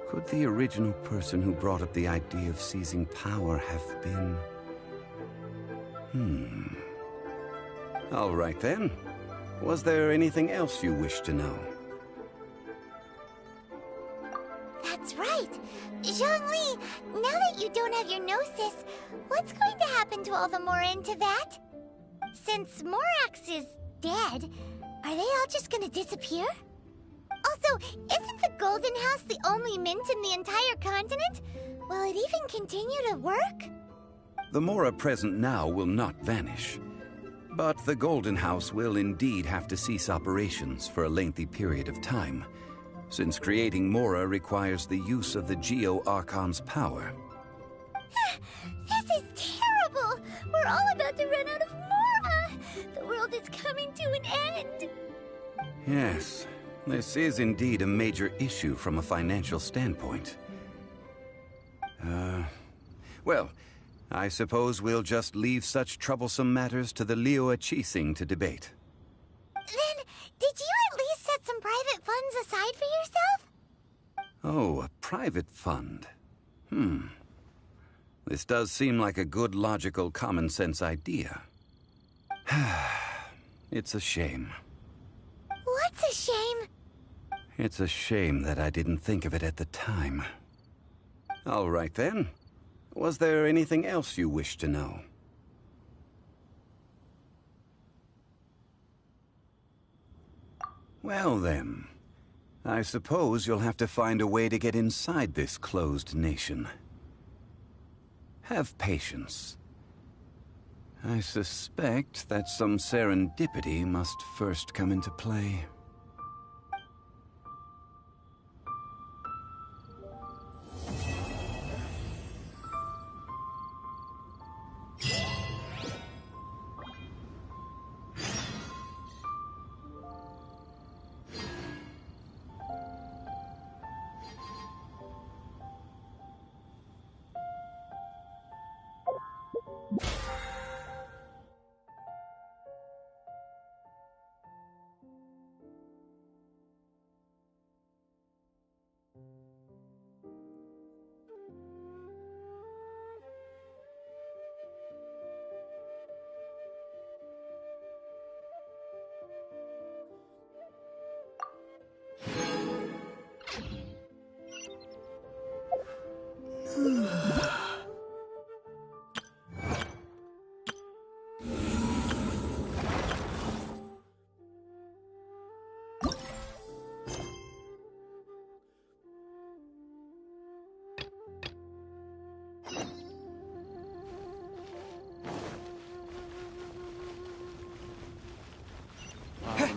could the original person who brought up the idea of seizing power have been... All right then. Was there anything else you wished to know? That's right. Zhongli, now that you don't have your gnosis, what's going to happen to all the Mora in Teyvat? Since Morax is dead, are they all just gonna disappear? Also, isn't the Golden House the only mint in the entire continent? Will it even continue to work? The Mora present now will not vanish. But the Golden House will indeed have to cease operations for a lengthy period of time, since creating Mora requires the use of the Geo-Archon's power. This is terrible! We're all about to run out of Mora! The world is coming to an end! Yes, this is indeed a major issue from a financial standpoint. Well, I suppose we'll just leave such troublesome matters to the Liyue Qixing to debate. Then, did you at least set some private funds aside for yourself? Oh, a private fund. This does seem like a good, logical, common-sense idea. It's a shame. What's a shame? It's a shame that I didn't think of it at the time. All right then. Was there anything else you wished to know? Well then, I suppose you'll have to find a way to get inside this closed nation. Have patience. I suspect that some serendipity must first come into play.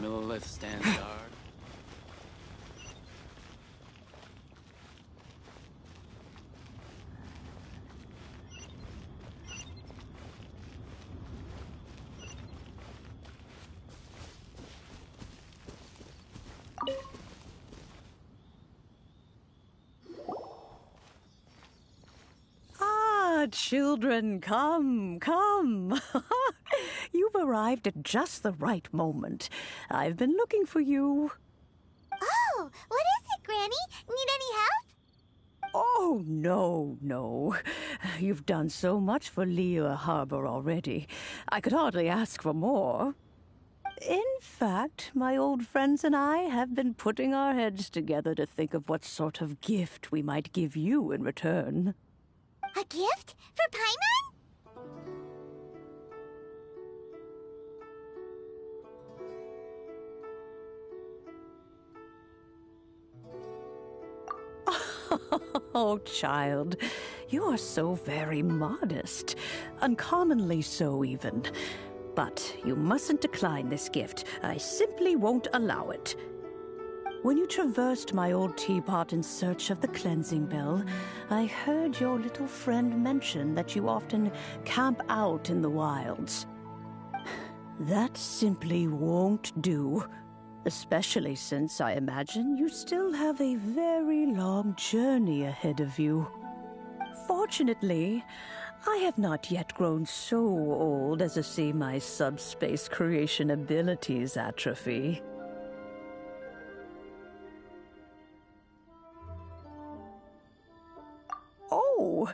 Millilith stands guard. Children, come, come. You've arrived at just the right moment. I've been looking for you. Oh, what is it, Granny? Need any help? Oh, no. You've done so much for Liyue Harbor already. I could hardly ask for more. In fact, my old friends and I have been putting our heads together to think of what sort of gift we might give you in return. A gift? For Paimon? Oh, child, you are so very modest. Uncommonly so, even. But you mustn't decline this gift. I simply won't allow it. When you traversed my old teapot in search of the cleansing bell, I heard your little friend mention that you often camp out in the wilds. That simply won't do. Especially since I imagine you still have a very long journey ahead of you. Fortunately, I have not yet grown so old as to see my subspace creation abilities atrophy. Oh,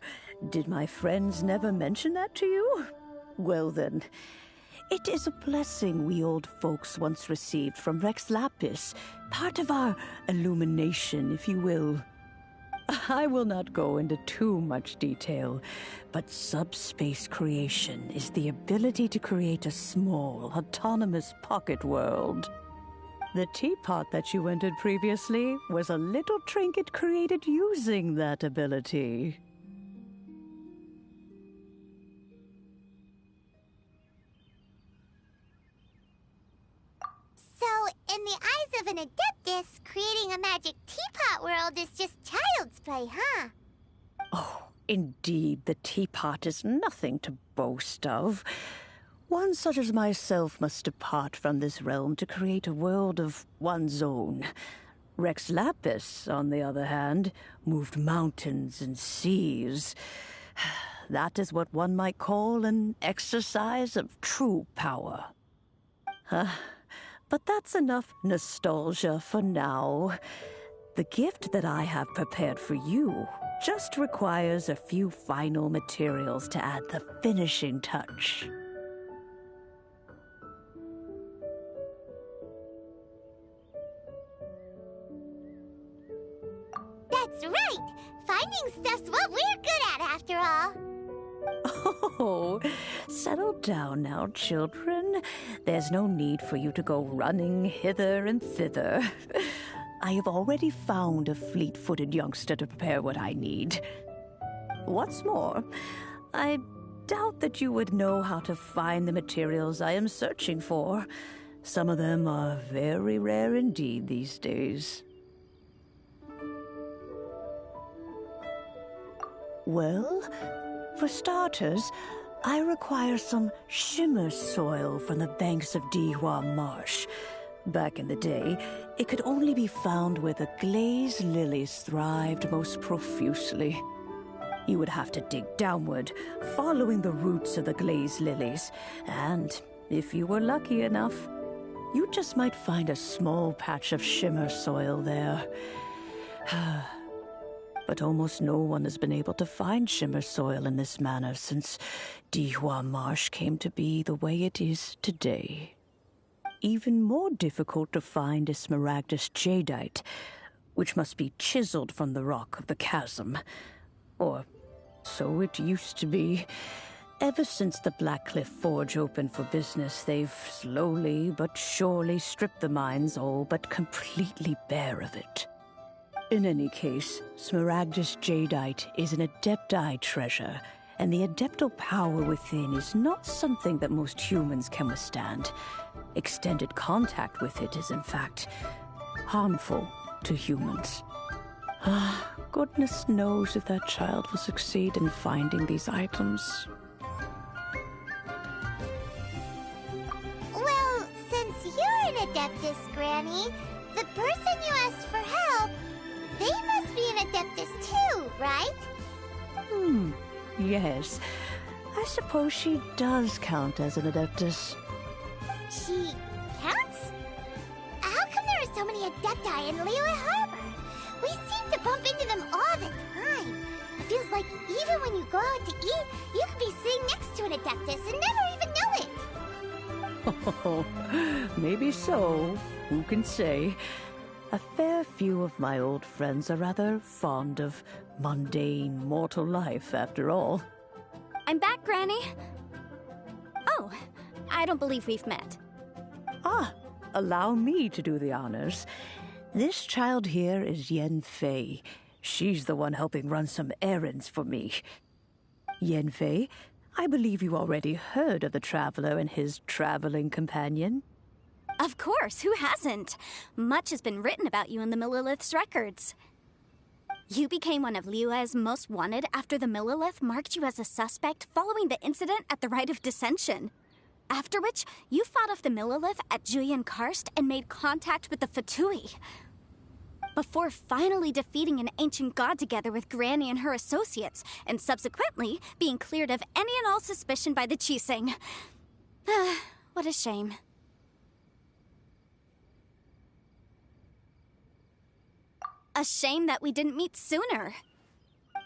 did my friends never mention that to you? Well then, it is a blessing we old folks once received from Rex Lapis, part of our illumination, if you will. I will not go into too much detail, but subspace creation is the ability to create a small, autonomous pocket world. The teapot that you entered previously was a little trinket created using that ability. So, in the eyes of an Adeptus, creating a magic teapot world is just child's play, huh? Oh, indeed, the teapot is nothing to boast of. One such as myself must depart from this realm to create a world of one's own. Rex Lapis, on the other hand, moved mountains and seas. That is what one might call an exercise of true power. But that's enough nostalgia for now. The gift that I have prepared for you just requires a few final materials to add the finishing touch. That's right! Finding stuff's what we're good at, after all. Oh, settle down now, children. There's no need for you to go running hither and thither. I have already found a fleet-footed youngster to prepare what I need. What's more, I doubt that you would know how to find the materials I am searching for. Some of them are very rare indeed these days. Well, for starters, I require some shimmer soil from the banks of Dihua Marsh. Back in the day, it could only be found where the glazed lilies thrived most profusely. You would have to dig downward, following the roots of the glazed lilies, and if you were lucky enough, you just might find a small patch of shimmer soil there. But almost no one has been able to find shimmer soil in this manner since Dihua Marsh came to be the way it is today. Even more difficult to find is smaragdus jadeite, which must be chiseled from the rock of the chasm. Or so it used to be. Ever since the Blackcliff Forge opened for business, they've slowly but surely stripped the mines all but completely bare of it. In any case, smaragdus jadeite is an Adepti treasure, and the Adeptal power within is not something that most humans can withstand. Extended contact with it is, in fact, harmful to humans. Goodness knows if that child will succeed in finding these items. Well, since you're an Adeptus, Granny, the person you asked for help, they must be an Adeptus too, right? Yes. I suppose she does count as an Adeptus. She counts? How come there are so many Adepti in Liyue Harbor? We seem to bump into them all the time. It feels like even when you go out to eat, you could be sitting next to an Adeptus and never even know it. Maybe so. Who can say? A fair few of my old friends are rather fond of mundane mortal life, after all. I'm back, Granny. Oh, I don't believe we've met. Ah, allow me to do the honors. This child here is Yen Fei. She's the one helping run some errands for me. Yen Fei, I believe you already heard of the traveler and his traveling companion. Of course, who hasn't? Much has been written about you in the Millilith's records. You became one of Liyue's most wanted after the Millilith marked you as a suspect following the incident at the Rite of Dissension. After which, you fought off the Millilith at Julian Karst and made contact with the Fatui. Before finally defeating an ancient god together with Granny and her associates, and subsequently being cleared of any and all suspicion by the Qixing. What a shame. A shame that we didn't meet sooner.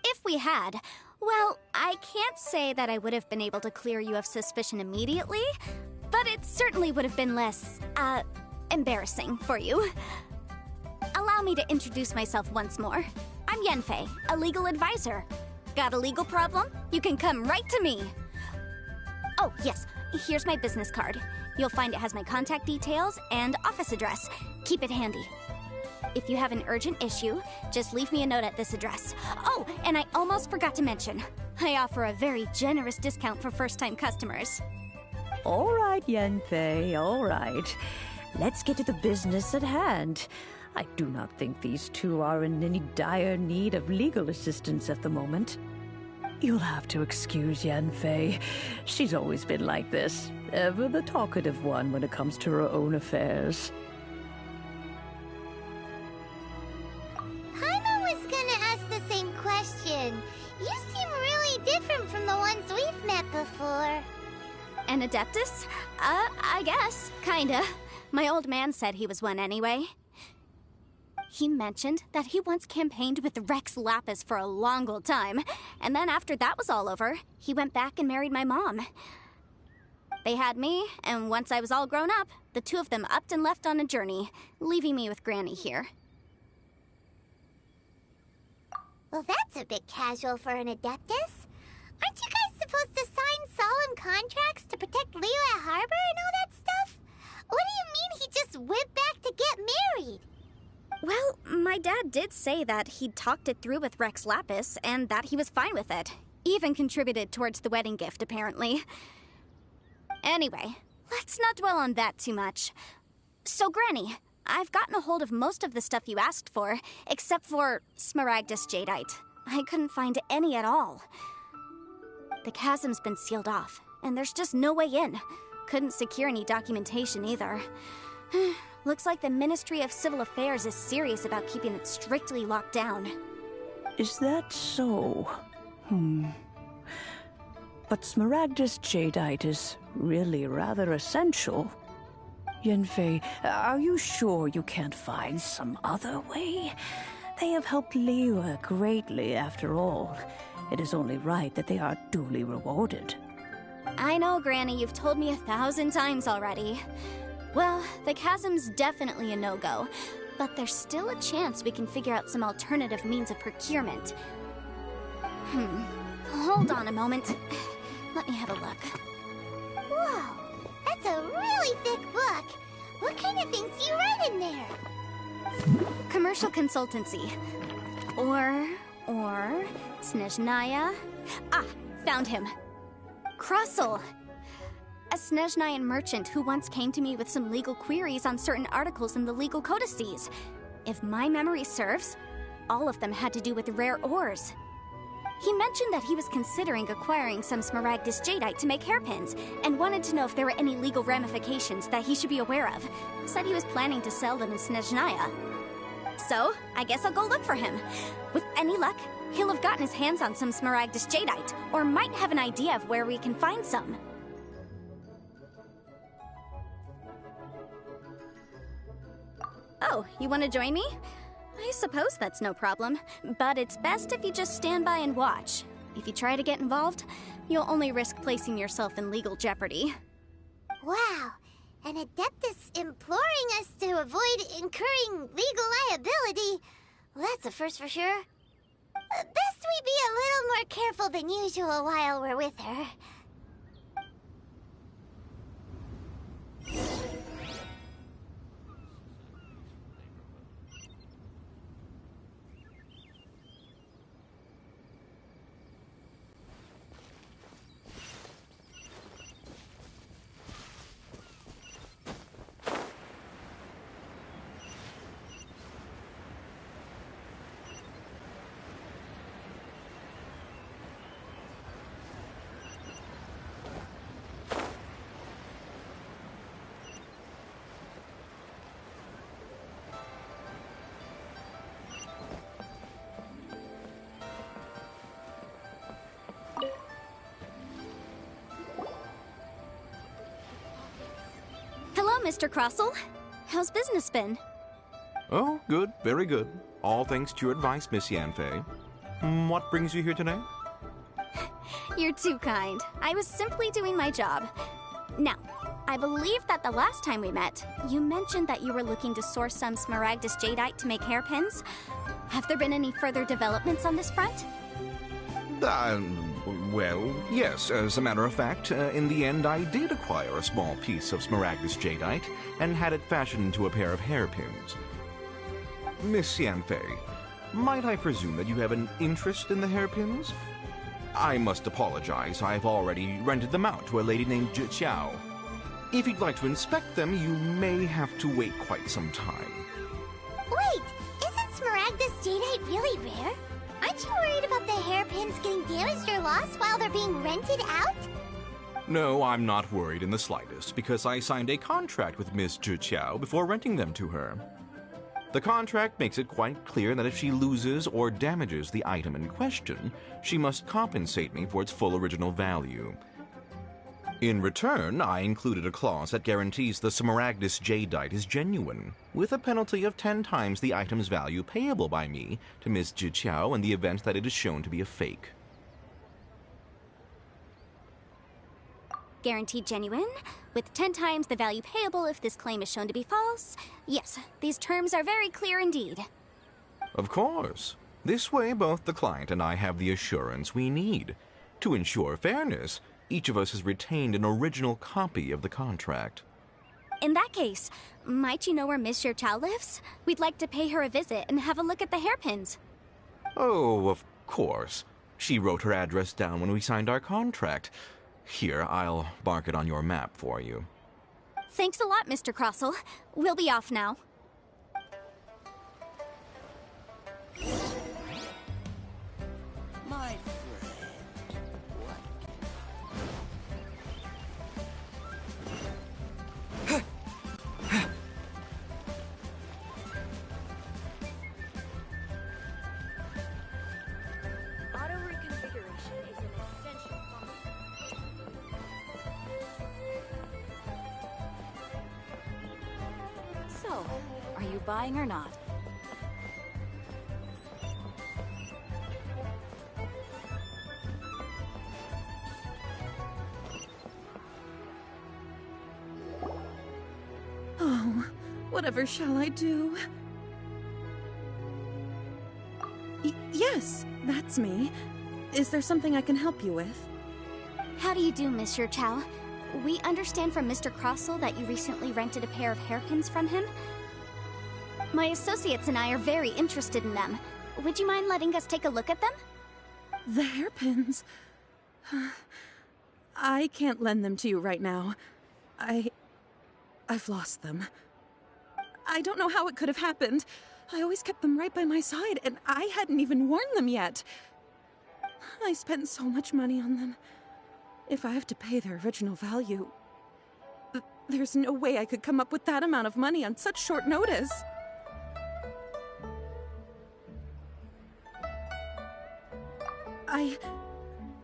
If we had, well, I can't say that I would have been able to clear you of suspicion immediately, but it certainly would have been less, embarrassing for you. Allow me to introduce myself once more. I'm Yenfei, a legal advisor. Got a legal problem? You can come right to me. Oh, yes, here's my business card. You'll find it has my contact details and office address. Keep it handy. If you have an urgent issue, just leave me a note at this address. Oh, and I almost forgot to mention, I offer a very generous discount for first-time customers. All right, Yenfei, all right. Let's get to the business at hand. I do not think these two are in any dire need of legal assistance at the moment. You'll have to excuse Yenfei. She's always been like this, ever the talkative one when it comes to her own affairs. You seem really different from the ones we've met before. An Adeptus? I guess. Kinda. My old man said he was one anyway. He mentioned that he once campaigned with Rex Lapis for a long old time, and then after that was all over, he went back and married my mom. They had me, and once I was all grown up, the two of them upped and left on a journey, leaving me with Granny here. Well, that's a bit casual for an Adeptus. Aren't you guys supposed to sign solemn contracts to protect Liyue Harbor and all that stuff? What do you mean he just went back to get married? Well, my dad did say that he'd talked it through with Rex Lapis and that he was fine with it. Even contributed towards the wedding gift, apparently. Anyway, let's not dwell on that too much. So, Granny, I've gotten a hold of most of the stuff you asked for, except for Smaragdus Jadeite. I couldn't find any at all. The chasm's been sealed off, and there's just no way in. Couldn't secure any documentation either. Looks like the Ministry of Civil Affairs is serious about keeping it strictly locked down. Is that so? But Smaragdus Jadeite is really rather essential. Yenfei, are you sure you can't find some other way? They have helped Liyue greatly, after all. It is only right that they are duly rewarded. I know, Granny, you've told me 1,000 times already. Well, the chasm's definitely a no-go, but there's still a chance we can figure out some alternative means of procurement. Hold on a moment. Let me have a look. Whoa, that's a really thick book. What kind of things do you write in there? Commercial consultancy. Or Snezhnaya. Ah, found him. Krusel. A Snezhnayan merchant who once came to me with some legal queries on certain articles in the legal codices. If my memory serves, all of them had to do with rare ores. He mentioned that he was considering acquiring some Smaragdus Jadeite to make hairpins, and wanted to know if there were any legal ramifications that he should be aware of. Said he was planning to sell them in Snezhnaya. So, I guess I'll go look for him. With any luck, he'll have gotten his hands on some Smaragdus Jadeite, or might have an idea of where we can find some. Oh, you want to join me? I suppose that's no problem, but it's best if you just stand by and watch. If you try to get involved, you'll only risk placing yourself in legal jeopardy. Wow, An Adeptus imploring us to avoid incurring legal liability. Well, that's a first for sure. Best we be a little more careful than usual while we're with her. Hello, Mr. Crossell. How's business been? Oh, good. Very good. All thanks to your advice, Miss Yanfei. What brings you here today? You're too kind. I was simply doing my job. Now, I believe that the last time we met, you mentioned that you were looking to source some Smaragdus jadeite to make hairpins. Have there been any further developments on this front? Well, yes. As a matter of fact, in the end, I did acquire a small piece of Smaragdus jadeite and had it fashioned into a pair of hairpins. Miss Yanfei, might I presume that you have an interest in the hairpins? I must apologize. I've already rented them out to a lady named Zhiqiao. If you'd like to inspect them, you may have to wait quite some time. Wait, isn't Smaragdus jadeite really rare? Aren't you worried about the hairpins getting damaged or lost while they're being rented out? No, I'm not worried in the slightest, because I signed a contract with Miss Zhiqiao before renting them to her. The contract makes it quite clear that if she loses or damages the item in question, she must compensate me for its full original value. In return, I included a clause that guarantees the Smaragdus jadeite is genuine, with a penalty of 10 times the item's value payable by me to Miss Zhiqiao in the event that it is shown to be a fake. Guaranteed genuine, with 10 times the value payable if this claim is shown to be false. Yes, these terms are very clear indeed. Of course. This way, both the client and I have the assurance we need. To ensure fairness, each of us has retained an original copy of the contract. In that case, might you know where Miss Zhiqiao lives? We'd like to pay her a visit and have a look at the hairpins. Oh, of course. She wrote her address down when we signed our contract. Here, I'll mark it on your map for you. Thanks a lot, Mr. Crossell. We'll be off now. My So, are you buying or not? Oh, whatever shall I do? Yes, that's me. Is there something I can help you with? How do you do, Miss Zhiqiao? We understand from Mr. Crossell that you recently rented a pair of hairpins from him. My associates and I are very interested in them. Would you mind letting us take a look at them? The hairpins? I can't lend them to you right now. I've lost them. I don't know how it could have happened. I always kept them right by my side, and I hadn't even worn them yet. I spent so much money on them. If I have to pay their original value, there's no way I could come up with that amount of money on such short notice.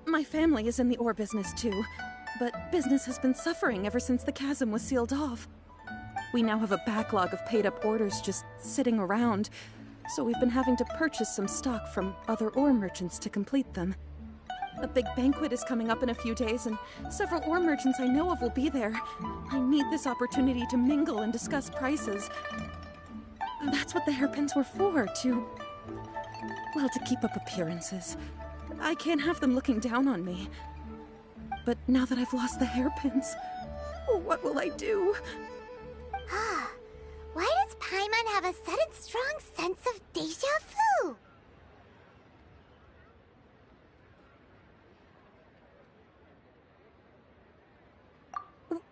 My family is in the ore business too, but business has been suffering ever since the chasm was sealed off. We now have a backlog of paid-up orders just sitting around, so we've been having to purchase some stock from other ore merchants to complete them. A big banquet is coming up in a few days, and several ore merchants I know of will be there. I need this opportunity to mingle and discuss prices. That's what the hairpins were for, well, to keep up appearances. I can't have them looking down on me. But now that I've lost the hairpins, what will I do? Why does Paimon have a sudden strong sense of deja vu?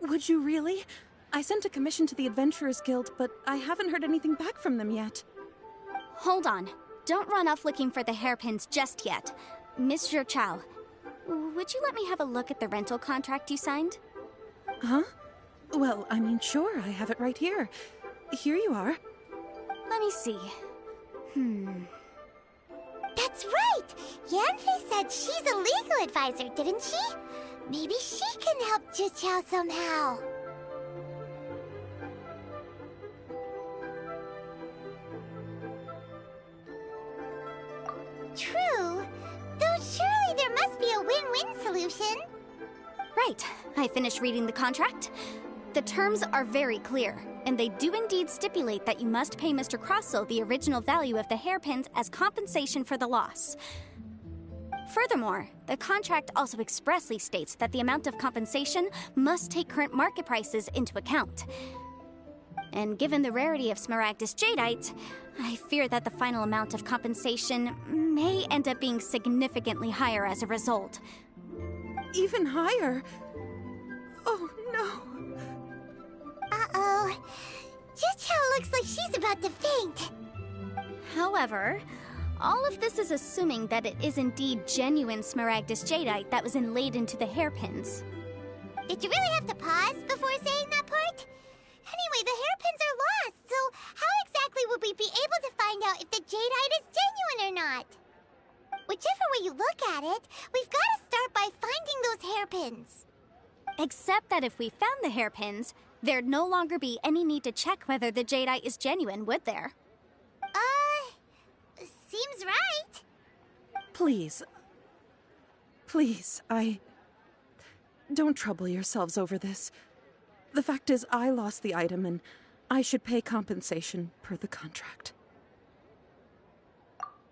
Would you really? I sent a commission to the Adventurers Guild, but I haven't heard anything back from them yet. Hold on. Don't run off looking for the hairpins just yet. Miss Zhou, would you let me have a look at the rental contract you signed? Huh? Well, I mean, sure, I have it right here. Here you are. Let me see. That's right! Yanfei said she's a legal advisor, didn't she? Maybe she can help Zhou somehow. True. Though surely there must be a win-win solution. Right. I finished reading the contract. The terms are very clear, and they do indeed stipulate that you must pay Mr. Crossell the original value of the hairpins as compensation for the loss. Furthermore, the contract also expressly states that the amount of compensation must take current market prices into account. And given the rarity of Smaragdus Jadeite, I fear that the final amount of compensation may end up being significantly higher as a result. Even higher? Oh, no. Uh-oh. Zhou looks like she's about to faint. However, all of this is assuming that it is indeed genuine Smaragdus Jadeite that was inlaid into the hairpins. Did you really have to pause before saying that part? Anyway, the hairpins are lost, so how exactly would we be able to find out if the Jadeite is genuine or not? Whichever way you look at it, we've got to start by finding those hairpins. Except that if we found the hairpins, there'd no longer be any need to check whether the Jadeite is genuine, would there? Seems right. Please, don't trouble yourselves over this. The fact is, I lost the item, and I should pay compensation per the contract.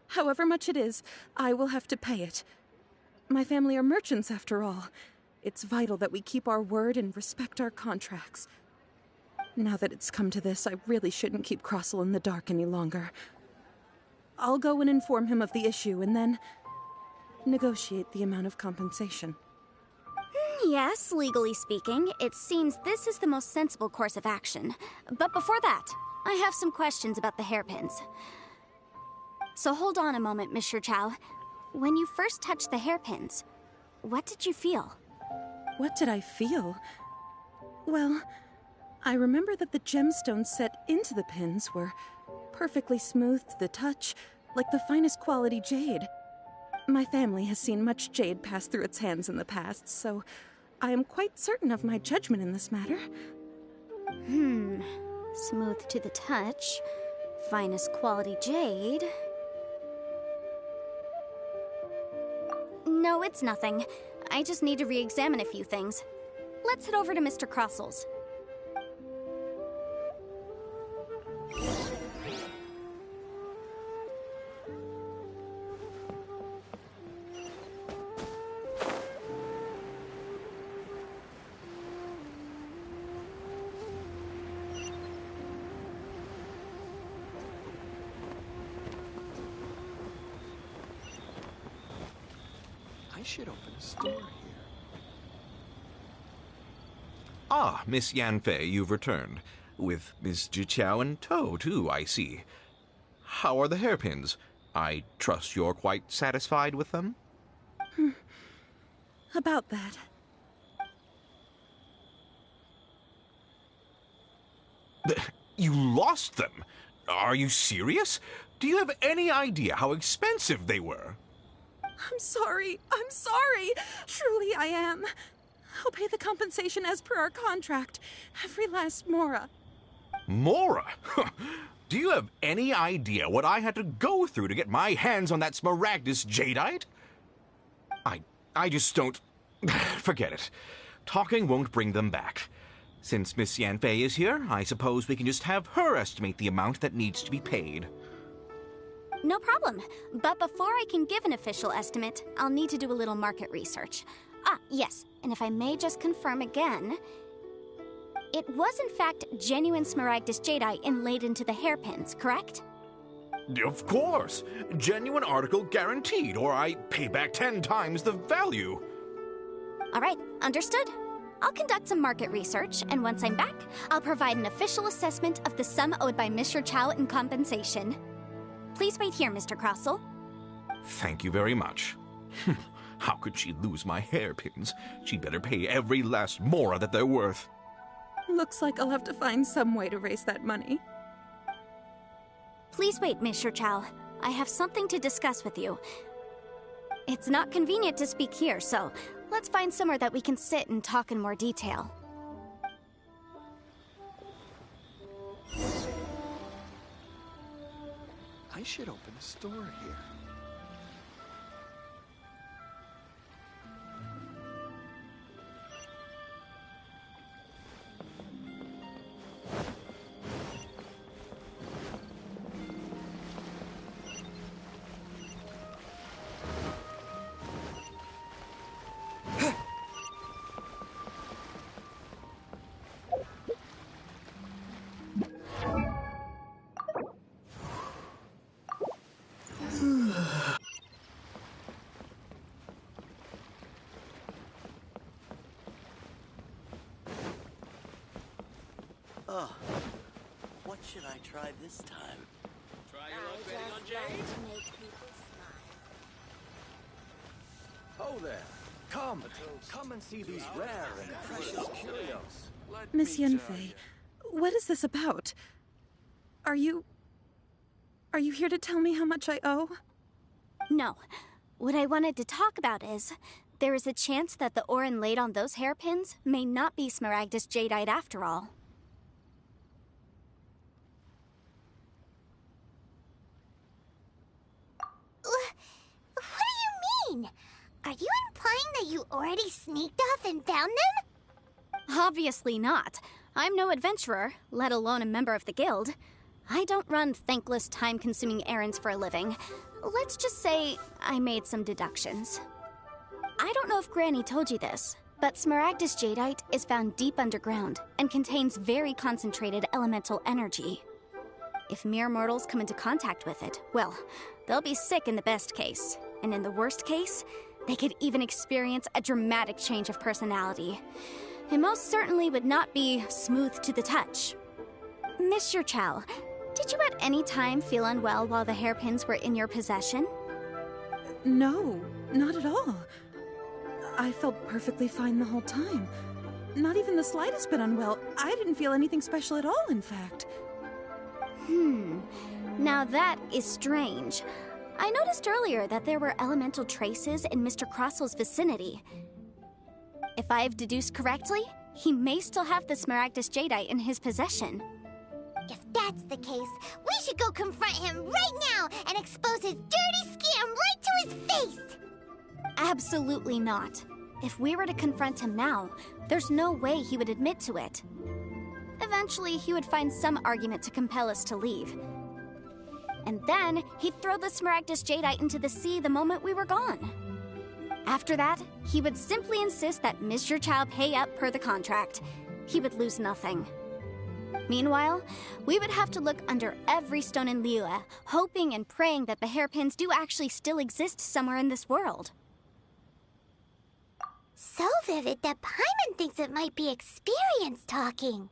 However much it is, I will have to pay it. My family are merchants, after all. It's vital that we keep our word and respect our contracts. Now that it's come to this, I really shouldn't keep Crossell in the dark any longer. I'll go and inform him of the issue, and then negotiate the amount of compensation. Yes, legally speaking, it seems this is the most sensible course of action. But before that, I have some questions about the hairpins. So hold on a moment, Miss Zhou. When you first touched the hairpins, what did you feel? What did I feel? Well, I remember that the gemstones set into the pins were perfectly smooth to the touch, like the finest quality jade. My family has seen much jade pass through its hands in the past, so I am quite certain of my judgment in this matter. Smooth to the touch, finest quality jade. No, it's nothing. I just need to re-examine a few things. Let's head over to Mr. Crossell's. I should open a store here. Ah, Miss Yanfei, you've returned. With Miss Zhiqiao in tow, too, I see. How are the hairpins? I trust you're quite satisfied with them? About that. You lost them? Are you serious? Do you have any idea how expensive they were? I'm sorry. Truly I am. I'll pay the compensation as per our contract. Every last mora. Mora? Do you have any idea what I had to go through to get my hands on that Smaragdus Jadeite? I I just don't... Forget it. Talking won't bring them back. Since Miss Yanfei is here, I suppose we can just have her estimate the amount that needs to be paid. No problem. But before I can give an official estimate, I'll need to do a little market research. Ah, yes. And if I may just confirm again... It was in fact genuine smaragdus jadeite inlaid into the hairpins, correct? Of course! Genuine article guaranteed, or I pay back 10 times the value. Alright, understood. I'll conduct some market research, and once I'm back, I'll provide an official assessment of the sum owed by Mr. Chow in compensation. Please wait here, Mr. Crossell. Thank you very much. How could she lose my hairpins? She'd better pay every last mora that they're worth. Looks like I'll have to find some way to raise that money. Please wait, Mr. Chow. I have something to discuss with you. It's not convenient to speak here, so let's find somewhere that we can sit and talk in more detail. I should open a store here. Oh, what should I try this time? Try your luck betting on Jade? Oh there! Come and see these rare and precious curios. Miss Yanfei, what is this about? Are you here to tell me how much I owe? No. What I wanted to talk about is, there is a chance that the ore inlaid on those hairpins may not be smaragdus jadeite after all. What do you mean? Are you implying that you already sneaked off and found them? Obviously not. I'm no adventurer, let alone a member of the guild. I don't run thankless, time-consuming errands for a living. Let's just say I made some deductions. I don't know if Granny told you this, but smaragdus jadeite is found deep underground and contains very concentrated elemental energy. If mere mortals come into contact with it, well, they'll be sick in the best case. And in the worst case, they could even experience a dramatic change of personality. It most certainly would not be smooth to the touch. Mr. Chow, did you at any time feel unwell while the hairpins were in your possession? No, not at all. I felt perfectly fine the whole time. Not even the slightest bit unwell. I didn't feel anything special at all, in fact. Now that is strange. I noticed earlier that there were elemental traces in Mr. Crossell's vicinity. If I've deduced correctly, he may still have the smaragdus jadeite in his possession. If that's the case, we should go confront him right now and expose his dirty scam right to his face! Absolutely not. If we were to confront him now, there's no way he would admit to it. Eventually, he would find some argument to compel us to leave. And then, he'd throw the smaragdus jadeite into the sea the moment we were gone. After that, he would simply insist that Mr. Chow pay up per the contract. He would lose nothing. Meanwhile, we would have to look under every stone in Liyue, hoping and praying that the hairpins do actually still exist somewhere in this world. So vivid that Paimon thinks it might be experience talking.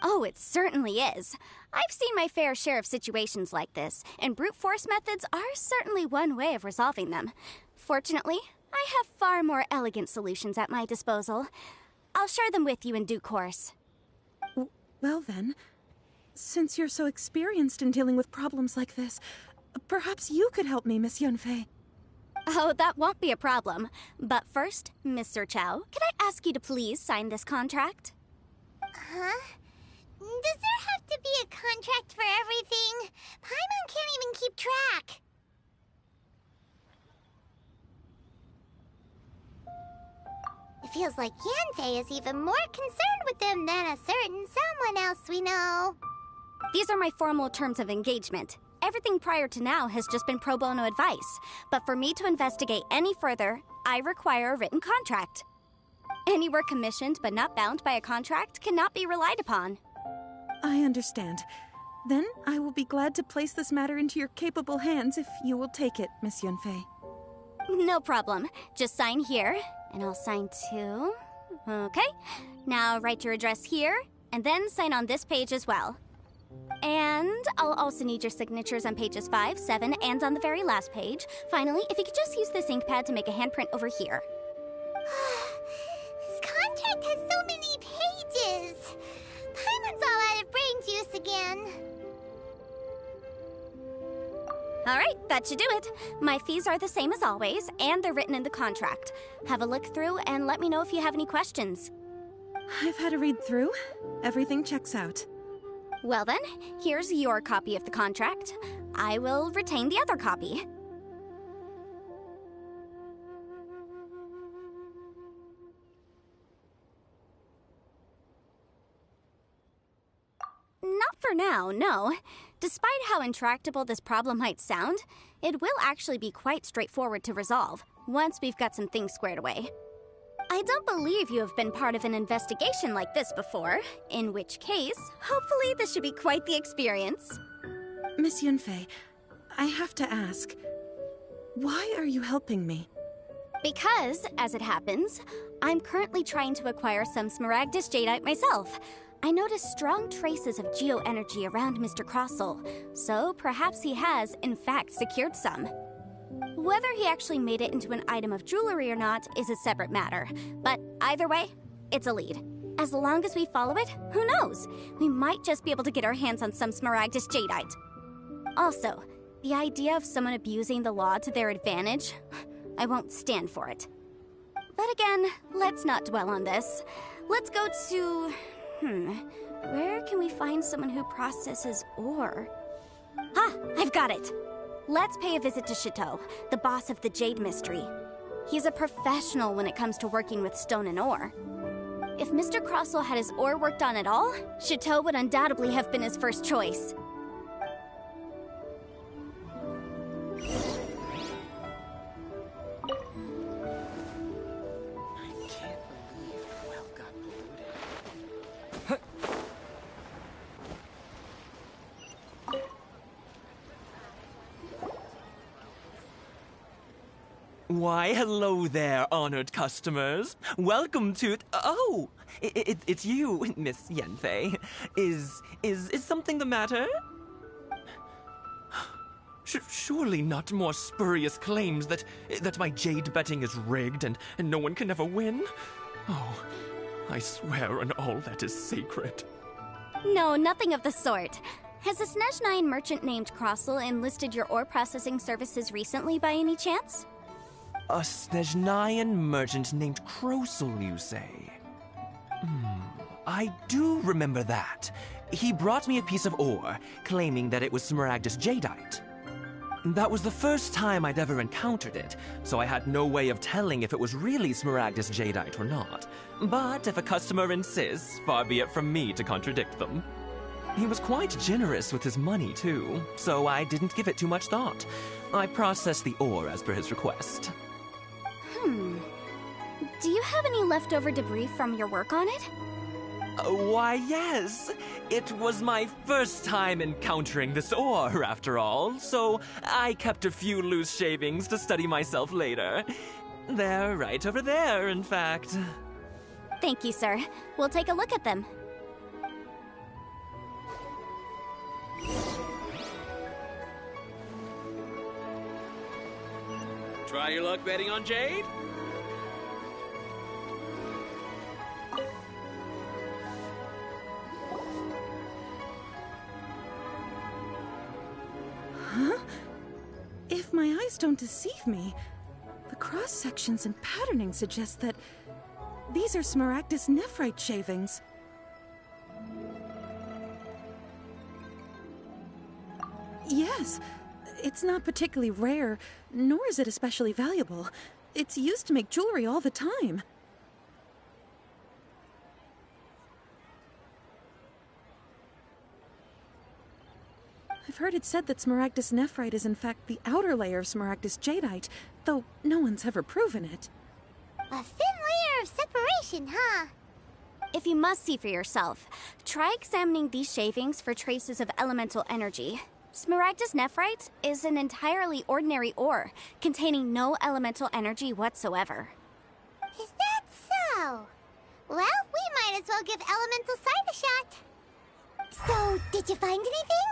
Oh, it certainly is. I've seen my fair share of situations like this, and brute force methods are certainly one way of resolving them. Fortunately, I have far more elegant solutions at my disposal. I'll share them with you in due course. Well then, since you're so experienced in dealing with problems like this, perhaps you could help me, Miss Yanfei. Oh, that won't be a problem. But first, Mr. Chow, can I ask you to please sign this contract? Huh? Does there have to be a contract for everything? Paimon can't even keep track. feels like Yanfei is even more concerned with them than a certain someone else we know. These are my formal terms of engagement. Everything prior to now has just been pro bono advice. But for me to investigate any further, I require a written contract. Any work commissioned but not bound by a contract cannot be relied upon. I understand. Then I will be glad to place this matter into your capable hands if you will take it, Miss Yunfei. No problem. Just sign here, and I'll sign too. Okay. Now write your address here, and then sign on this page as well. And I'll also need your signatures on pages 5, 7, and on the very last page. Finally, if you could just use this ink pad to make a handprint over here. This contract has so many pages. Paimon's all out of brain juice again. Alright, that should do it. My fees are the same as always, and they're written in the contract. Have a look through and let me know if you have any questions. I've had a read through. Everything checks out. Well then, here's your copy of the contract. I will retain the other copy. Not for now, no. Despite how intractable this problem might sound, it will actually be quite straightforward to resolve, once we've got some things squared away. I don't believe you have been part of an investigation like this before, in which case, hopefully this should be quite the experience. Miss Yunfei, I have to ask, why are you helping me? Because, as it happens, I'm currently trying to acquire some Smaragdus Jadeite myself. I noticed strong traces of geo-energy around Mr. Crossel, so perhaps he has, in fact, secured some. Whether he actually made it into an item of jewelry or not is a separate matter, but either way, it's a lead. As long as we follow it, who knows? We might just be able to get our hands on some Smaragdus Jadeite. Also, the idea of someone abusing the law to their advantage, I won't stand for it. But again, let's not dwell on this. Let's go to... where can we find someone who processes ore? Ah, I've got it! Let's pay a visit to Chateau, the boss of the Jade Mystery. He's a professional when it comes to working with stone and ore. If Mr. Crossel had his ore worked on at all, Chateau would undoubtedly have been his first choice. Why, hello there, honored customers. Welcome to... Oh, it's you, Miss Yanfei. Is something the matter? Surely not more spurious claims that my jade betting is rigged and no one can ever win? Oh, I swear on all that is sacred. No, nothing of the sort. Has a Snezhnayan merchant named Crossel enlisted your ore processing services recently by any chance? A Snezhnayan merchant named Crossel, you say? I do remember that. He brought me a piece of ore, claiming that it was Smaragdus Jadeite. That was the first time I'd ever encountered it, so I had no way of telling if it was really Smaragdus Jadeite or not. But if a customer insists, far be it from me to contradict them. He was quite generous with his money, too, so I didn't give it too much thought. I processed the ore as per his request. Do you have any leftover debris from your work on it? Why, yes. It was my first time encountering this ore, after all, so I kept a few loose shavings to study myself later. They're right over there, in fact. Thank you, sir. We'll take a look at them. Try your luck betting on Jade? Huh? If my eyes don't deceive me, the cross-sections and patterning suggest that these are Smaragdus nephrite shavings. Yes, it's not particularly rare, nor is it especially valuable. It's used to make jewelry all the time. heard it said that Smaragdus nephrite is in fact the outer layer of Smaragdus jadeite, though no one's ever proven it. A thin layer of separation, huh? If you must see for yourself, try examining these shavings for traces of elemental energy. Smaragdus nephrite is an entirely ordinary ore, containing no elemental energy whatsoever. Is that so? Well, we might as well give elemental sight a shot. So, did you find anything?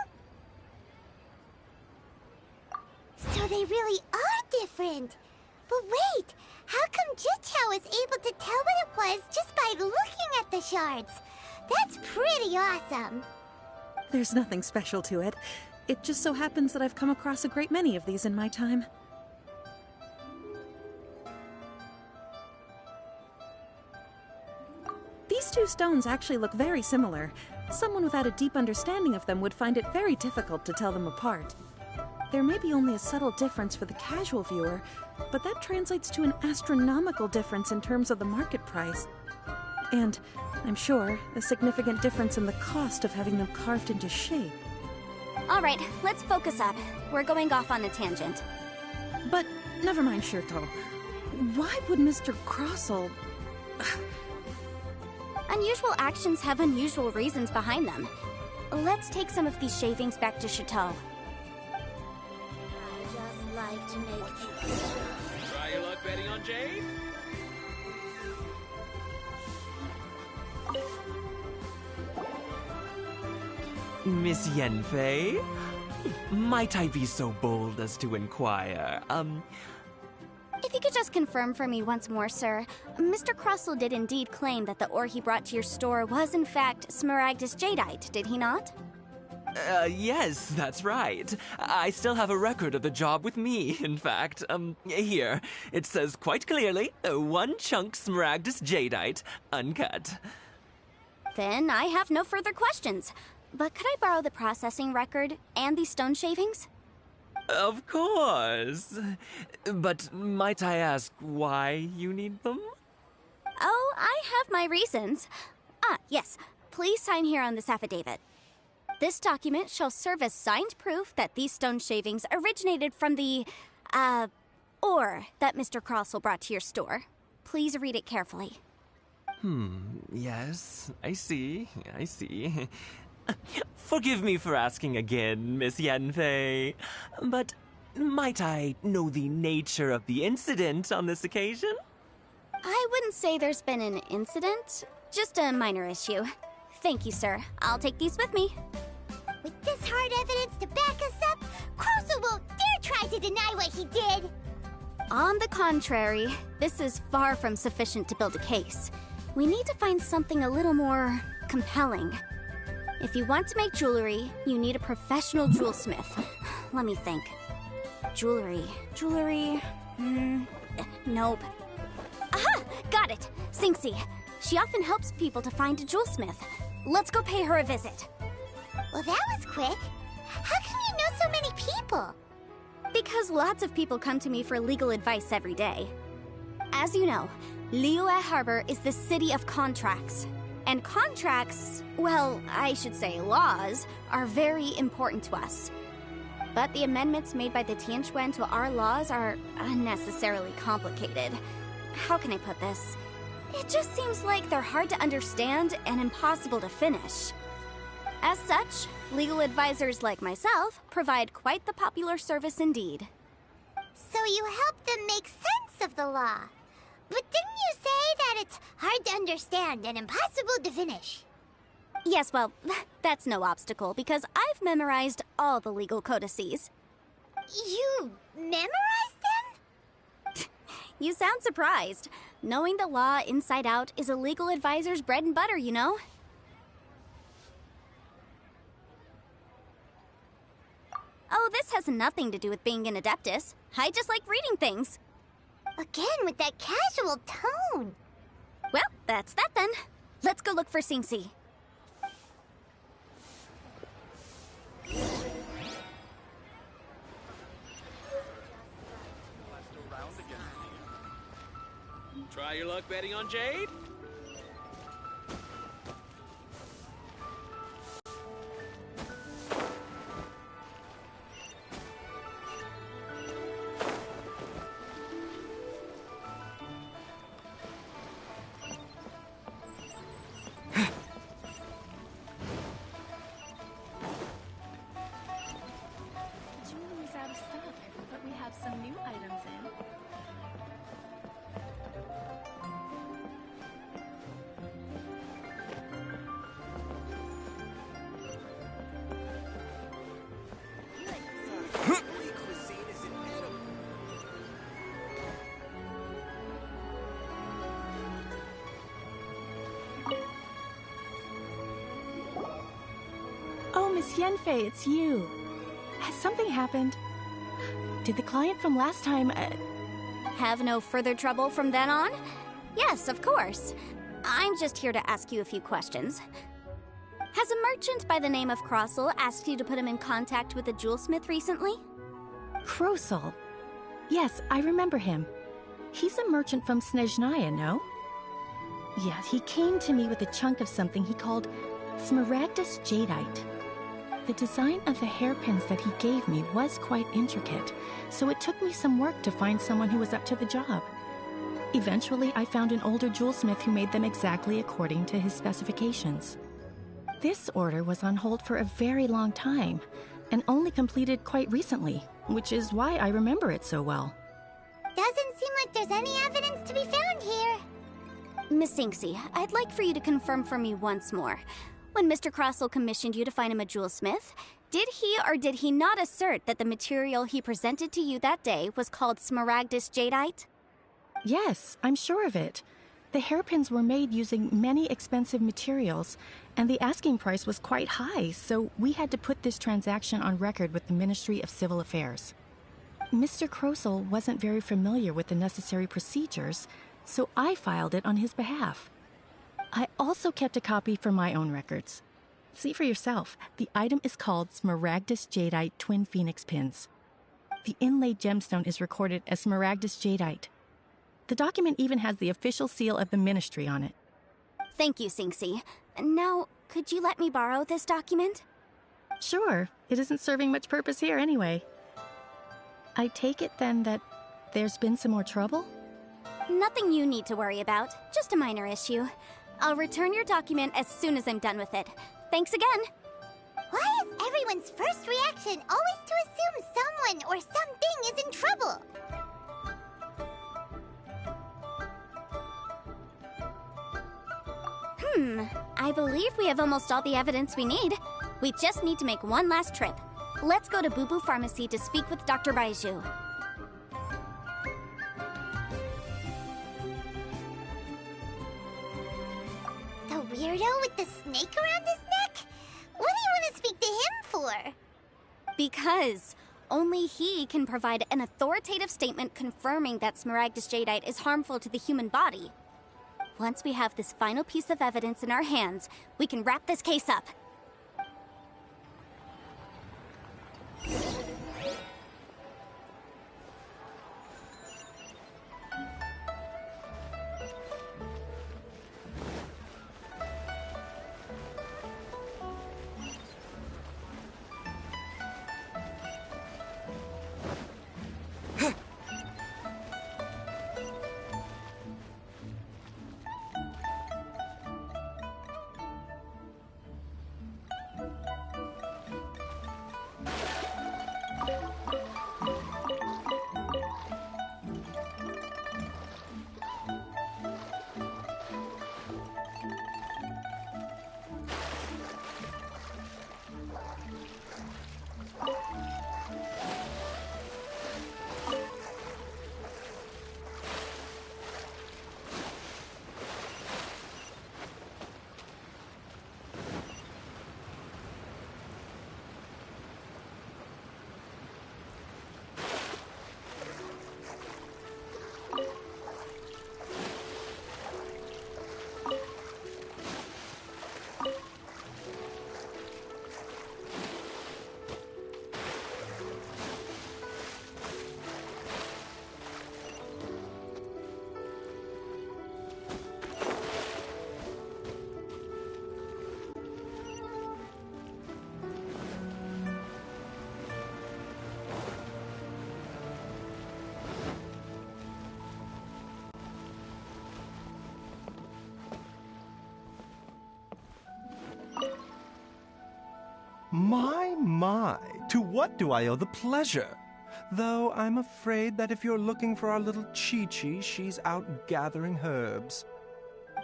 So they really are different. But wait, how come Jichao was able to tell what it was just by looking at the shards? That's pretty awesome. There's nothing special to it. It just so happens that I've come across a great many of these in my time. These two stones actually look very similar. Someone without a deep understanding of them would find it very difficult to tell them apart. There may be only a subtle difference for the casual viewer, but that translates to an astronomical difference in terms of the market price. And, I'm sure, a significant difference in the cost of having them carved into shape. Alright, let's focus up. We're going off on a tangent. But, never mind, Shirto. Why would Mr. Crossell... Unusual actions have unusual reasons behind them. Let's take some of these shavings back to Chateau. I just like to make... Try your luck betting on Jade? Miss Yanfei? Might I be so bold as to inquire, If you could just confirm for me once more, sir. Mr. Crossell did indeed claim that the ore he brought to your store was in fact Smaragdus jadeite, did he not? Yes, that's right. I still have a record of the job with me, in fact. Here. It says quite clearly, 1 chunk Smaragdus jadeite, uncut. Then I have no further questions. But could I borrow the processing record and these stone shavings? Of course. But might I ask why you need them? Oh, I have my reasons. Ah, yes. Please sign here on this affidavit. This document shall serve as signed proof that these stone shavings originated from the, ore that Mr. Crossell brought to your store. Please read it carefully. Yes, I see. Forgive me for asking again, Miss Yanfei, but might I know the nature of the incident on this occasion? I wouldn't say there's been an incident, just a minor issue. Thank you, sir. I'll take these with me. With this hard evidence to back us up, Crossell won't dare try to deny what he did! On the contrary, this is far from sufficient to build a case. We need to find something a little more compelling. If you want to make jewelry, you need a professional jewelsmith. Let me think. Jewelry. Nope. Aha! Got it! Singxi. She often helps people to find a jewelsmith. Let's go pay her a visit. Well, that was quick. How come you know so many people? Because lots of people come to me for legal advice every day. As you know, Liyue Harbor is the city of contracts. And contracts, well, I should say laws, are very important to us. But the amendments made by the Tianquan to our laws are unnecessarily complicated. How can I put this? It just seems like they're hard to understand and impossible to finish. As such, legal advisors like myself provide quite the popular service indeed. So you help them make sense of the law. But didn't you say that it's hard to understand and impossible to finish? Yes, well, that's no obstacle because I've memorized all the legal codices. You memorized them? You sound surprised. Knowing the law inside out is a legal advisor's bread and butter, you know? Oh, this has nothing to do with being an adeptus. I just like reading things. Again, with that casual tone. Well, that's that then. Let's go look for Singxi. Try your luck betting on Jade? We have some new items in. Oh, Miss Yenfei, it's you. Has something happened? Did the client from last time, Have no further trouble from then on? Yes, of course. I'm just here to ask you a few questions. Has a merchant by the name of Crossel asked you to put him in contact with a jewelsmith recently? Krosel? Yes, I remember him. He's a merchant from Snezhnaya, no? Yes, he came to me with a chunk of something he called Smaragdus Jadeite. The design of the hairpins that he gave me was quite intricate, so it took me some work to find someone who was up to the job. Eventually, I found an older jewelsmith who made them exactly according to his specifications. This order was on hold for a very long time, and only completed quite recently, which is why I remember it so well. Doesn't seem like there's any evidence to be found here. Miss Inksy, I'd like for you to confirm for me once more. When Mr. Crossel commissioned you to find him a jewelsmith, did he or did he not assert that the material he presented to you that day was called Smaragdus Jadeite? Yes, I'm sure of it. The hairpins were made using many expensive materials, and the asking price was quite high, so we had to put this transaction on record with the Ministry of Civil Affairs. Mr. Crossel wasn't very familiar with the necessary procedures, so I filed it on his behalf. I also kept a copy for my own records. See for yourself, the item is called Smaragdus Jadeite Twin Phoenix Pins. The inlaid gemstone is recorded as Smaragdus Jadeite. The document even has the official seal of the ministry on it. Thank you, Sinksy. Now, could you let me borrow this document? Sure, it isn't serving much purpose here anyway. I take it then that there's been some more trouble? Nothing you need to worry about, just a minor issue. I'll return your document as soon as I'm done with it. Thanks again. Why is everyone's first reaction always to assume someone or something is in trouble? I believe we have almost all the evidence we need. We just need to make one last trip. Let's go to Boo Boo Pharmacy to speak with Dr. Baiju. The weirdo with the snake around his neck? What do you want to speak to him for? Because only he can provide an authoritative statement confirming that Smaragdus Jadeite is harmful to the human body. Once we have this final piece of evidence in our hands, we can wrap this case up. My, to what do I owe the pleasure? though I'm afraid that if you're looking for our little Chi-Chi, she's out gathering herbs.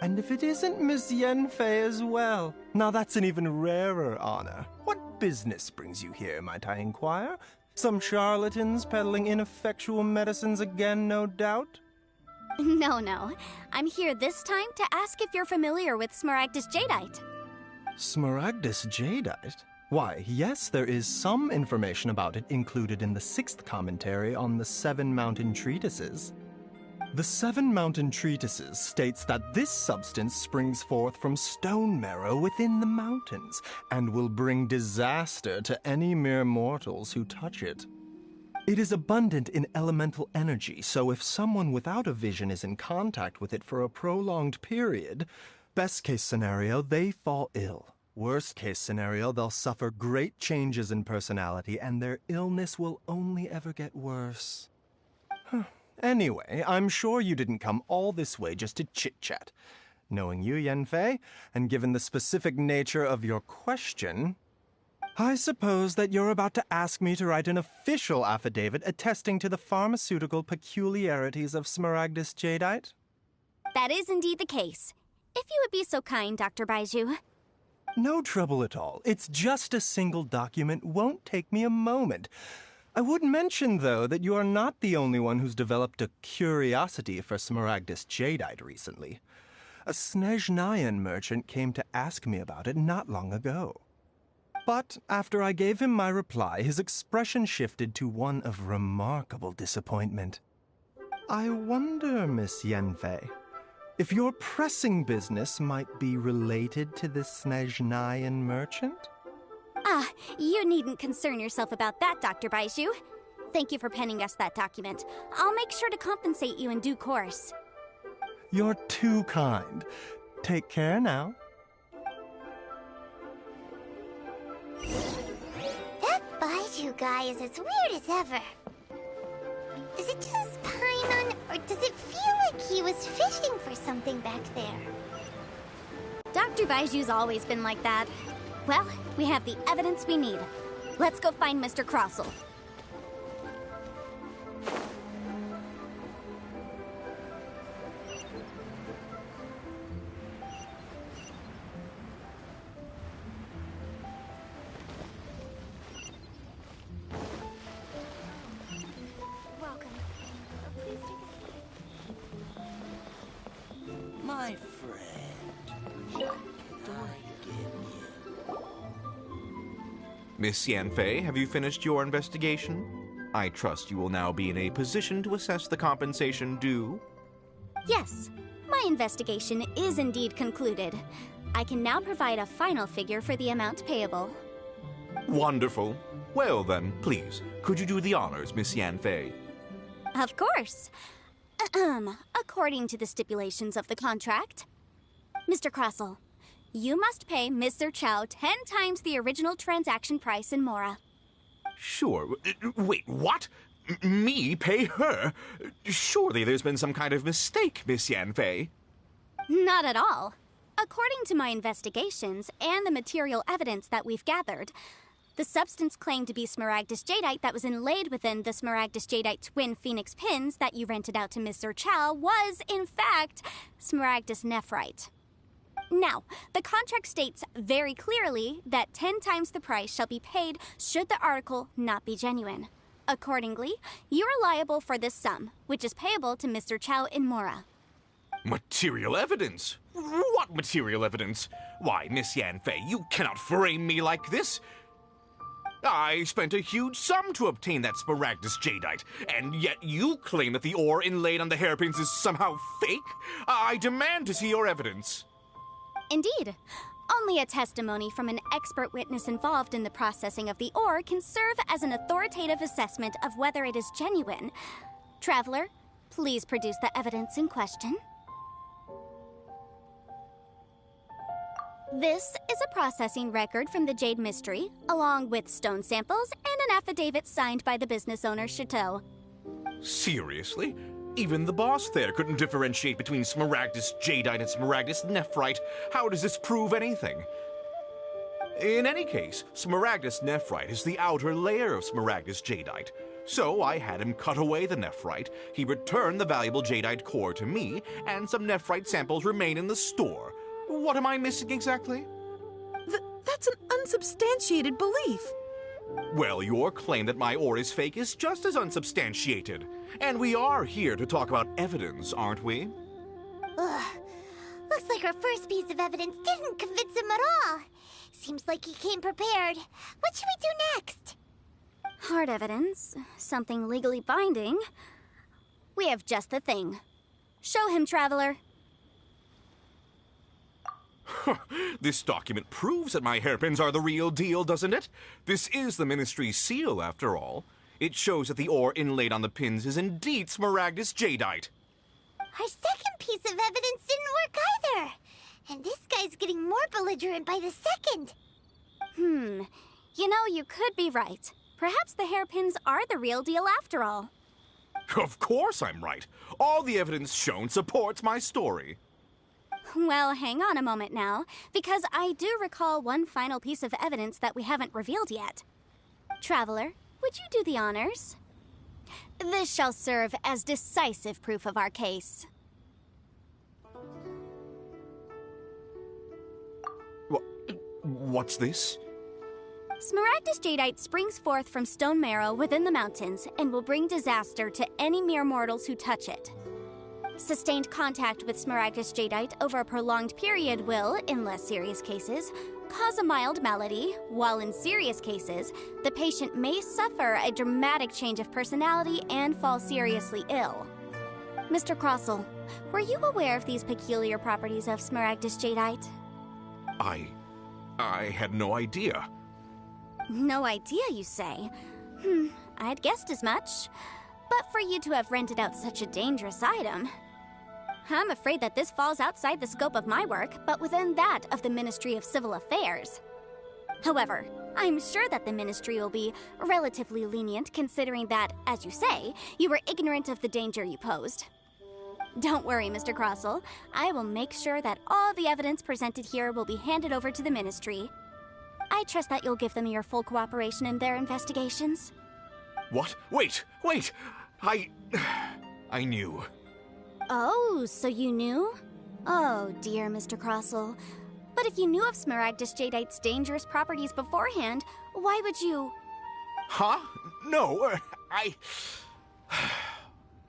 And if it isn't Miss Yanfei as well, now that's an even rarer honor. What business brings you here, might I inquire? Some charlatans peddling ineffectual medicines again, no doubt? No. I'm here this time to ask if you're familiar with Smaragdus Jadeite. Smaragdus Jadeite? Why, yes, there is some information about it included in the 6th commentary on the 7 Mountain Treatises. The 7 Mountain Treatises states that this substance springs forth from stone marrow within the mountains and will bring disaster to any mere mortals who touch it. It is abundant in elemental energy, so if someone without a vision is in contact with it for a prolonged period, best case scenario, they fall ill. Worst case scenario, they'll suffer great changes in personality and their illness will only ever get worse. Anyway, I'm sure you didn't come all this way just to chit-chat. Knowing you, Yanfei, and given the specific nature of your question, I suppose that you're about to ask me to write an official affidavit attesting to the pharmaceutical peculiarities of Smaragdus Jadeite? That is indeed the case. If you would be so kind, Dr. Baiju. No trouble at all. It's just a single document. Won't take me a moment. I would mention, though, that you are not the only one who's developed a curiosity for Smaragdus Jadeite recently. A Snezhnayan merchant came to ask me about it not long ago. But after I gave him my reply, his expression shifted to one of remarkable disappointment. I wonder, Miss Yanfei, if your pressing business might be related to this Snezhnayan merchant? You needn't concern yourself about that, Dr. Baiju. Thank you for penning us that document. I'll make sure to compensate you in due course. You're too kind. Take care now. That Baiju guy is as weird as ever. Is it just Paimon, or does it feel like he was fishing for something back there? Dr. Baiju's always been like that. Well, we have the evidence we need. Let's go find Mr. Crossell. Welcome. Please take a seat. My friend, what do I get you? Miss Yanfei, have you finished your investigation? I trust you will now be in a position to assess the compensation due. Yes, my investigation is indeed concluded. I can now provide a final figure for the amount payable. Wonderful. Well then, please, could you do the honors, Miss Yanfei? Of course. According to the stipulations of the contract, Mr. Crossell, you must pay Mr. Chow 10 times the original transaction price in Mora. Sure. Wait, what? Me pay her? Surely there's been some kind of mistake, Miss Yanfei. Not at all. According to my investigations and the material evidence that we've gathered, the substance claimed to be Smaragdus Jadeite that was inlaid within the Smaragdus Jadeite twin phoenix pins that you rented out to Mr. Chow was, in fact, Smaragdus Nephrite. Now, the contract states very clearly that 10 times the price shall be paid should the article not be genuine. Accordingly, you are liable for this sum, which is payable to Mr. Chow in Mora. Material evidence? What material evidence? Why, Miss Yanfei, you cannot frame me like this. I spent a huge sum to obtain that Smaragdus Jadeite, and yet you claim that the ore inlaid on the hairpins is somehow fake? I demand to see your evidence. Indeed. Only a testimony from an expert witness involved in the processing of the ore can serve as an authoritative assessment of whether it is genuine. Traveler, please produce the evidence in question. This is a processing record from the Jade Mystery, along with stone samples and an affidavit signed by the business owner, Chateau. Seriously? Even the boss there couldn't differentiate between Smaragdus Jadeite and Smaragdus Nephrite. How does this prove anything? In any case, Smaragdus Nephrite is the outer layer of Smaragdus Jadeite. So I had him cut away the nephrite, he returned the valuable jadeite core to me, and some nephrite samples remain in the store. What am I missing exactly? That's an unsubstantiated belief. Well, your claim that my ore is fake is just as unsubstantiated. And we are here to talk about evidence, aren't we? Ugh. Looks like our first piece of evidence didn't convince him at all. Seems like he came prepared. What should we do next? Hard evidence, something legally binding. We have just the thing. Show him, Traveler. This document proves that my hairpins are the real deal, doesn't it? This is the Ministry's seal, after all. It shows that the ore inlaid on the pins is indeed Smaragdus jadeite. Our second piece of evidence didn't work either. And this guy's getting more belligerent by the second. You know, you could be right. Perhaps the hairpins are the real deal after all. Of course I'm right. All the evidence shown supports my story. Well, hang on a moment now, because I do recall one final piece of evidence that we haven't revealed yet. Traveler, would you do the honors? This shall serve as decisive proof of our case. What's this? Smaragdus jadeite springs forth from stone marrow within the mountains and will bring disaster to any mere mortals who touch it. Sustained contact with Smaragdus jadeite over a prolonged period will, in less serious cases, cause a mild malady, while in serious cases, the patient may suffer a dramatic change of personality and fall seriously ill. Mr. Crossell, were you aware of these peculiar properties of Smaragdus jadeite? I had no idea. No idea, you say? I'd guessed as much. But for you to have rented out such a dangerous item... I'm afraid that this falls outside the scope of my work, but within that of the Ministry of Civil Affairs. However, I'm sure that the Ministry will be relatively lenient considering that, as you say, you were ignorant of the danger you posed. Don't worry, Mr. Crossell. I will make sure that all the evidence presented here will be handed over to the Ministry. I trust that you'll give them your full cooperation in their investigations. What? Wait! I knew. Oh, so you knew? Oh, dear Mr. Crossell. But if you knew of Smaragdus jadeite's dangerous properties beforehand, why would you... Huh? No,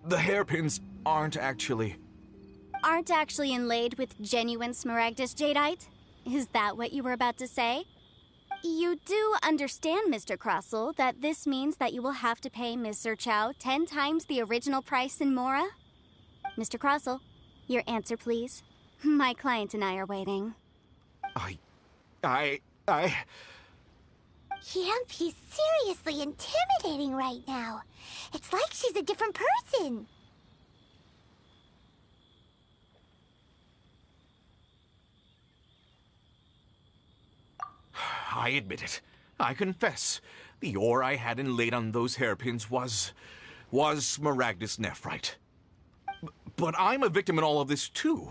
The hairpins aren't actually inlaid with genuine Smaragdus jadeite? Is that what you were about to say? You do understand, Mr. Crossell, that this means that you will have to pay Ms. Zerchow 10 times the original price in Mora? Mr. Crossell, your answer, please. My client and I are waiting. Yep, he's seriously intimidating right now. It's like she's a different person. I admit it. I confess. The ore I had inlaid on those hairpins was Smaragdus nephrite. But I'm a victim in all of this, too.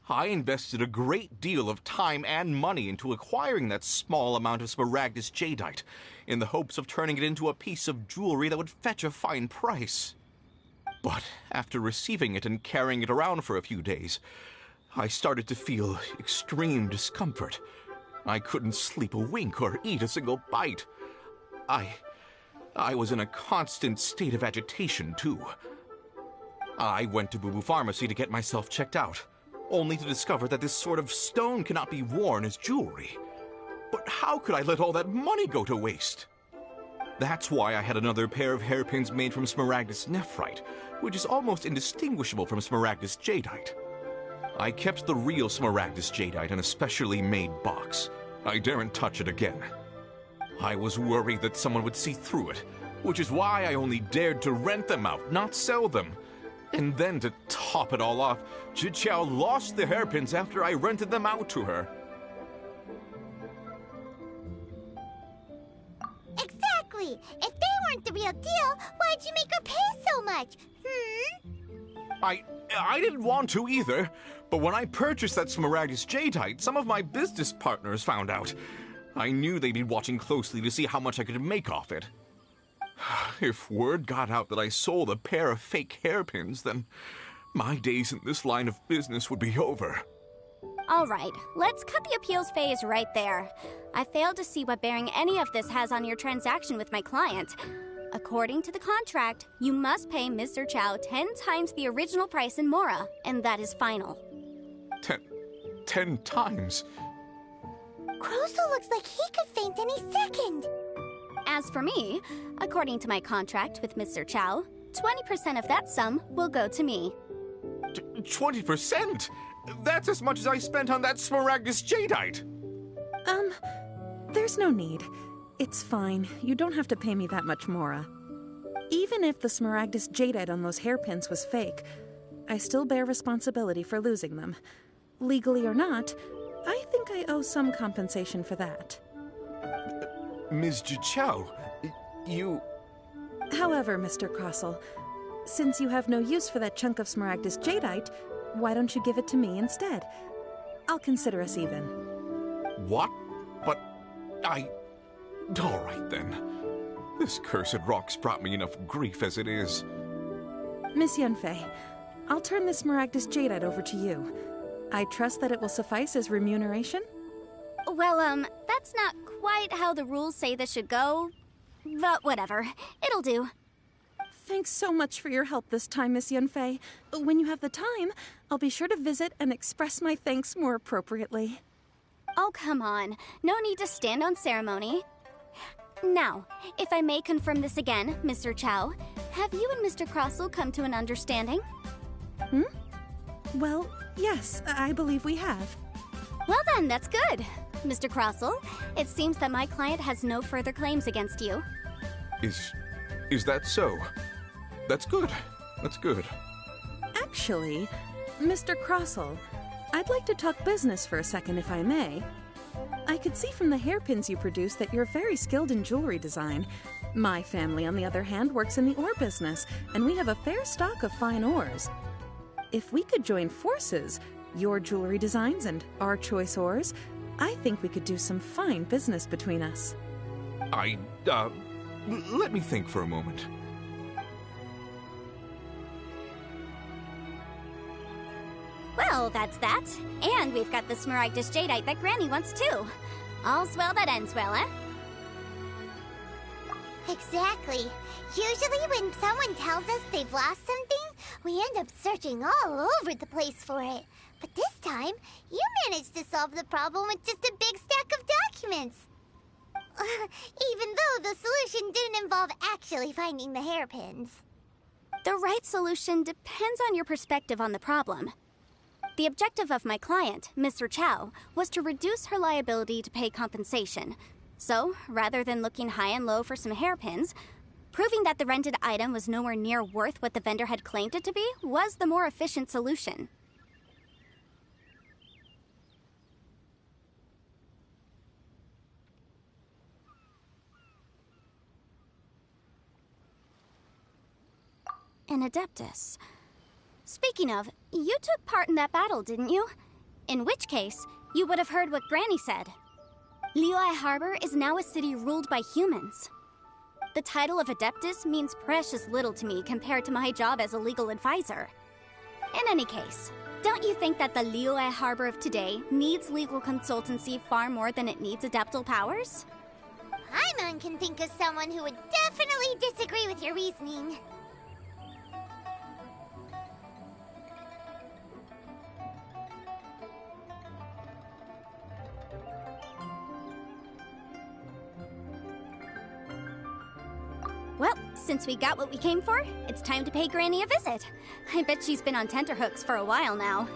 I invested a great deal of time and money into acquiring that small amount of Smaragdus jadeite, in the hopes of turning it into a piece of jewelry that would fetch a fine price. But after receiving it and carrying it around for a few days, I started to feel extreme discomfort. I couldn't sleep a wink or eat a single bite. I was in a constant state of agitation, too. I went to Boo Boo Pharmacy to get myself checked out, only to discover that this sort of stone cannot be worn as jewelry. But how could I let all that money go to waste? That's why I had another pair of hairpins made from Smaragdus nephrite, which is almost indistinguishable from Smaragdus jadeite. I kept the real Smaragdus jadeite in a specially made box. I daren't touch it again. I was worried that someone would see through it, which is why I only dared to rent them out, not sell them. And then to top it all off, Zhiqiao lost the hairpins after I rented them out to her. Exactly! If they weren't the real deal, why'd you make her pay so much? I didn't want to either, but when I purchased that Smaragdus jadeite, some of my business partners found out. I knew they'd be watching closely to see how much I could make off it. If word got out that I sold a pair of fake hairpins, then my days in this line of business would be over. All right, let's cut the appeals phase right there. I failed to see what bearing any of this has on your transaction with my client. According to the contract, you must pay Mr. Chow 10 times the original price in Mora, and that is final. 10 times? Croso looks like he could faint any second. As for me, according to my contract with Mr. Chow, 20% of that sum will go to me. 20%? That's as much as I spent on that Smaragdus Jadeite! There's no need. It's fine. You don't have to pay me that much, Mora. Even if the Smaragdus Jadeite on those hairpins was fake, I still bear responsibility for losing them. Legally or not, I think I owe some compensation for that. Ms. Jichao, you... However, Mr. Crossell, since you have no use for that chunk of Smaragdus Jadeite, why don't you give it to me instead? I'll consider us even. What? But all right, then. This cursed rock's brought me enough grief as it is. Miss Yunfei, I'll turn this Smaragdus Jadeite over to you. I trust that it will suffice as remuneration? Well, that's not quite how the rules say this should go. But whatever. It'll do. Thanks so much for your help this time, Miss Yunfei. When you have the time, I'll be sure to visit and express my thanks more appropriately. Oh, come on. No need to stand on ceremony. Now, if I may confirm this again, Mr. Chow, have you and Mr. Crossell come to an understanding? Well, yes, I believe we have. Well then, that's good. Mr. Crossell, it seems that my client has no further claims against you. Is that so? That's good. That's good. Actually, Mr. Crossell, I'd like to talk business for a second, if I may. I could see from the hairpins you produce that you're very skilled in jewelry design. My family, on the other hand, works in the ore business, and we have a fair stock of fine ores. If we could join forces, your jewelry designs and our choice ores, I think we could do some fine business between us. Let me think for a moment. Well, that's that. And we've got the Smaragdus Jadeite that Granny wants too. All's well that ends well, eh? Exactly. Usually when someone tells us they've lost something, we end up searching all over the place for it. But this time, you managed to solve the problem with just a big stack of documents. Even though the solution didn't involve actually finding the hairpins. The right solution depends on your perspective on the problem. The objective of my client, Mr. Chow, was to reduce her liability to pay compensation. So, rather than looking high and low for some hairpins, proving that the rented item was nowhere near worth what the vendor had claimed it to be was the more efficient solution. An Adeptus. Speaking of, you took part in that battle, didn't you? In which case, you would have heard what Granny said. Liyue Harbor is now a city ruled by humans. The title of Adeptus means precious little to me compared to my job as a legal advisor. In any case, don't you think that the Liyue Harbor of today needs legal consultancy far more than it needs adeptal powers? Paimon can think of someone who would definitely disagree with your reasoning. Well, since we got what we came for, it's time to pay Granny a visit. I bet she's been on tenterhooks for a while now.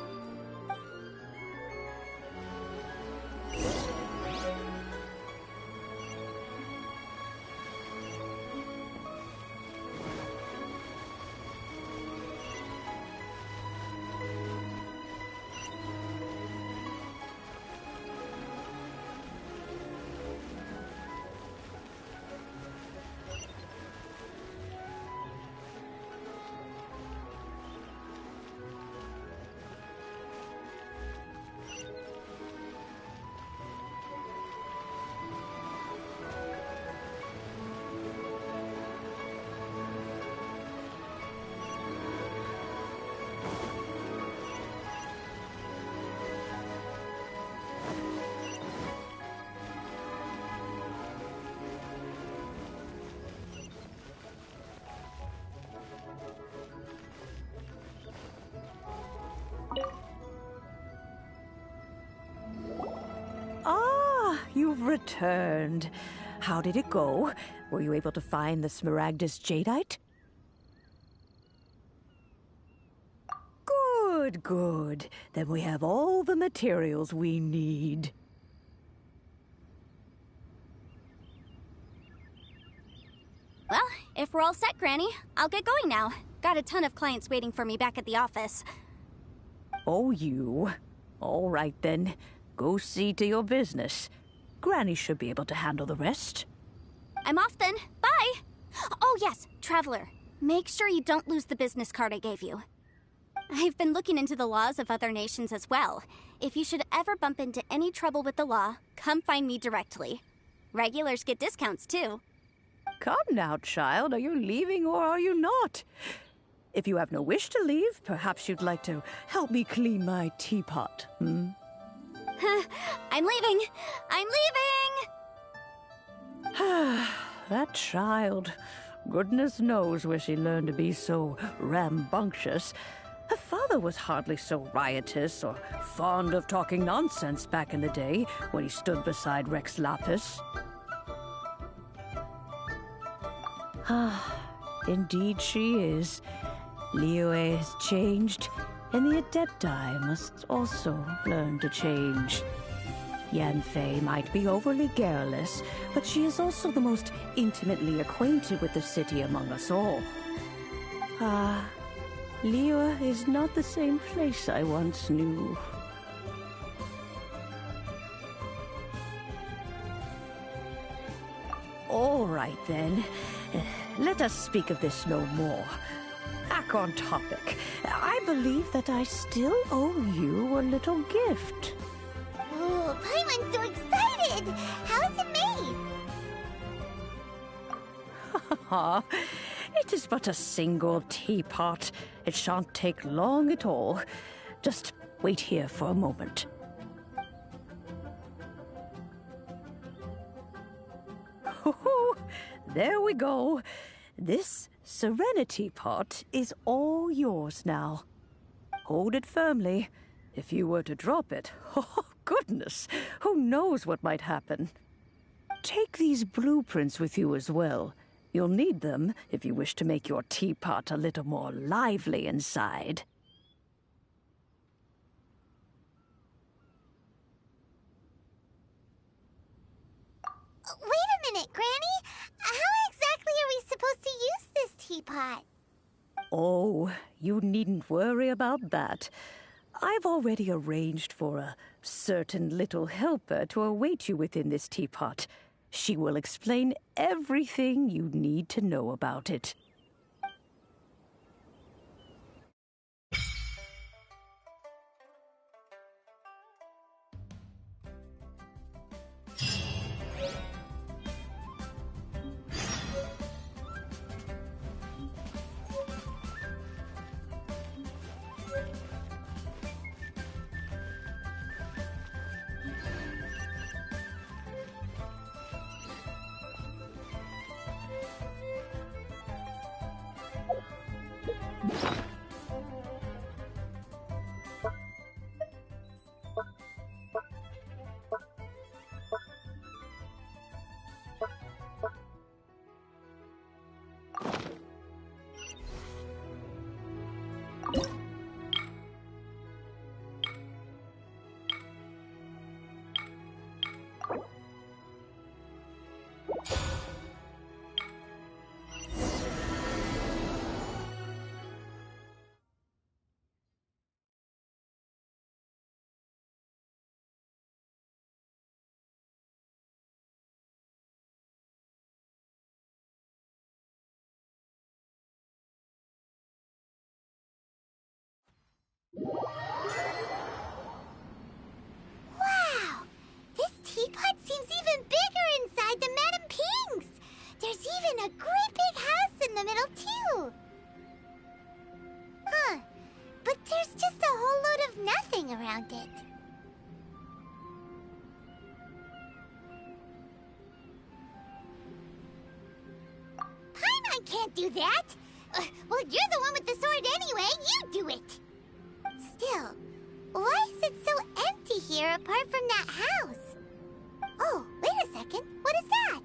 have returned. How did it go? Were you able to find the Smaragdus Jadeite? Good, good. Then we have all the materials we need. Well, if we're all set, Granny, I'll get going now. Got a ton of clients waiting for me back at the office. Oh, you. All right, then. Go see to your business. Granny should be able to handle the rest. I'm off then. Bye! Oh, yes, Traveler. Make sure you don't lose the business card I gave you. I've been looking into the laws of other nations as well. If you should ever bump into any trouble with the law, come find me directly. Regulars get discounts, too. Come now, child. Are you leaving or are you not? If you have no wish to leave, perhaps you'd like to help me clean my teapot, hmm? I'm leaving! I'm leaving! That child. Goodness knows where she learned to be so rambunctious. Her father was hardly so riotous or fond of talking nonsense back in the day when he stood beside Rex Lapis. Indeed she is. Liyue has changed, and the Adepti must also learn to change. Yanfei might be overly garrulous, but she is also the most intimately acquainted with the city among us all. Liyue is not the same place I once knew. All right, then. Let us speak of this no more. Back on topic. I believe that I still owe you a little gift. Oh, Paimon's so excited! How is it made? It is but a single teapot. It shan't take long at all. Just wait here for a moment. There we go. This Serenity pot is all yours now. Hold it firmly. If you were to drop it, oh goodness, who knows what might happen. Take these blueprints with you as well. You'll need them if you wish to make your teapot a little more lively inside. Wait a minute, Granny! How exactly are we supposed to use this teapot? Oh, you needn't worry about that. I've already arranged for a certain little helper to await you within this teapot. She will explain everything you need to know about it. Wow! This teapot seems even bigger inside than Madame Ping's! There's even a great big house in the middle, too! Huh. But there's just a whole load of nothing around it. Paimon can't do that! Well, you're the one with the sword anyway. You do it! Still, why is it so empty here apart from that house? Oh, wait a second. What is that?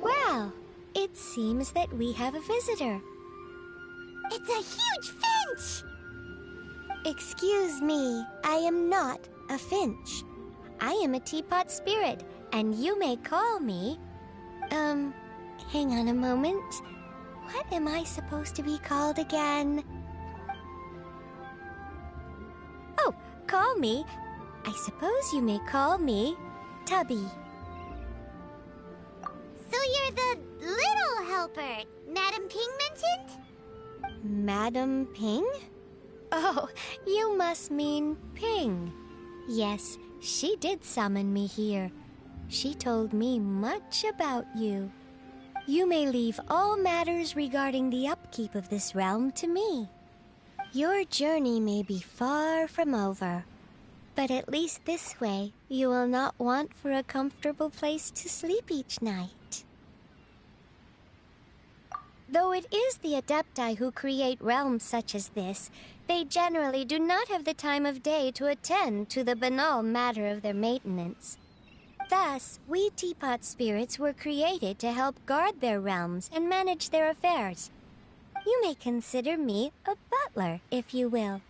Well, it seems that we have a visitor. It's a huge finch! Excuse me, I am not a finch. I am a teapot spirit, and you may call me... hang on a moment. What am I supposed to be called again? Oh, call me. I suppose you may call me Tubby. So you're the little helper Madam Ping mentioned? Madam Ping? Oh, you must mean Ping. Yes, she did summon me here. She told me much about you. You may leave all matters regarding the upkeep of this realm to me. Your journey may be far from over, but at least this way you will not want for a comfortable place to sleep each night. Though it is the Adepti who create realms such as this, they generally do not have the time of day to attend to the banal matter of their maintenance. Thus, we teapot spirits were created to help guard their realms and manage their affairs. You may consider me a butler, if you will.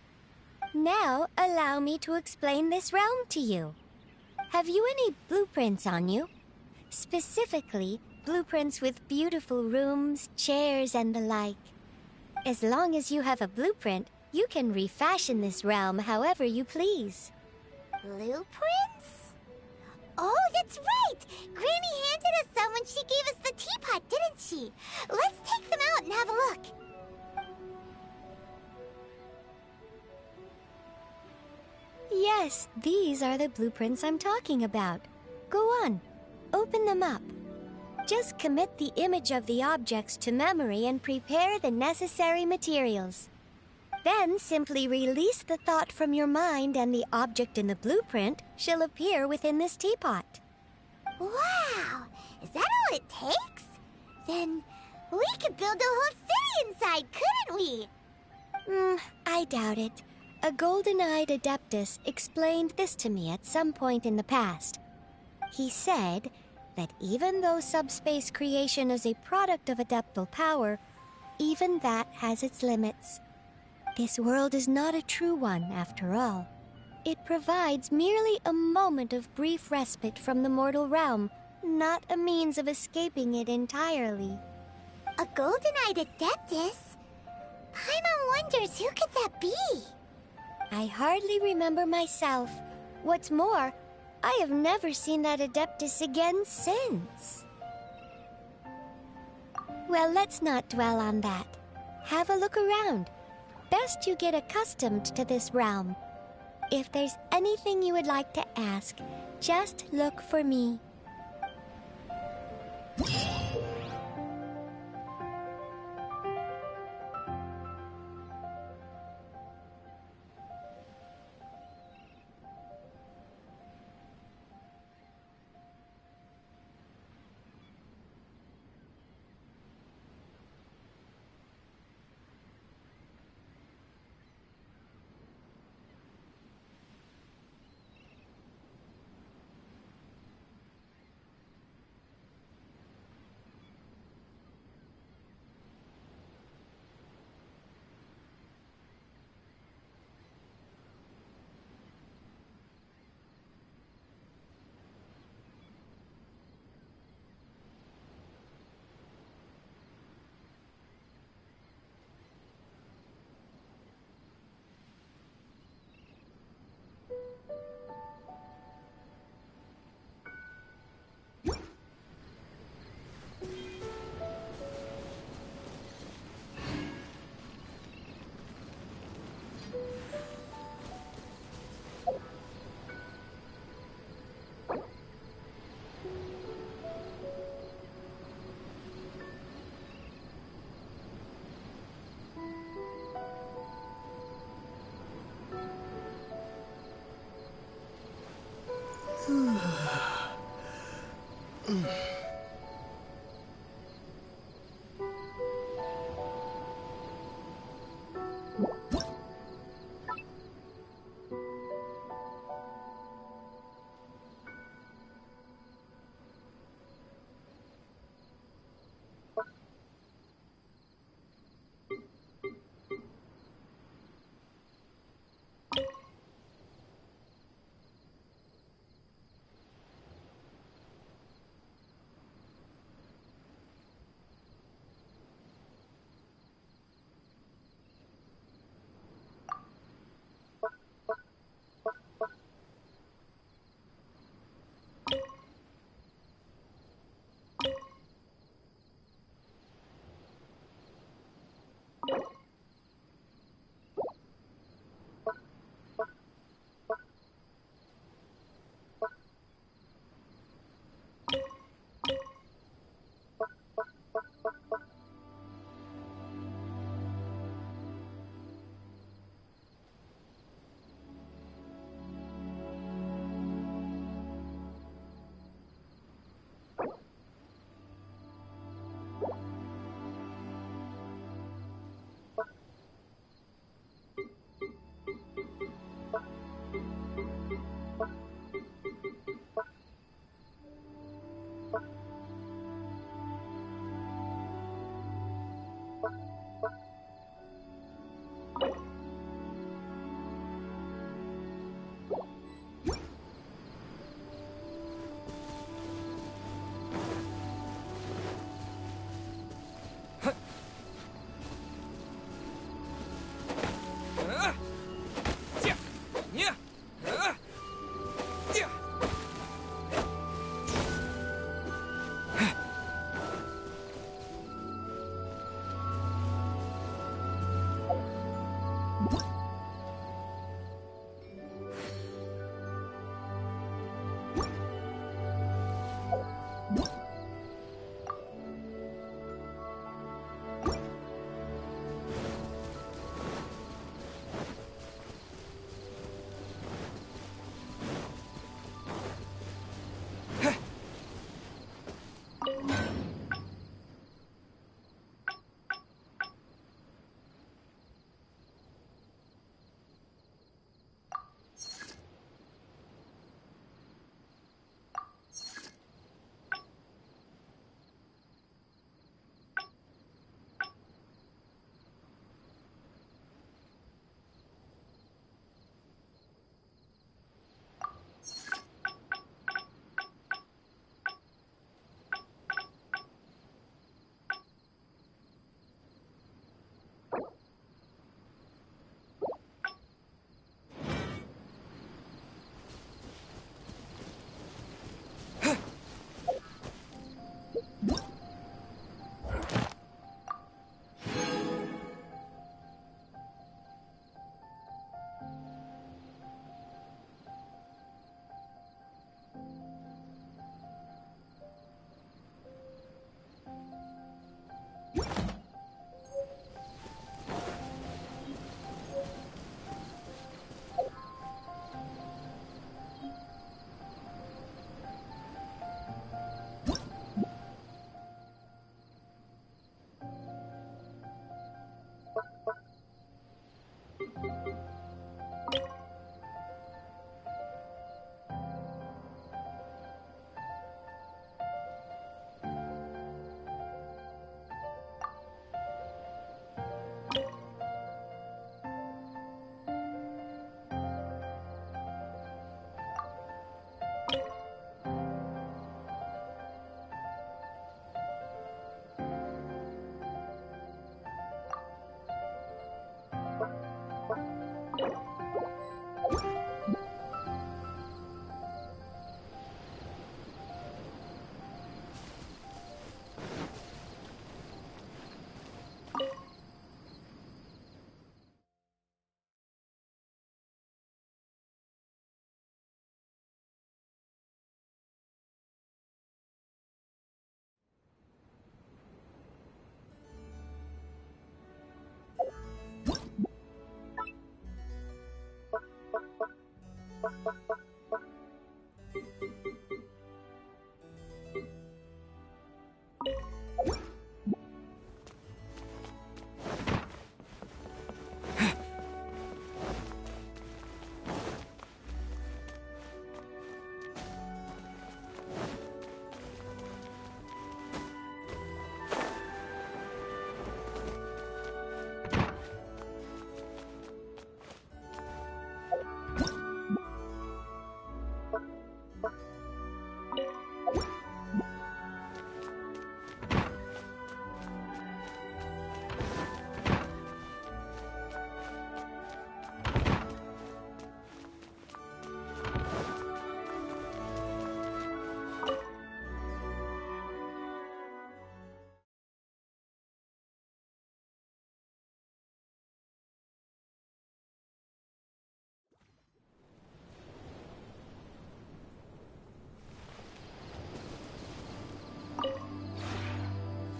Now, allow me to explain this realm to you. Have you any blueprints on you? Specifically, blueprints with beautiful rooms, chairs, and the like. As long as you have a blueprint, you can refashion this realm however you please. Blueprints? Oh, that's right! Granny handed us some when she gave us the teapot, didn't she? Let's take them out and have a look. Yes, these are the blueprints I'm talking about. Go on, open them up. Just commit the image of the objects to memory and prepare the necessary materials. Then simply release the thought from your mind and the object in the blueprint shall appear within this teapot. Wow! Is that all it takes? Then we could build a whole city inside, couldn't we? I doubt it. A golden-eyed adeptus explained this to me at some point in the past. He said that even though subspace creation is a product of adeptal power, even that has its limits. This world is not a true one, after all. It provides merely a moment of brief respite from the mortal realm, not a means of escaping it entirely. A golden-eyed adeptus? Paimon wonders who could that be? I hardly remember myself. What's more, I have never seen that adeptus again since. Well, let's not dwell on that. Have a look around. Best you get accustomed to this realm. If there's anything you would like to ask, just look for me. เ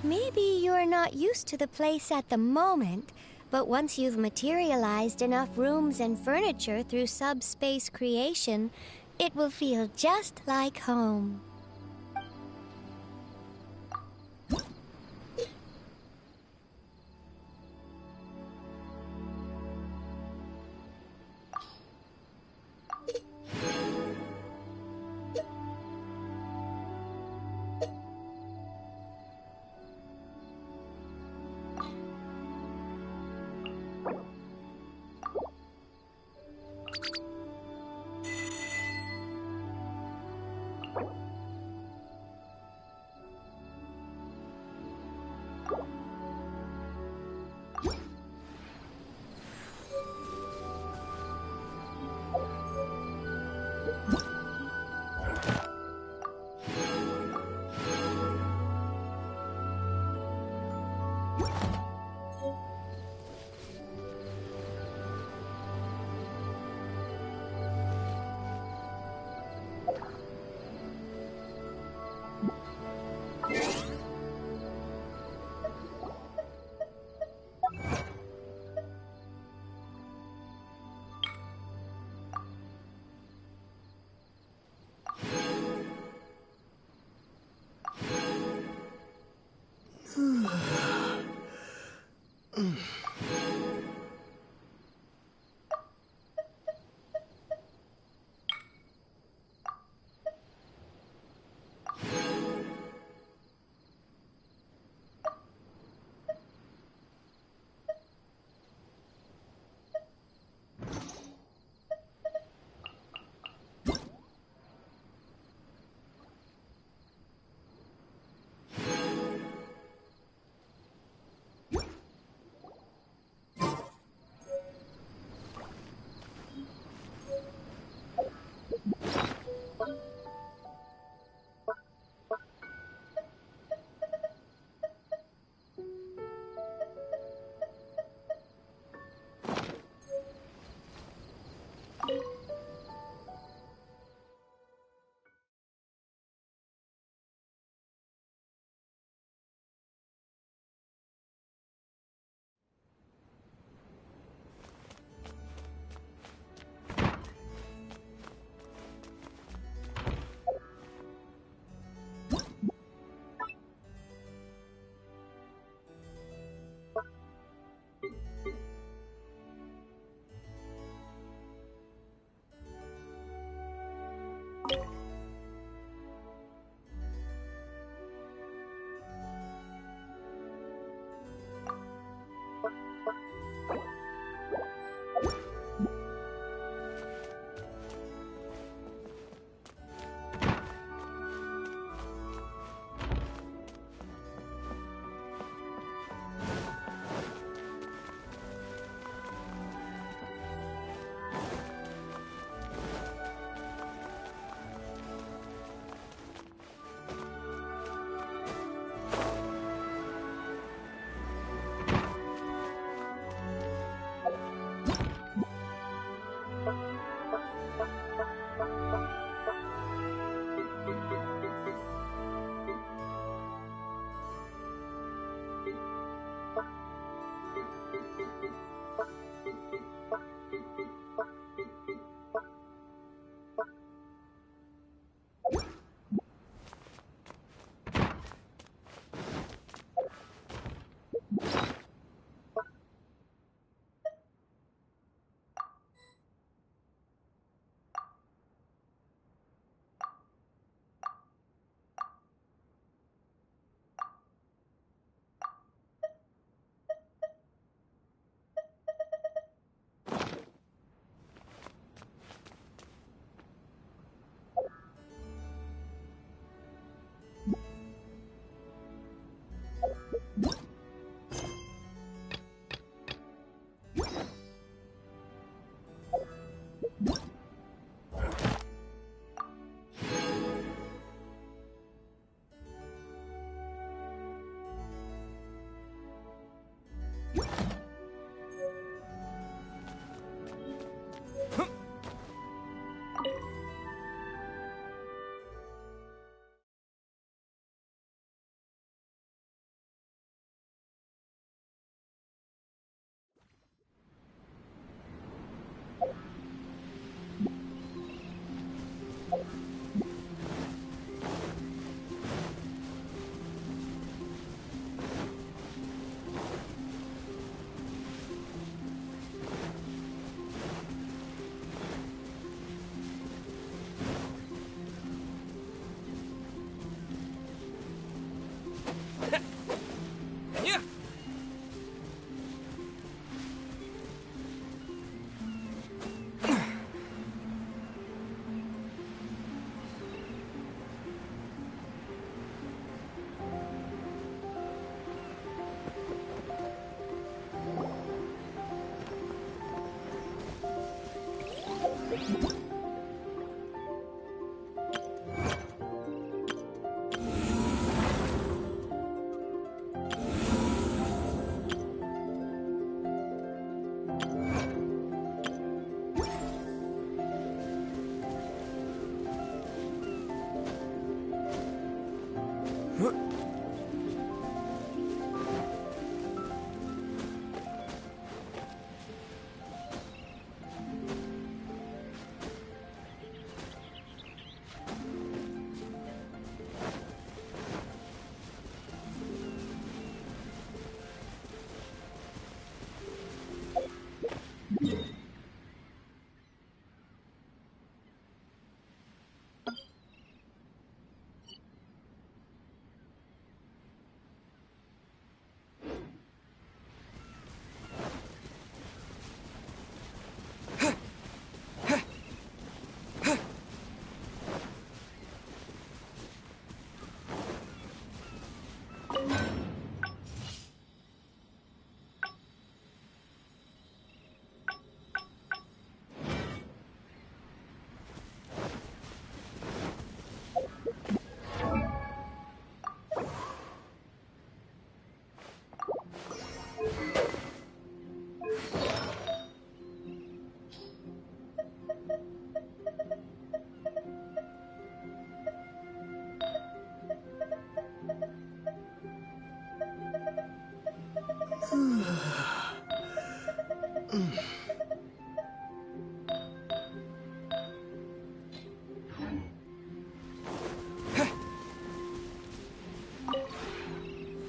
Maybe you're not used to the place at the moment, but once you've materialized enough rooms and furniture through subspace creation, it will feel just like home.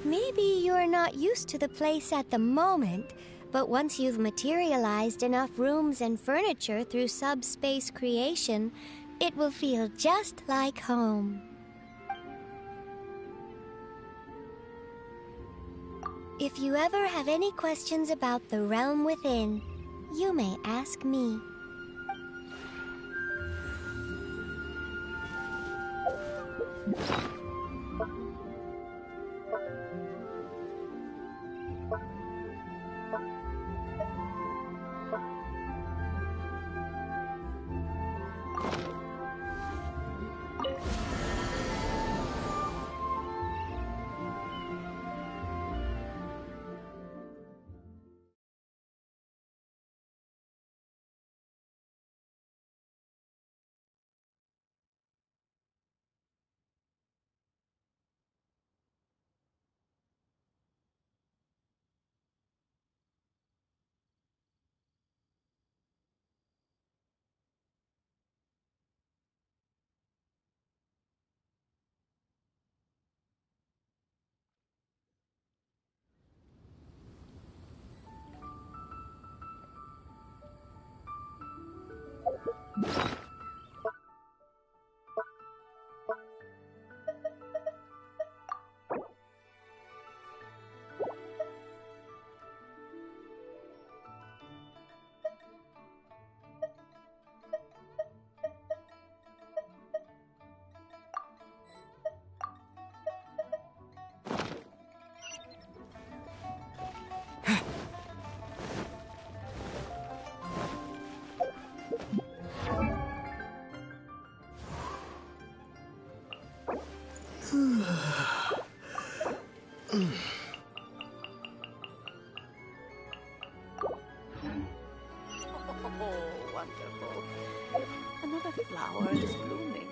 Maybe you're not used to the place at the moment, but once you've materialized enough rooms and furniture through subspace creation, it will feel just like home. If you ever have any questions about the realm within, you may ask me. Oh, wonderful. Another flower is blooming.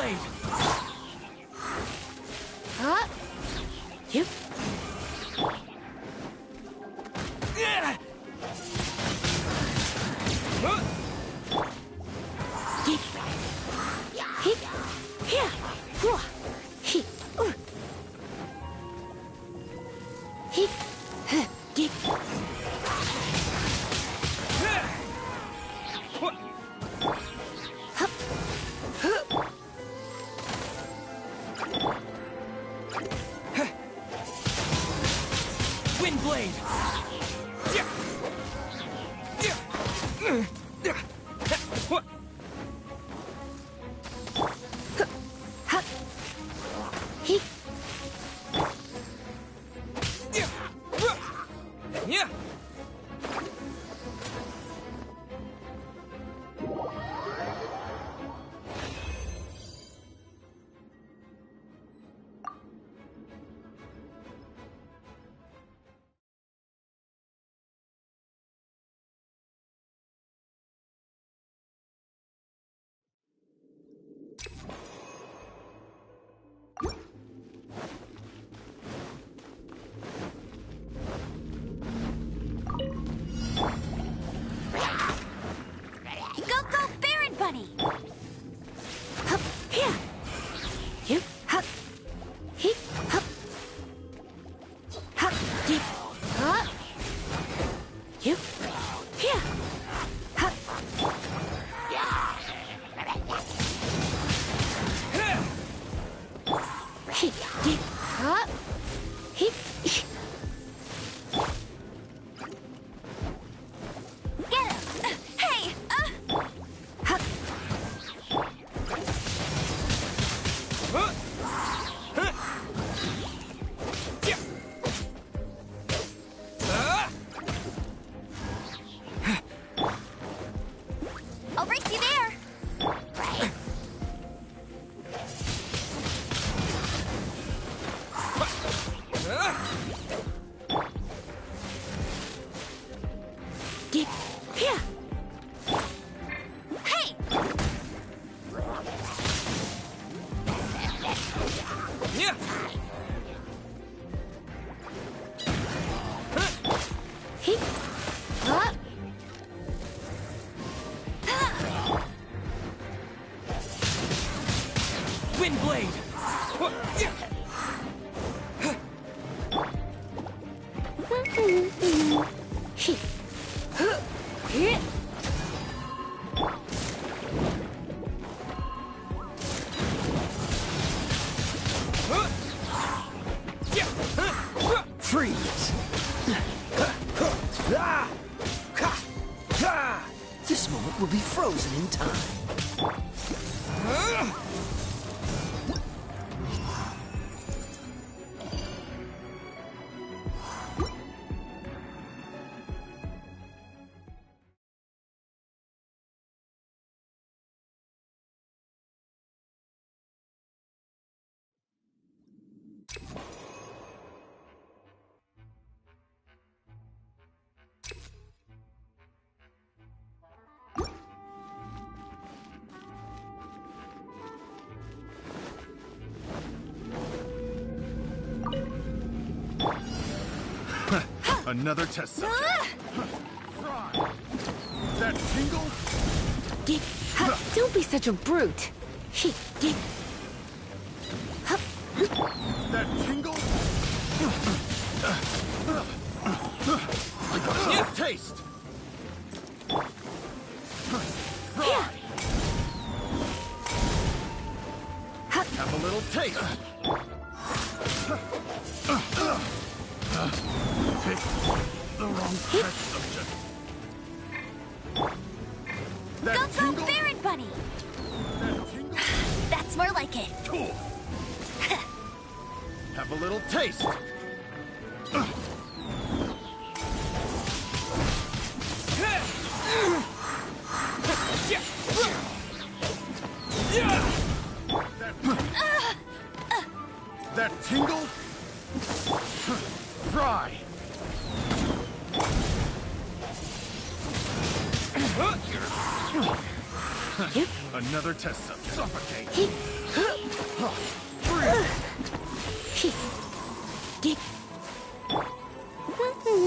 blade! Yep. Wind blade! Yeah. Bunny! Hup, here! You, hup, he, hup, hup, deep, hup, you, here, hup, he, deep, hup, he, Get him! Hey! Hup. I'll race you there! Deep, here. Hey! Yeah. He, up. Wind blade! He, here. Freeze! This moment will be frozen in time. Another test subject. That tingle? Deep, hup. Don't be such a brute. He, deep, hup. That tingle? I got a little taste. Fry. Have a little taste. Pick the wrong test subject. That Go, tingle? Baron Bunny! That tingle? That's more like it. Cool. Have a little taste. That tingle? Fry. Yep. Another test subject. Suffocate. He,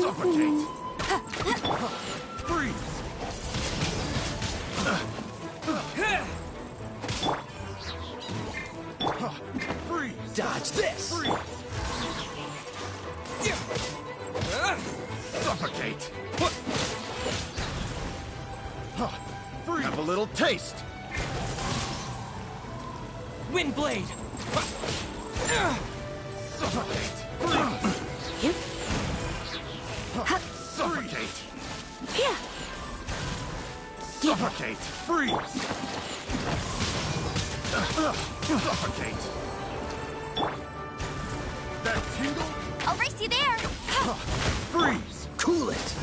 Suffocate! Freeze! Freeze! Dodge this! Suffocate! Freeze! Have a little taste! Windblade! Suffocate! Suffocate! Suffocate! Freeze! Suffocate! That tingle? I'll race you there! Freeze! Cool it!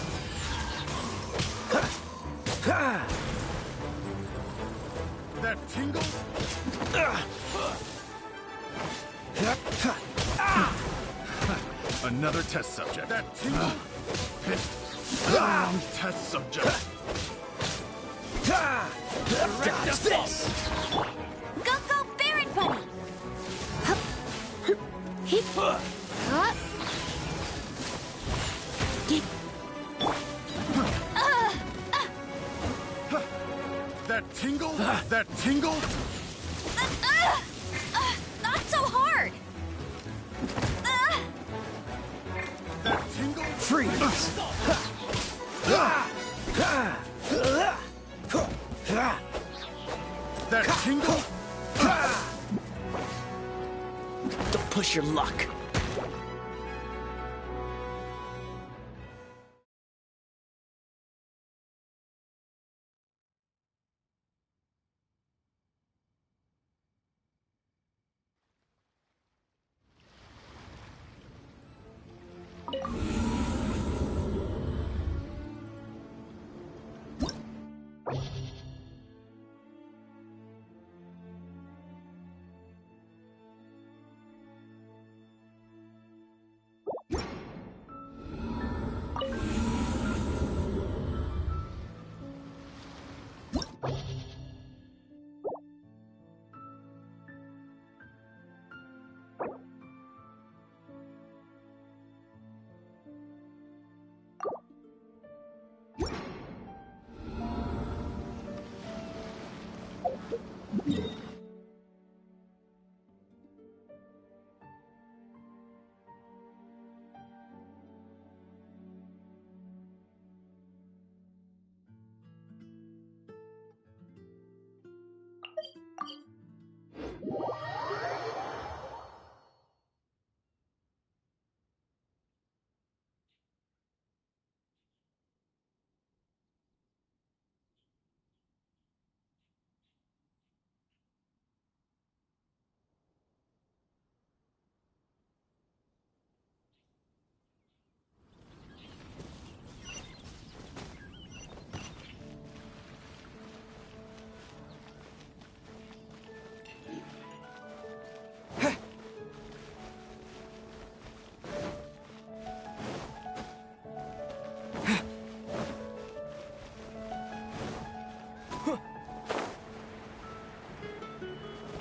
That tingle? Another test subject. That tingle? Test subject. Dodge this! Go, go, Barret Bunny! That tingle? That tingle? Not so hard! That tingle? Freeze! That tingle? Don't push your luck.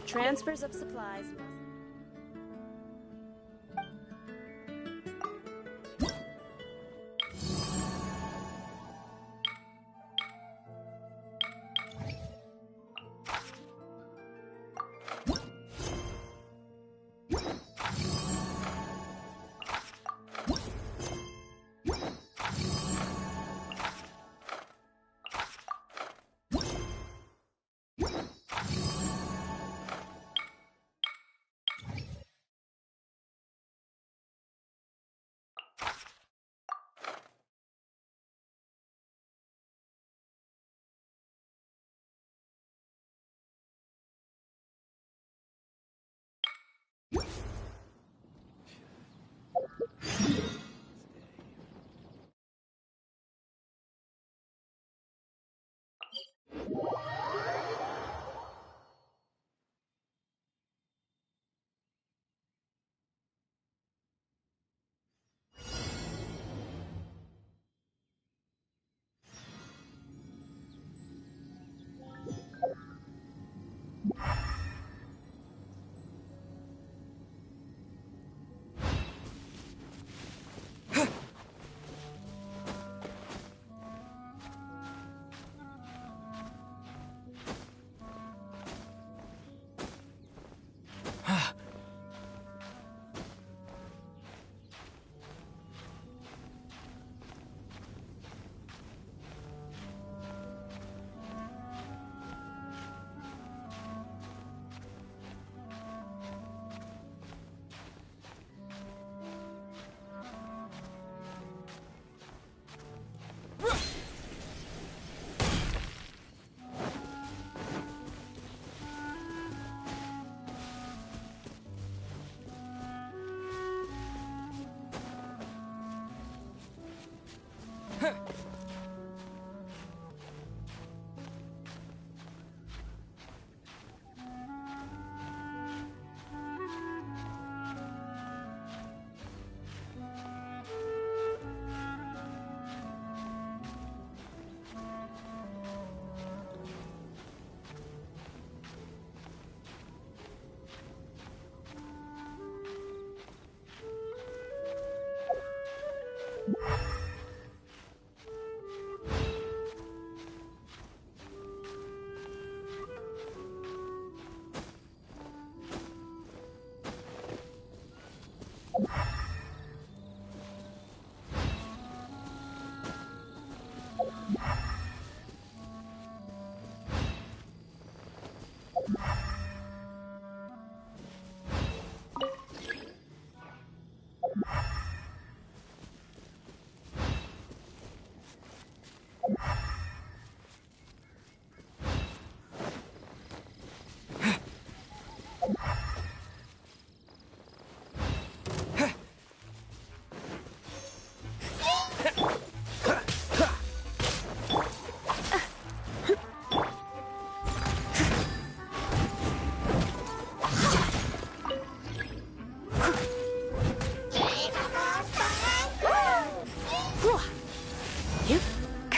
Transfers of supplies must...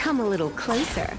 Come a little closer.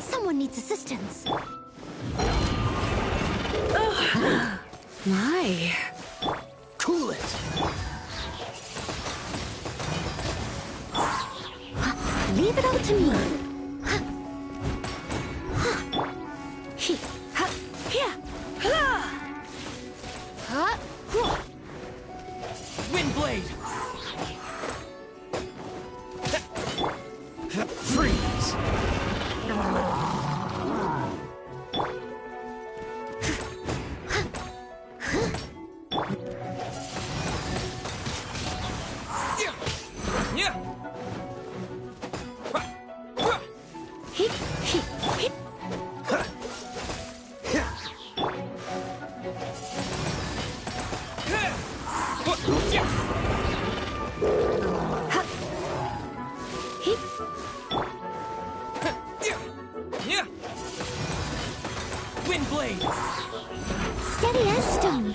Someone needs assistance. My. Cool it. Leave it all to me. Wind blade. Freeze. Wind blade. Steady as stone.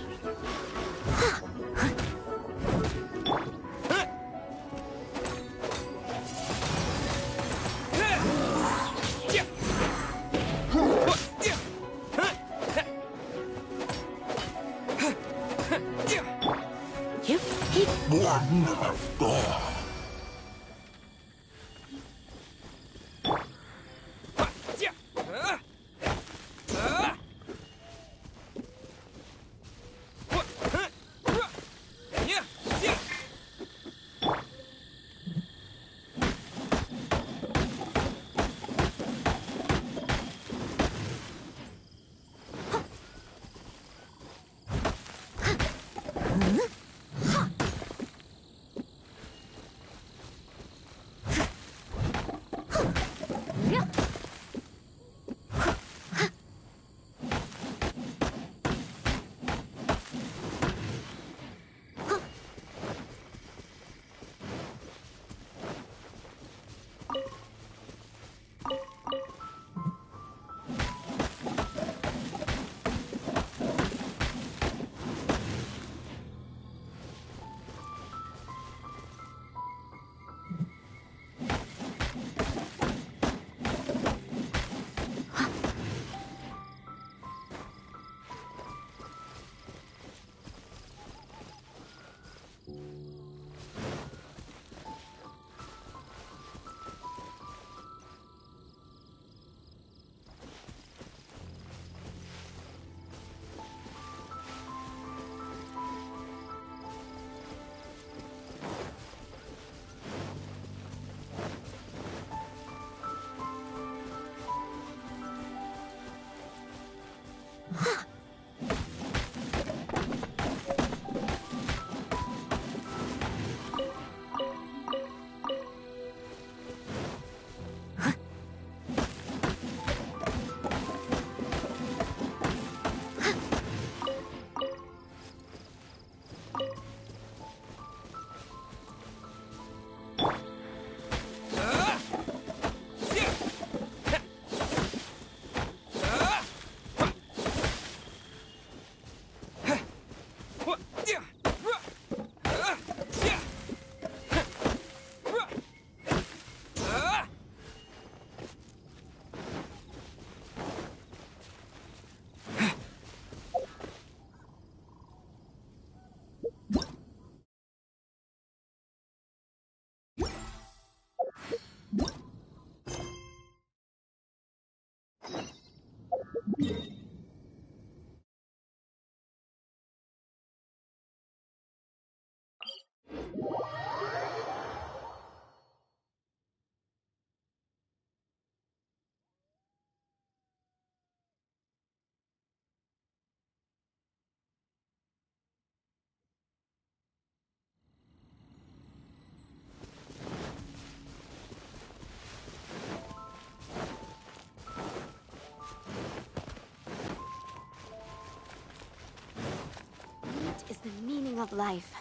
is the meaning of life?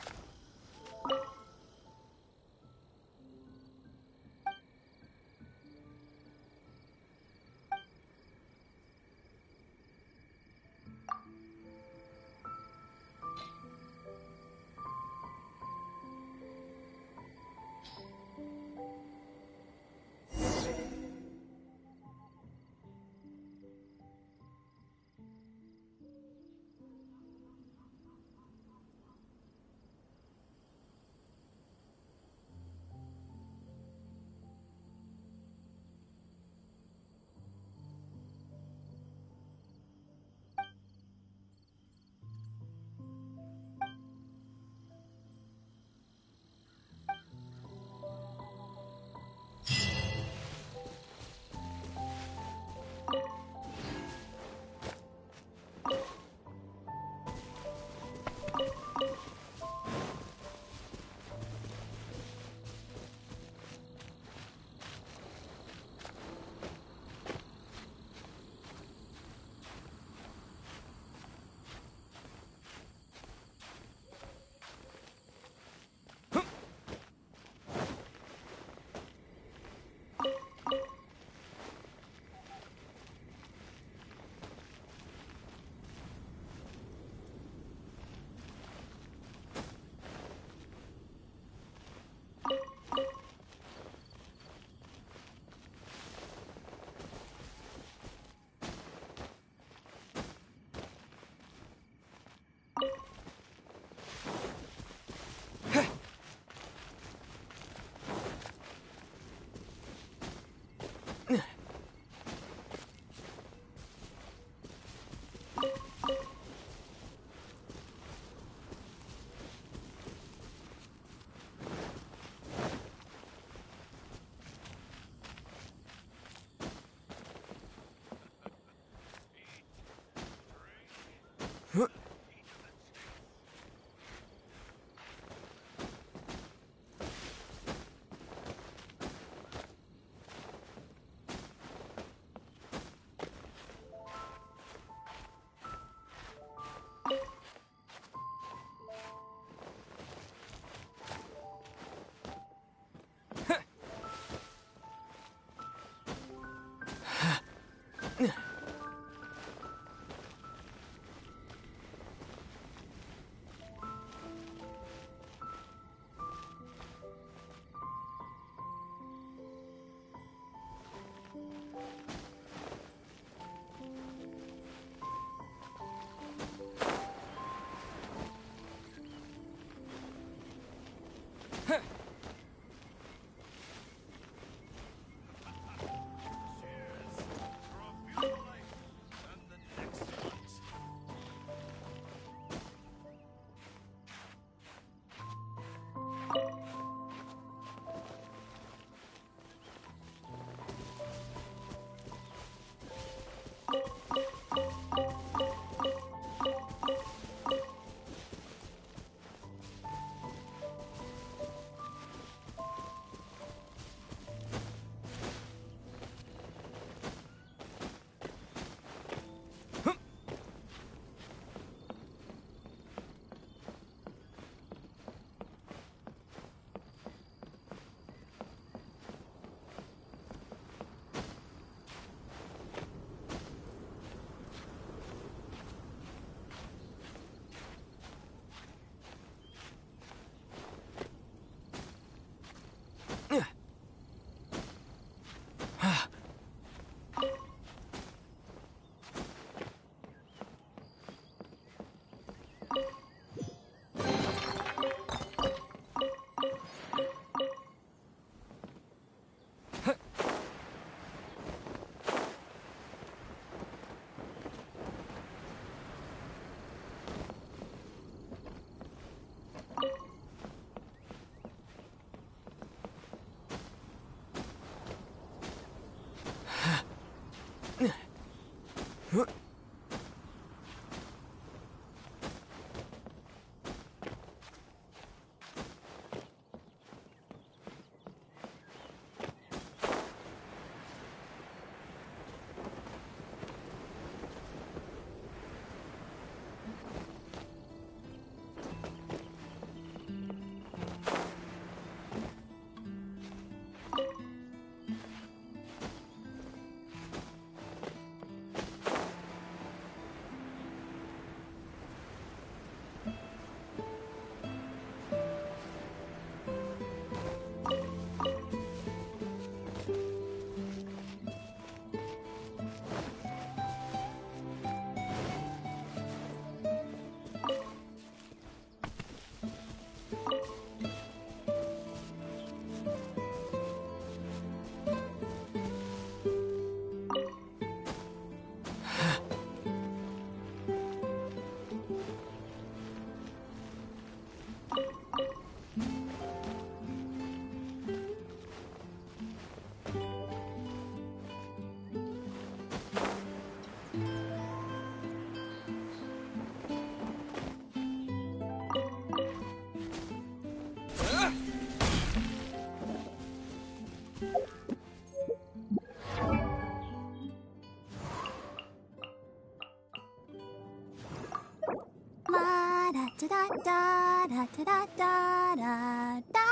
da da da da da da.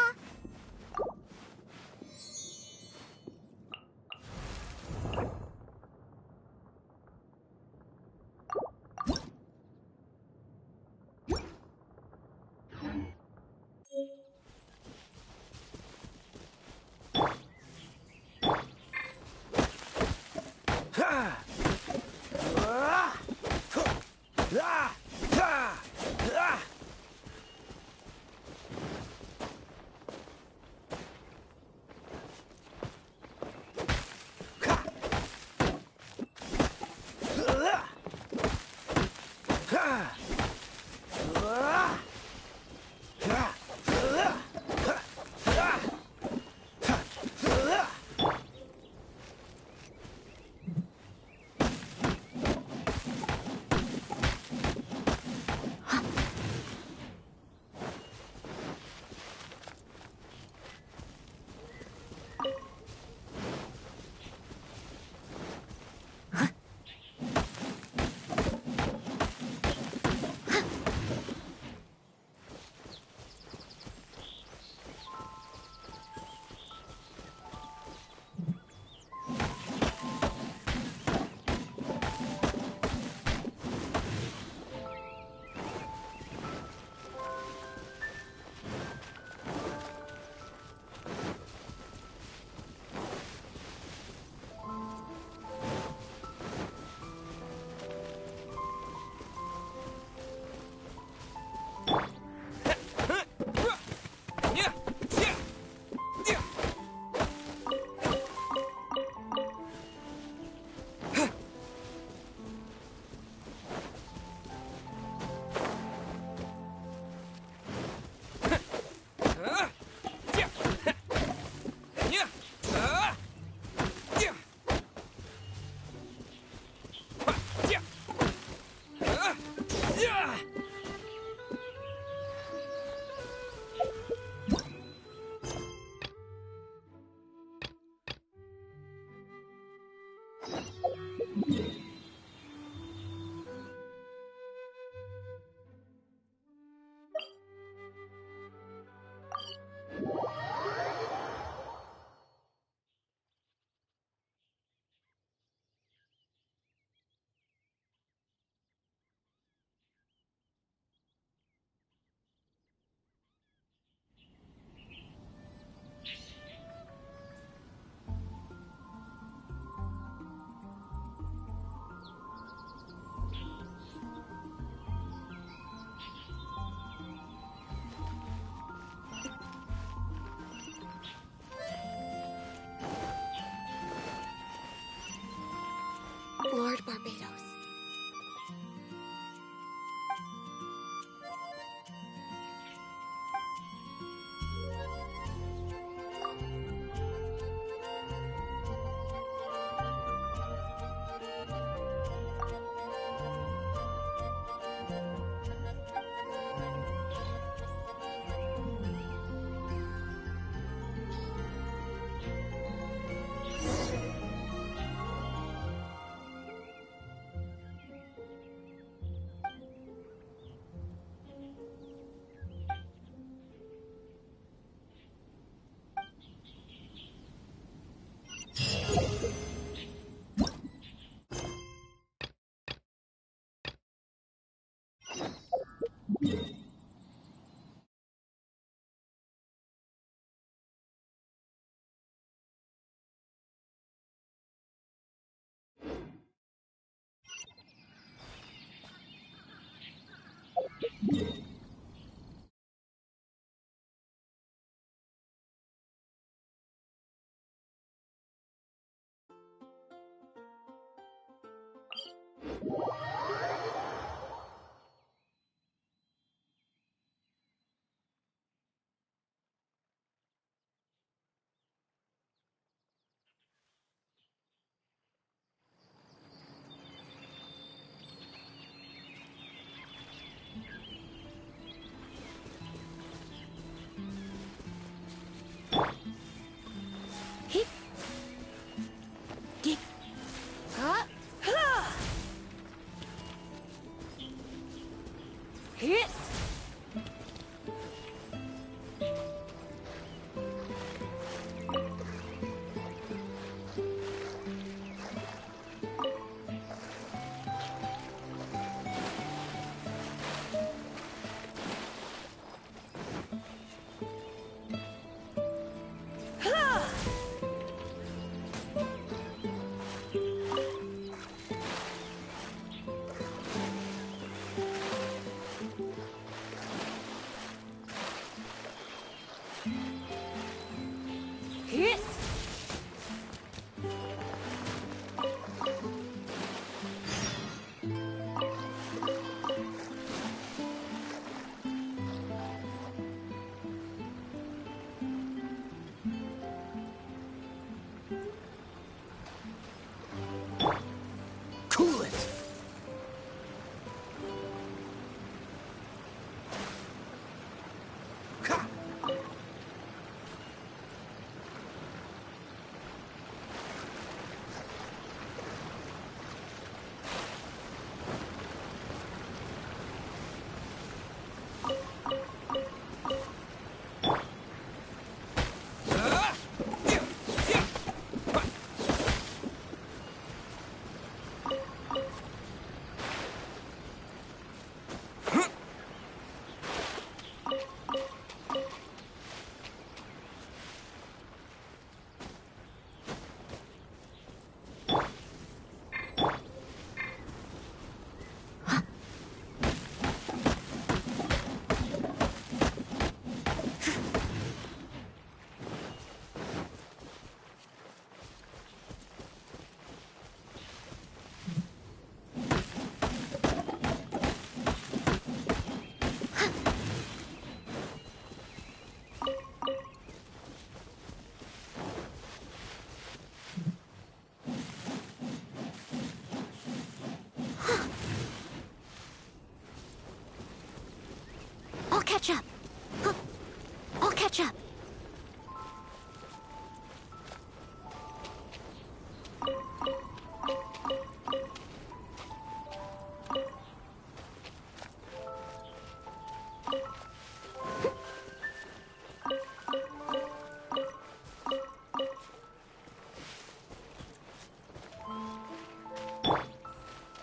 catch up.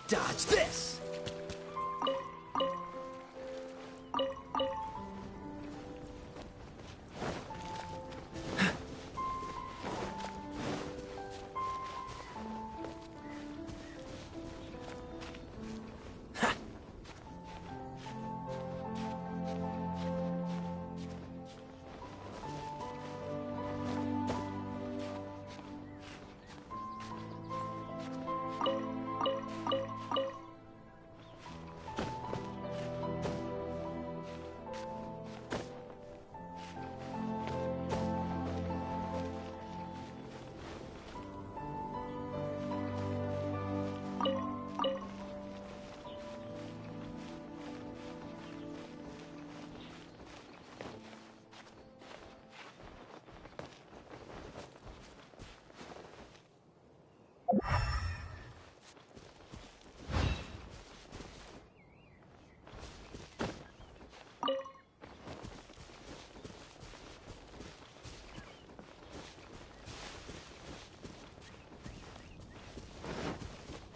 Dodge this!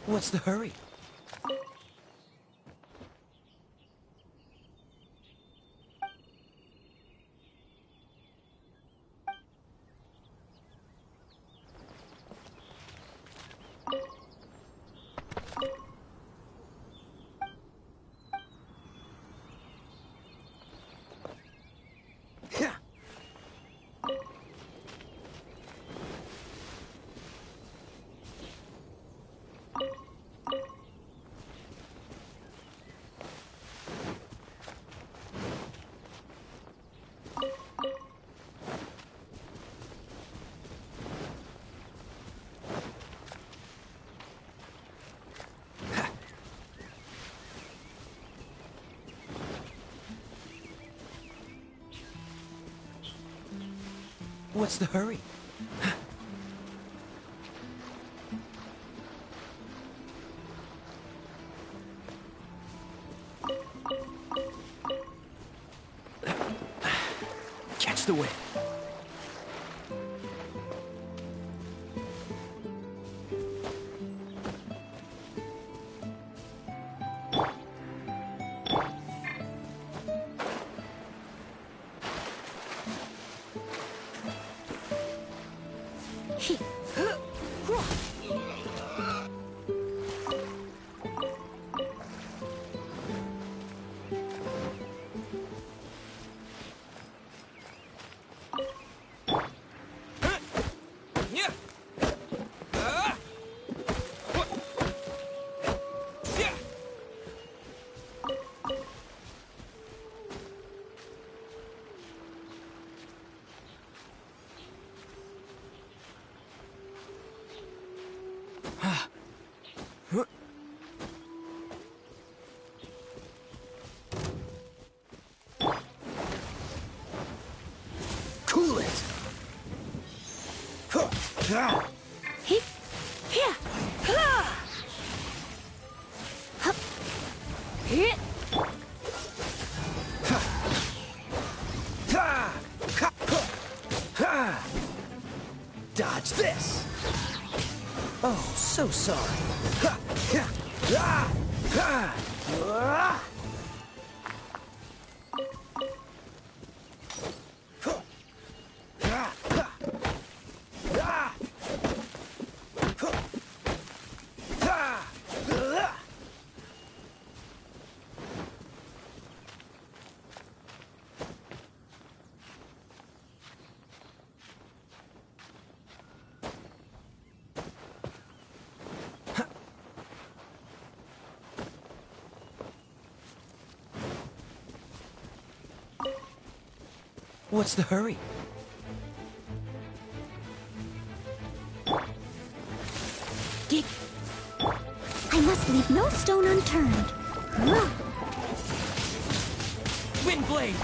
What's the hurry? What's the hurry? Catch the wind. Cool it! Dodge this! Oh, so sorry. What's the hurry? I must leave no stone unturned. Wind blade!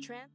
Tramp.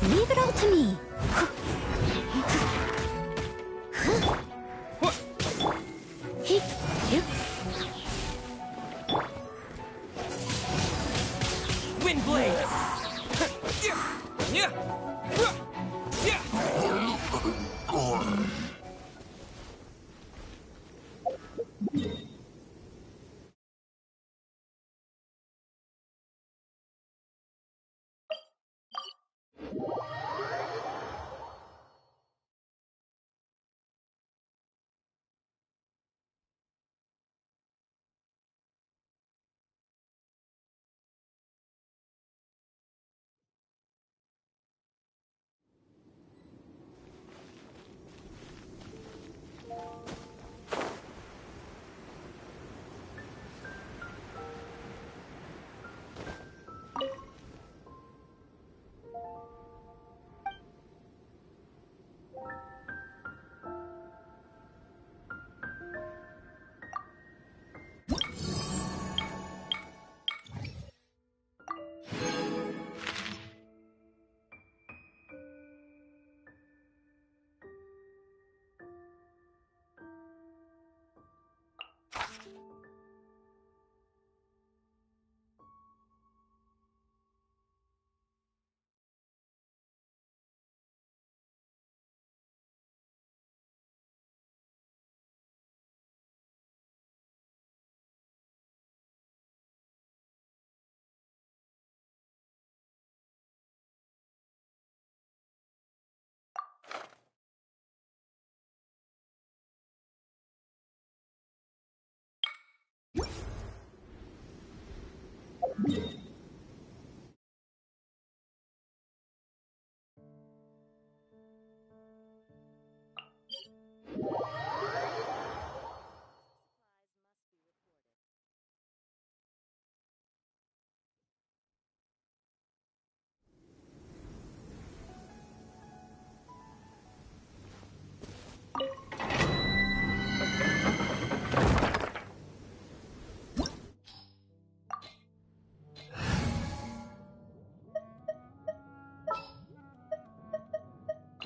Leave it all to me. Wind blade.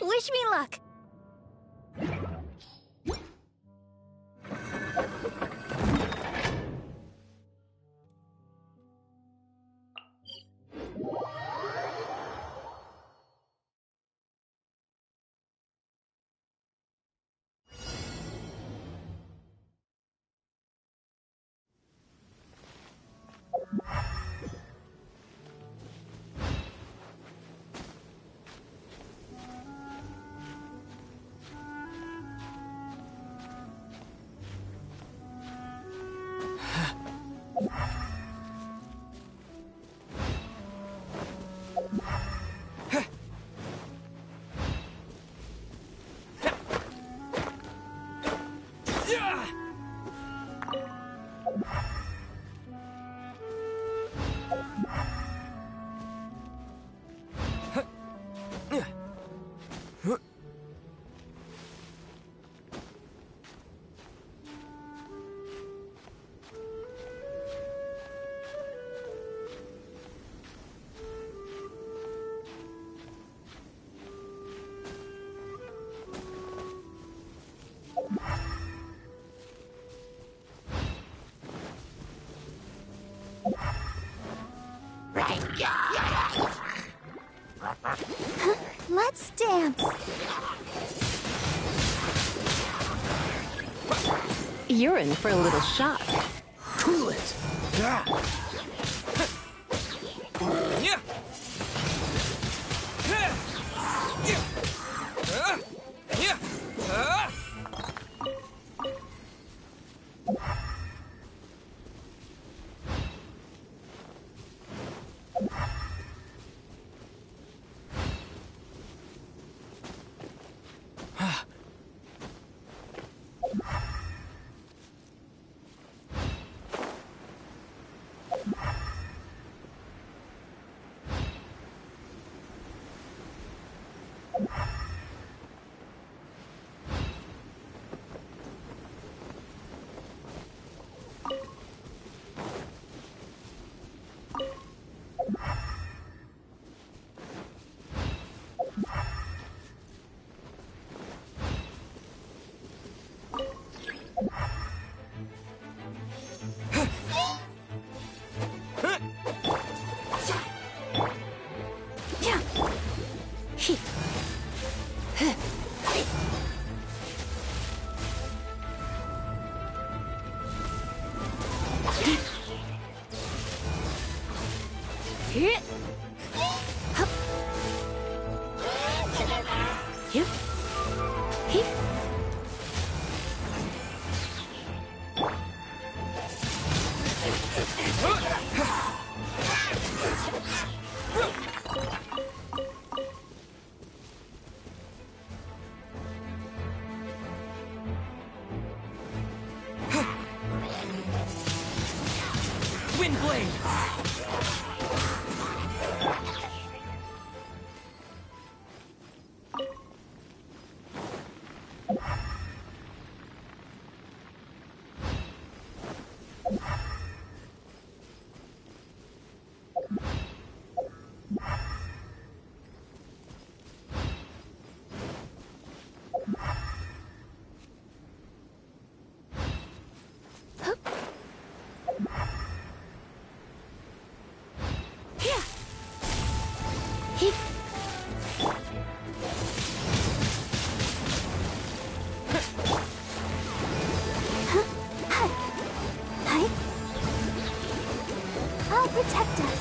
Wish me luck. Let's dance. You're in for a little shock. Cool it. Windblade! I'll protect us.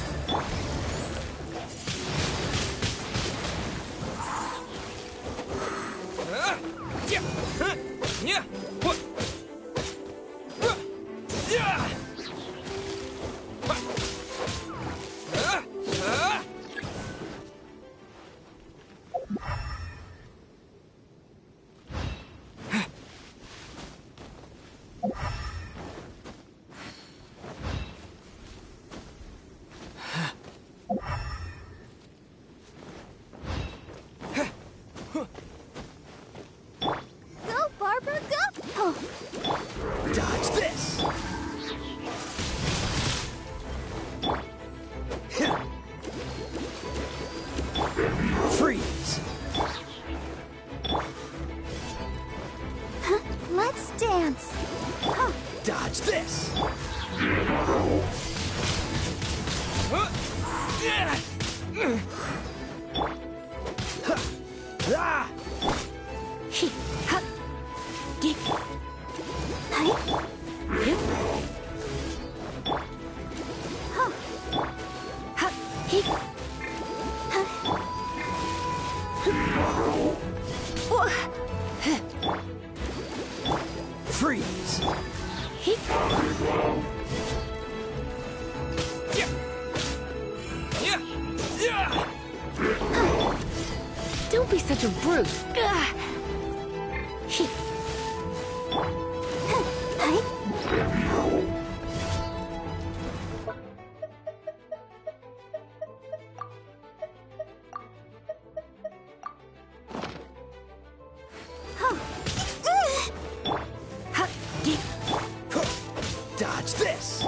Go, Barbara, go! Dodge this! Dodge this! Freeze! Don't be such a brute. Dodge this!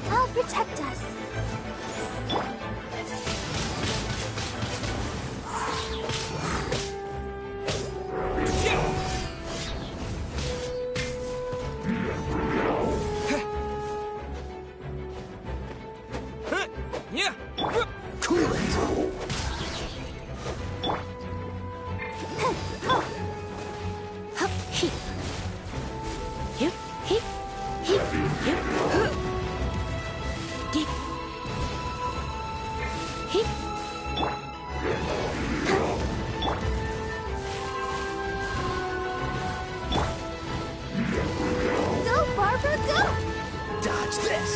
I'll protect us. Cool it! Go, Barbara, go! Dodge this!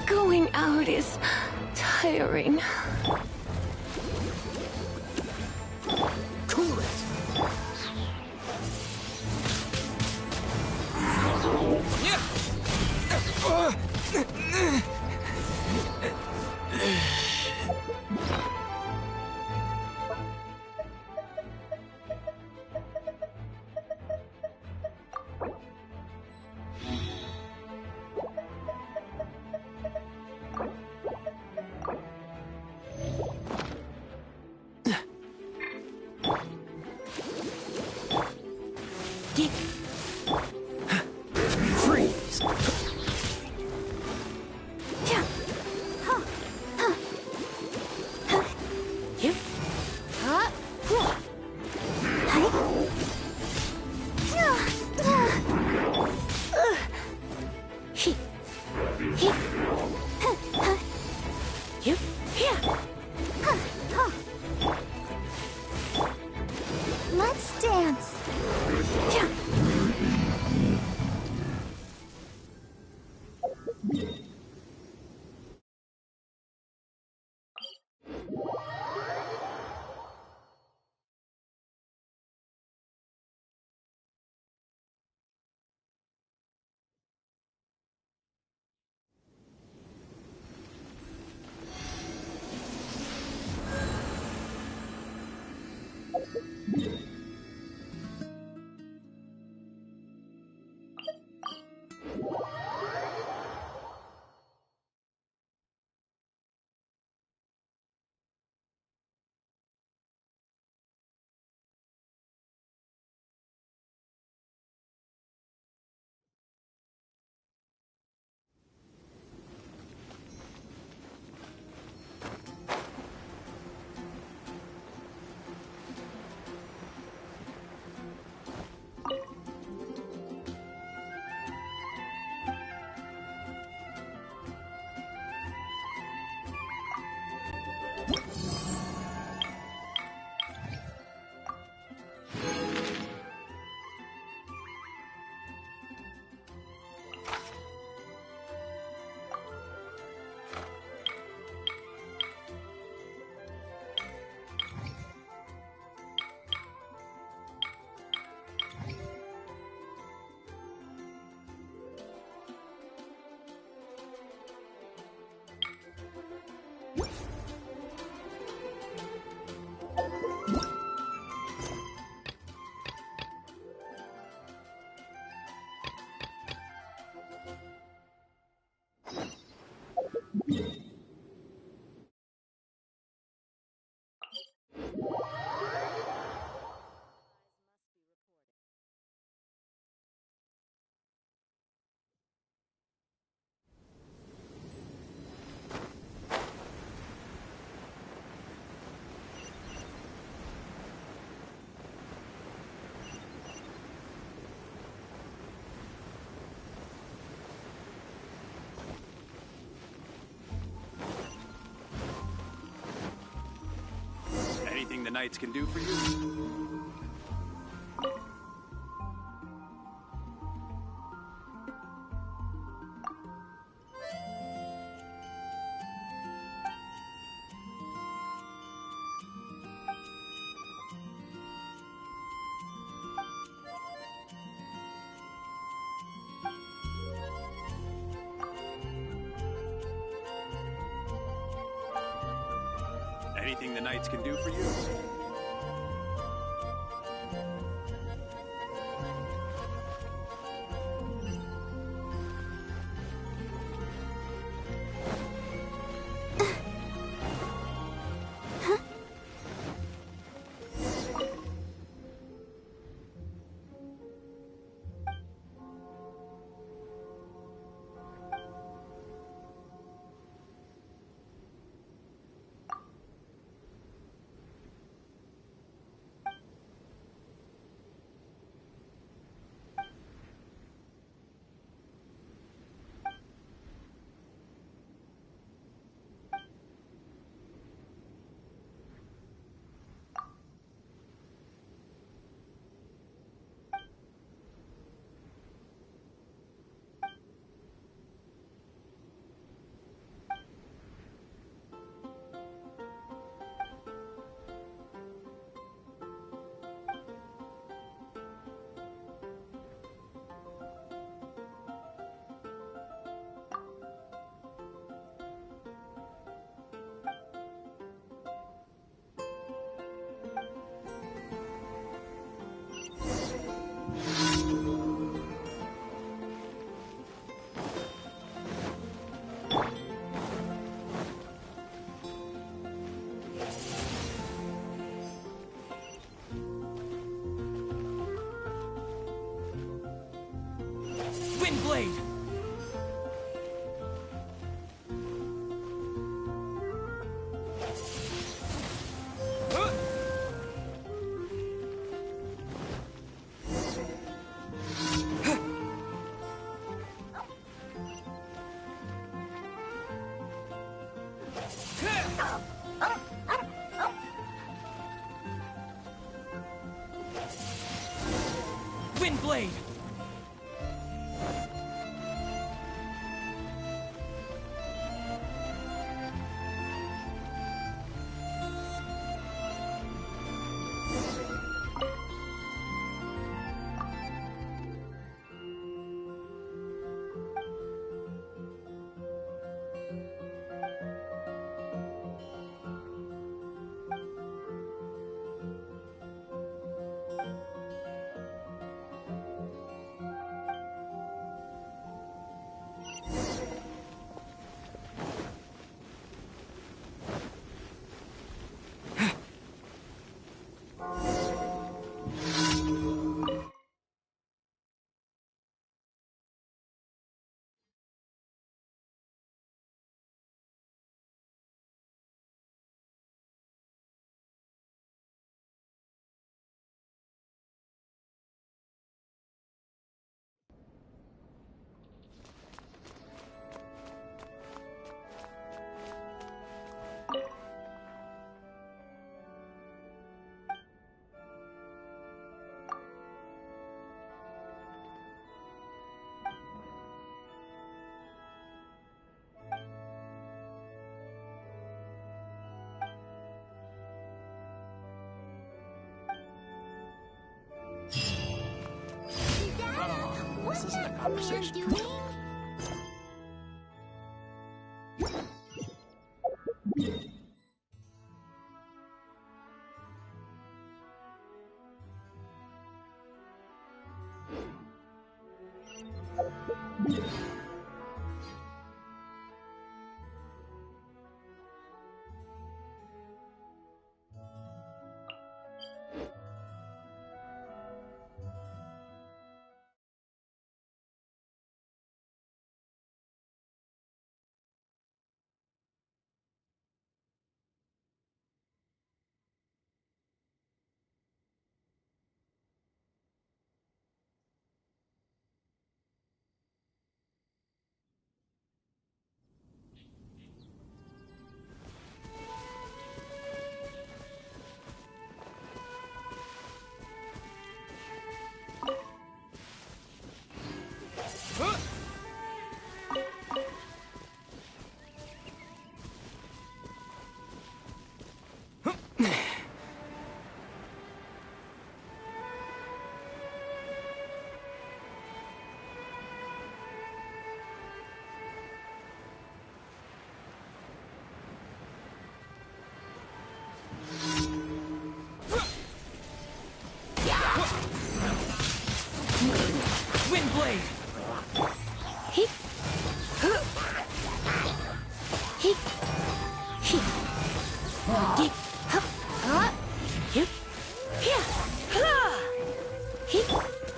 Going out is tiring. Cool it! Freeze! Let's dance. the knights can do for you? Anything the knights can do for you? Windblade! Windblade! This isn't a conversation.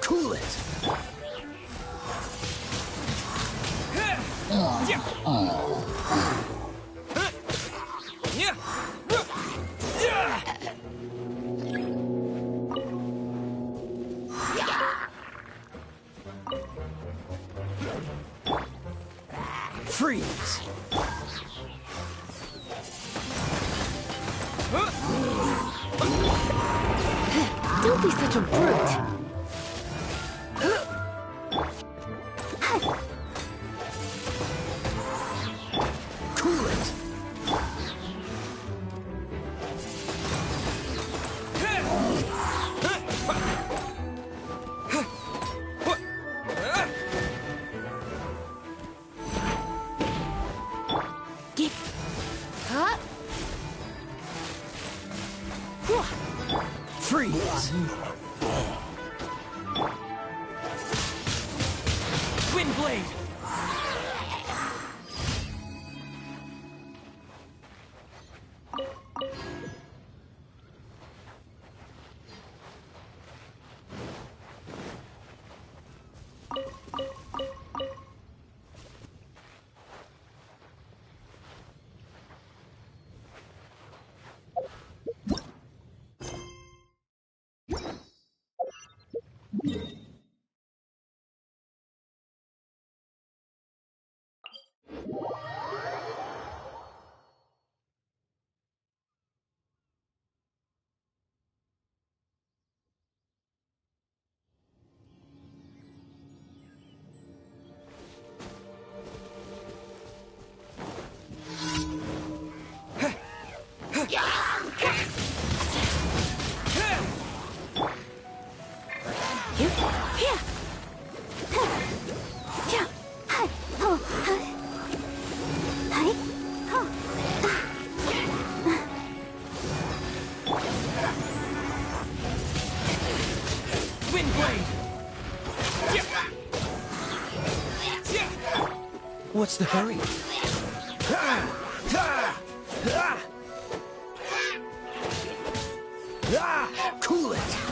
Cool it. Freeze. Don't be such a brute. Cool it. Freeze. Wind blade. What's the hurry? Cool it.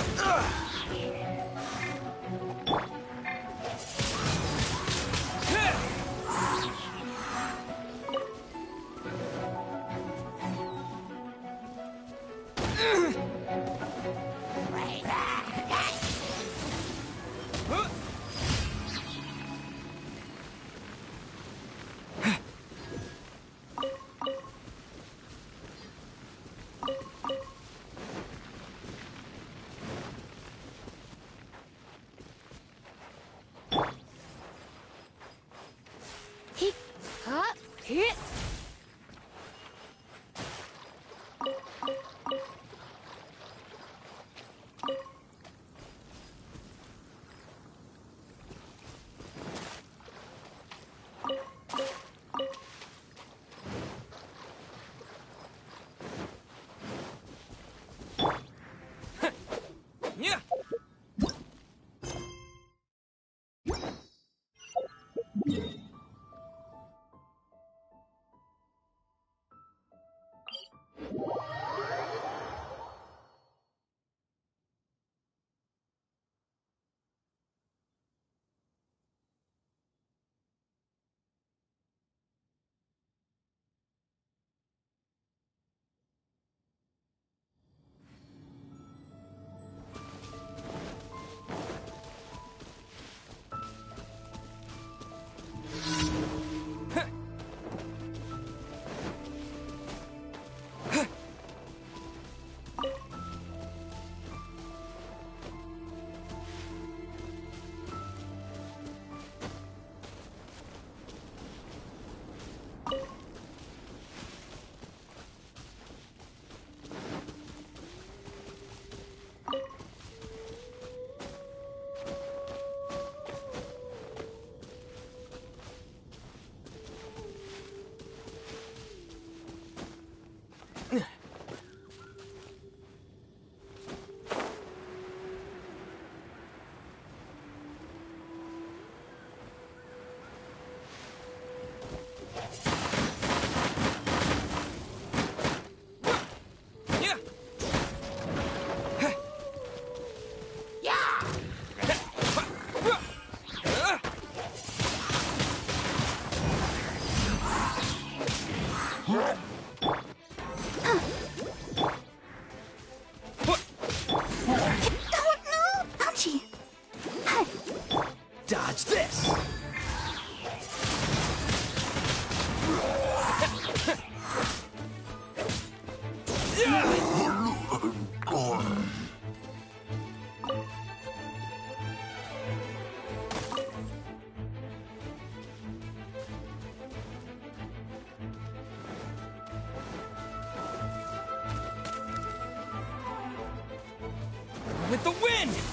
with the wind!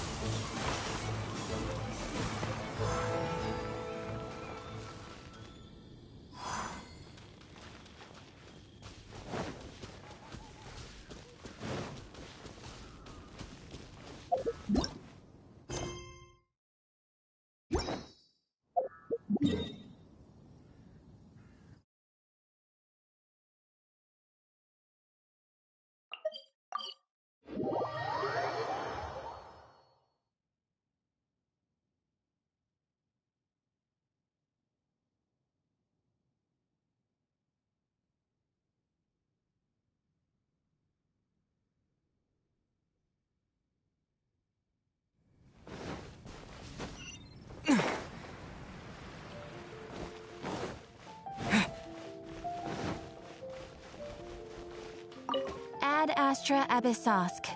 Ad Astra Abyssosk.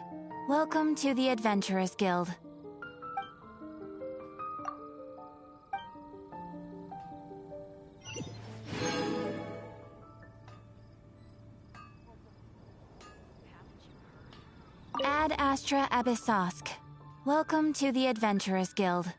Welcome to the Adventurers Guild. Ad Astra Abyssosk. Welcome to the Adventurers Guild.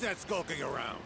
Who's that skulking around?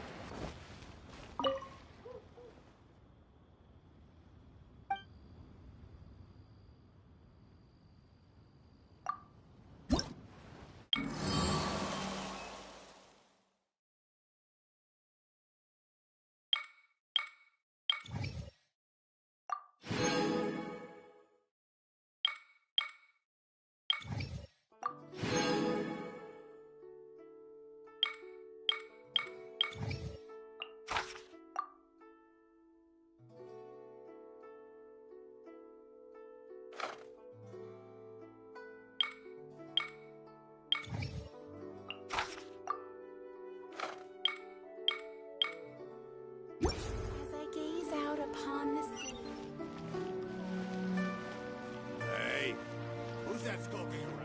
As I gaze out upon the sea. Hey, who's that skulking around?